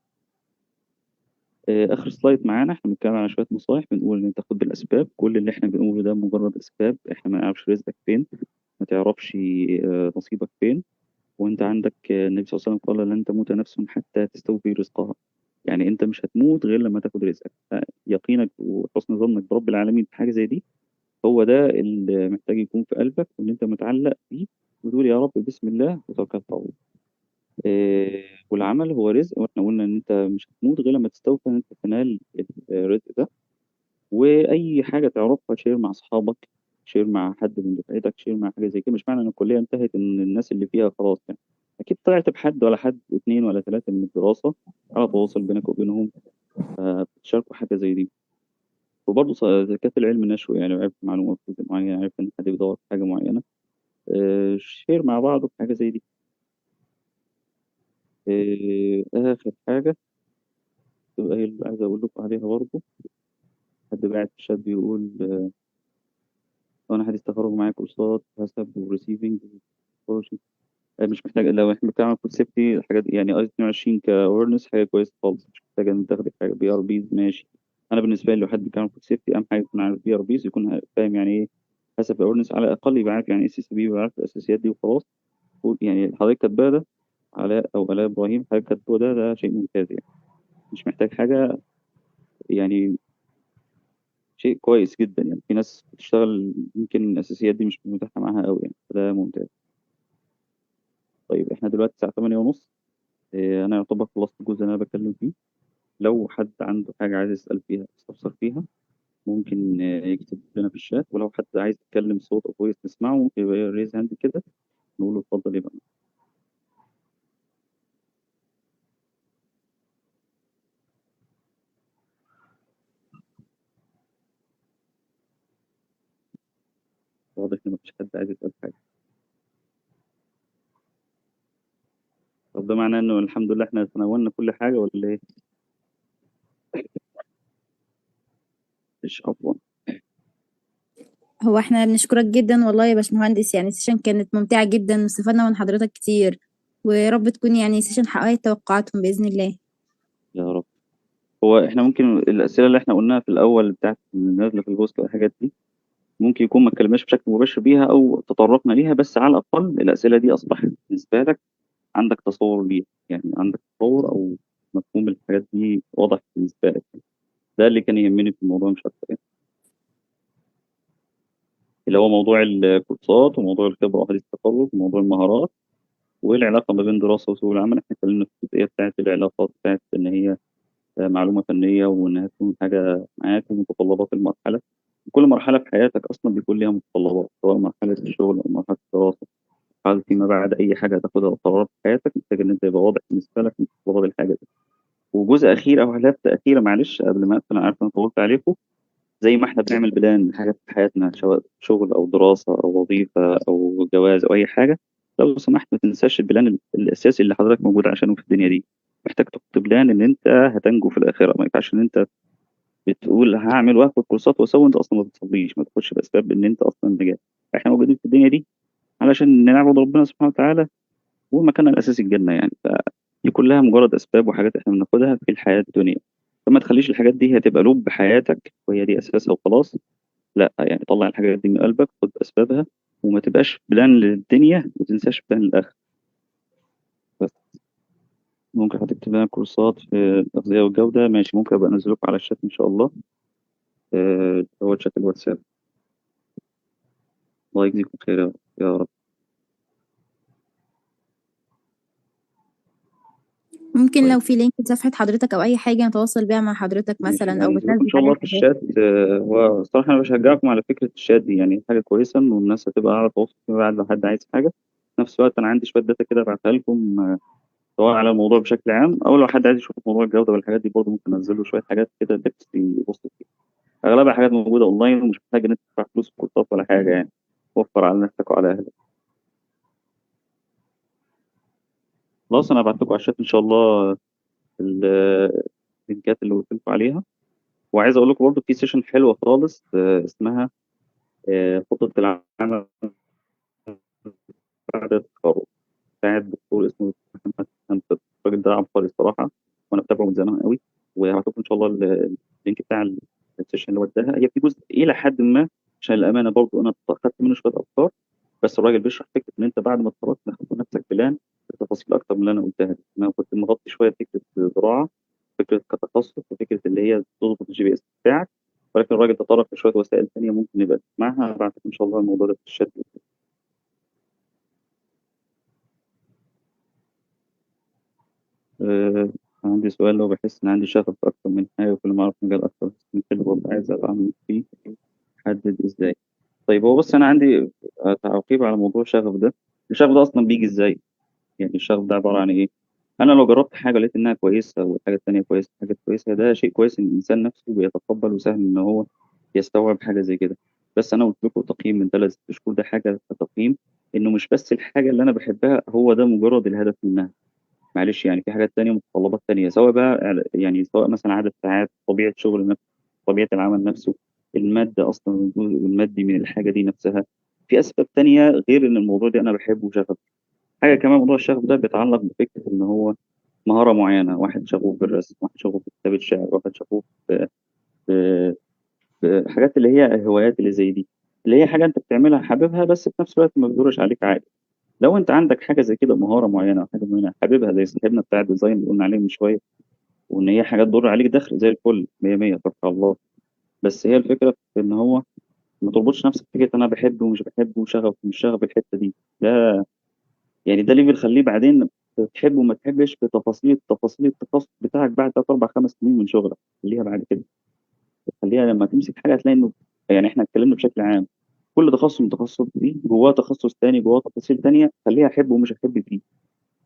آخر سلايد معانا إحنا بنتكلم على شوية نصايح، بنقول إن أنت خد بالأسباب. كل اللي إحنا بنقوله ده مجرد أسباب، إحنا ما نعرفش رزقك فين، ما تعرفش نصيبك فين. وأنت عندك النبي صلى الله عليه وسلم قال: لن تموت نفس حتى تستوفي رزقها. يعني أنت مش هتموت غير لما تاخد رزقك. يقينك وحسن ظنك برب العالمين في حاجة زي دي، هو ده اللي محتاج يكون في قلبك، وإن أنت متعلق بيه وتقول يا رب بسم الله وتوكلت على الله. والعمل هو رزق، واحنا قلنا ان انت مش هتموت غير لما تستوفى ان انت تنال الرزق ده. واي حاجه تعرفها شير مع اصحابك، شير مع حد من دفعتك، شير مع حاجه زي كده. مش معنى ان الكليه انتهت ان الناس اللي فيها خلاص يعني. اكيد طلعت بحد ولا حد واثنين ولا ثلاثه من الدراسه على تواصل بينك وبينهم، بتشاركوا حاجه زي دي. وبرضه زكاة العلم نشوة، يعني لو عرفت معلومة في جزء معين، عرفت إن حد بيدور في حاجة معينة، شير مع بعض في حاجة زي دي. آخر حاجة تبقى هي اللي عايز أقول لكم عليها برضه. حد باعت في الشات بيقول أنا حديث تخرج معايا كورسات حسب وريسيفنج. مش محتاج. لو احنا بنتكلم عن فود سيفتي الحاجات دي، يعني اي 22 كاورنس حاجه كويسه خالص، مش محتاجه ان تاخدي حاجه بي ار بيز ماشي. انا بالنسبه لي لو حد بيتكلم عن فود سيفتي، اهم حاجه يكون عارف بي ار بيز، يكون فاهم يعني ايه حسب اورنس، على الاقل يبقى عارف يعني ايه سي سي بي، ويبقى عارف الاساسيات دي وخلاص. يعني حضرتك كاتباه ده علاء او الاء ابراهيم، حضرتك كاتبه ده شيء ممتاز يعني. مش محتاج حاجه يعني، شيء كويس جدا يعني. في ناس بتشتغل يمكن الاساسيات دي مش متاحه معاها قوي يعني، فده ممتاز. طيب احنا دلوقتي الساعه 8:30. انا يعتبر خلصت الجزء اللي انا بتكلم فيه. لو حد عنده حاجه عايز يسال فيها يستفسر فيها، ممكن يكتب لنا في الشات. ولو حد عايز يتكلم صوت او فويس نسمعه، ممكن يبقى ريز هاند كده، نقول له اتفضل يبقى. واضح ان مفيش حد عايز يسال حاجه. طب ده معناه انه الحمد لله احنا تناولنا كل حاجه ولا ايه؟ مش عفوا. هو احنا بنشكرك جدا والله يا باشمهندس، يعني السيشن كانت ممتعة جدا واستفدنا من حضرتك كتير، ورب تكون يعني سيشن حققت توقعاتهم بإذن الله. يا رب. هو احنا ممكن الاسئله اللي احنا قلناها في الاول بتاعت النازله في البوست والحاجات دي، ممكن يكون ما اتكلمناش بشكل مباشر بيها او تطرقنا ليها، بس على الاقل الاسئله دي اصبحت بالنسبه لك عندك تصور ليها، يعني عندك تصور او مفهوم الحاجات دي واضح بالنسبه لك. ده اللي كان يهمني في الموضوع مش اكتر يعني. اللي هو موضوع الكورسات وموضوع الخبره وحديث التخرج وموضوع المهارات والعلاقه ما بين دراسه وسوق العمل. احنا اتكلمنا في الجزئيه بتاعت العلاقات، بتاعت ان هي معلومه فنيه، وانها تكون حاجه معاك، ومتطلبات المرحله. كل مرحله في حياتك اصلا بيكون ليها متطلبات، سواء مرحله الشغل او مرحله الدراسه. حال فيما بعد اي حاجه هتاخدها او قرارات في حياتك، محتاج ان انت يبقى واضح بالنسبه لك متطلبات الحاجه دي. وجزء اخير او لفته اخيره، معلش قبل ما اقفل، انا عارف انا طولت عليكم. زي ما احنا بنعمل بلان حاجات في حياتنا، سواء شغل او دراسه او وظيفه او جواز او اي حاجه، لو سمحت ما تنساش البلان الاساسي اللي حضرتك موجود عشانه في الدنيا دي. محتاج تحط بلان ان انت هتنجو في الاخره. ما ينفعش ان انت بتقول هعمل واخد كورسات واسوي، انت اصلا ما بتصليش، ما تاخدش باسباب ان انت اصلا نجاح. احنا موجودين في الدنيا دي علشان نعبد ربنا سبحانه وتعالى، ومكاننا الاساسي الجنه يعني. فدي كلها مجرد اسباب وحاجات احنا بناخدها في الحياه الدنيا. فما تخليش الحاجات دي هتبقى لب حياتك وهي دي اساسها وخلاص. لا يعني طلع الحاجات دي من قلبك، خد اسبابها، وما تبقاش بلان للدنيا وتنساش بلان للاخر. بس ممكن هتكتب لنا كورسات في التغذيه والجوده، ماشي، ممكن ابقى انزل لكم على الشات ان شاء الله. هو شات الواتساب. الله يجزيكم خير يا رب. يا رب. ممكن طيب لو في لينك لصفحة حضرتك أو أي حاجة نتواصل بيها مع حضرتك ماشي، مثلا، أو هنزل لكم ان بتنزل شاء حاجة الله على في الشاشات. الشات. هو الصراحه انا بشجعكم على فكره الشات دي، يعني حاجه كويسه انه الناس هتبقى على تواصل فيما بعد لو حد عايز حاجه. في نفس الوقت انا عندي شويه داتا كده ابعتها لكم، سواء على الموضوع بشكل عام، او لو حد عايز يشوف موضوع الجوده والحاجات دي برضه ممكن انزل له شويه حاجات كده تكست يبص فيها. اغلبها حاجات موجوده اونلاين ومش محتاج ان انت تدفع فلوس في كورسات ولا حاجه يعني. وفر على نفسك وعلى اهلك. خلاص انا هبعت لكم على الشات ان شاء الله اللينكات اللي قلت لكم عليها. وعايز اقول لكم برضه في سيشن حلوه خالص اسمها خطه العمل بعد التخرج بتاعت دكتور اسمه محمد حمد. الراجل ده عبقري الصراحه، وانا بتابعه من زمان قوي. وهبعت لكم ان شاء الله اللينك بتاع السيشن اللي هو اداها. هي في جزء الى حد ما عشان الامانه برضه انا خدت منه شويه افكار، بس الراجل بيشرح فكره ان انت بعد ما اتخرجت تحط لنفسك بلان بتفاصيل اكتر من اللي انا قلتها دي. انا كنت مغطي شويه فكره زراعه، فكره كتخصص، وفكره اللي هي تظبط الجي بي اس بتاعك، ولكن الراجل تطرق لشويه وسائل ثانيه ممكن نبقى نسمعها. هبعت لكم ان شاء الله الموضوع ده في الشات. آه، عندي سؤال. لو بحس إن عندي شغف في أكتر من حاجة وكل ما أعرف مجال أكتر بحس إني حلو وأبقى عايز أتعمق فيه، أحدد إزاي؟ طيب هو بص، أنا عندي تعقيب على موضوع الشغف ده. الشغف ده أصلا بيجي إزاي؟ يعني الشغف ده عبارة عن إيه؟ أنا لو جربت حاجة لقيت إنها كويسة والحاجة التانية كويسة، حاجة كويسة، ده شيء كويس إن الإنسان نفسه بيتقبل وسهل إن هو يستوعب حاجة زي كده. بس أنا قلت لكم تقييم من 3 6 شهور ده حاجة تقييم، إنه مش بس الحاجة اللي أنا بحبها هو ده مجرد الهدف منها. معلش يعني في حاجات تانية، متطلبات تانية، سواء بقى يعني سواء مثلا عدد ساعات، طبيعة شغل نفسه، طبيعة العمل نفسه، المادة أصلا، الجزء المادي من الحاجة دي نفسها. في أسباب تانية غير إن الموضوع ده أنا بحبه وشغف. حاجة كمان، موضوع الشغف ده بيتعلق بفكرة إن هو مهارة معينة. واحد شغوف بالرسم، واحد شغوف بكتابة شعر، واحد شغوف ب- بحاجات اللي هي هوايات اللي زي دي، اللي هي حاجة أنت بتعملها حاببها بس في نفس الوقت ما بتدورش عليك عادي. لو أنت عندك حاجة زي كده، مهارة معينة أو حاجة معينة حاببها، زي صاحبنا بتاع الديزاين اللي قلنا عليه من شوية، وان هي حاجات تضر عليك دخل، زي الفل، 100 100 توكل على الله. بس هي الفكره في ان هو ما تربطش نفسك بفكره انا بحبه ومش بحبه وشغف ومش شغف الحته دي. ده يعني ده ليفل خليه بعدين تحب وما تحبش تفاصيل التخصص بتاعك بعد 3 4 5 سنين من شغلك. خليها بعد كده، خليها لما تمسك حاجه هتلاقي انه يعني احنا اتكلمنا بشكل عام، كل تخصص من التخصصات دي جواه تخصص تاني، جواه تفاصيل تانية، خليها احب ومش احب فيه.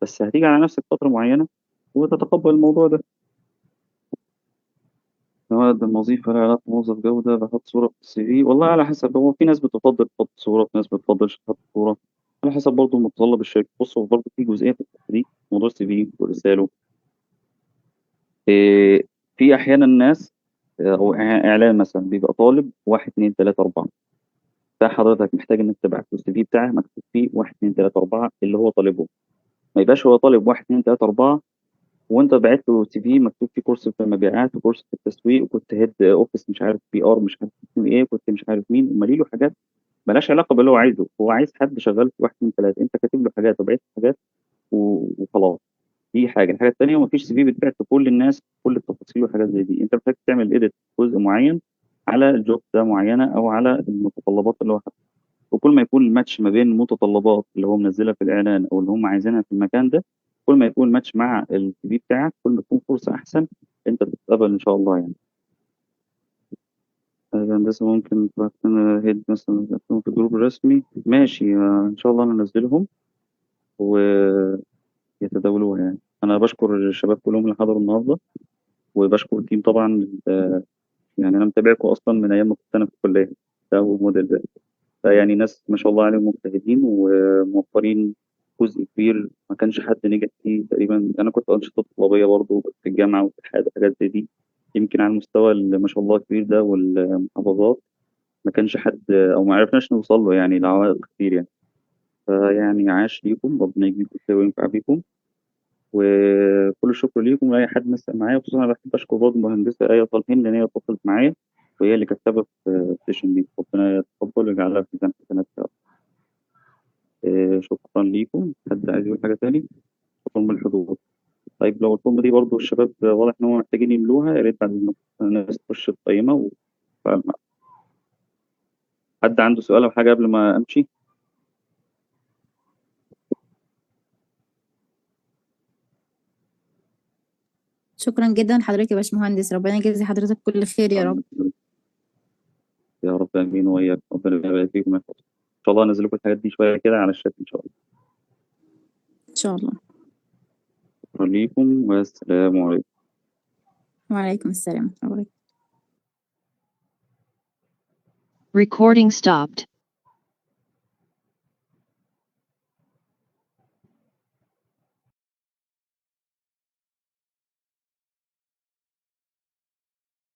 بس هتيجي على نفسك فتره معينه وتتقبل الموضوع ده. مواد الوظيفة لها علاقة بموظف جودة بحط صورة في السي في؟ والله على حسب. هو في ناس بتفضل تحط صورة، في ناس بتفضلش تحط صورة، على حسب برضه متطلب الشركة. بص هو برضه في جزئية في الحتة دي، موضوع السي في ورساله. إيه، في أحيانا ناس أو إعلان مثلا بيبقى طالب 1 2 3 4، فحضرتك محتاج إنك تبعت له السي في بتاعك مكتوب فيه 1 2 3 4 اللي هو طالبه. ما يبقاش هو طالب 1 2 3 4 وانت بعت له سي في مكتوب فيه كورس في المبيعات وكورس في التسويق وكنت هيد اوفيس مش عارف بي ار مش عارف اسمه ايه، كنت مش عارف مين، ومالي له حاجات ملهاش علاقه باللي هو عايزه. هو عايز حد شغال في 1 2 3، انت كاتب له حاجات وبعت حاجات وخلاص. دي حاجه. الحاجه الثانيه، مفيش سي في بيتبعت لكل الناس كل التفاصيل وحاجات زي دي. انت محتاج تعمل اديت جزء معين على الجوب ده معينه او على المتطلبات اللي هو حاططها. وكل ما يكون الماتش ما بين المتطلبات اللي هو منزلها في الاعلان او اللي هم عايزينها في المكان ده، كل ما يكون الماتش مع السي في بتاعك، كل ما تكون فرصه احسن انت تتقبل ان شاء الله يعني. الهندسه ممكن تبعت لنا هيد مثلا في الجروب الرسمي، ماشي. ان شاء الله ننزلهم ويتداولوها يعني. انا بشكر الشباب كلهم اللي حضروا النهارده، وبشكر التيم طبعا. يعني انا متابعكم اصلا من ايام ما كنت انا في الكليه، ده هو الموديل ده. فيعني ناس ما شاء الله عليهم مجتهدين وموفرين جزء كبير ما كانش حد نجح فيه تقريبا. انا كنت انشطه طلابيه برضه في الجامعه وفي الاتحاد حاجات زي دي، يمكن على المستوى اللي ما شاء الله كبير ده والمحافظات ما كانش حد او ما عرفناش نوصل له يعني لعوائق كتير يعني. فيعني عاش ليكم، ربنا يجزيكم خير وينفع بيكم، وكل الشكر ليكم ولأي حد مثل معايا. خصوصا أنا بحب أشكر برضه المهندسة آية طالحين لأن هي اتصلت معايا وهي اللي كانت سبب في السيشن دي. ربنا يتقبل ويجعلها في ميزان حسناتها. شكرا ليكم. حد عايز يقول حاجة تاني؟ شكرا بالحضور. طيب لو الفورم دي برضو الشباب واضح إن هم محتاجين يملوها، يا ريت بعد ما الناس تخش القايمة حد عنده سؤال أو حاجة قبل ما أمشي؟ شكرا جدا لحضرتك يا باشمهندس، ربنا يجزي حضرتك كل خير يا رب. يا رب آمين وإياك. ربنا يبارك فيكم ويحفظكم. إن شاء الله أنزل لكم الحاجات دي شوية كده على الشات إن شاء الله. ان شاء الله. شكرا ليكم والسلام عليكم. وعليكم السلام ورحمة الله. Recording stopped.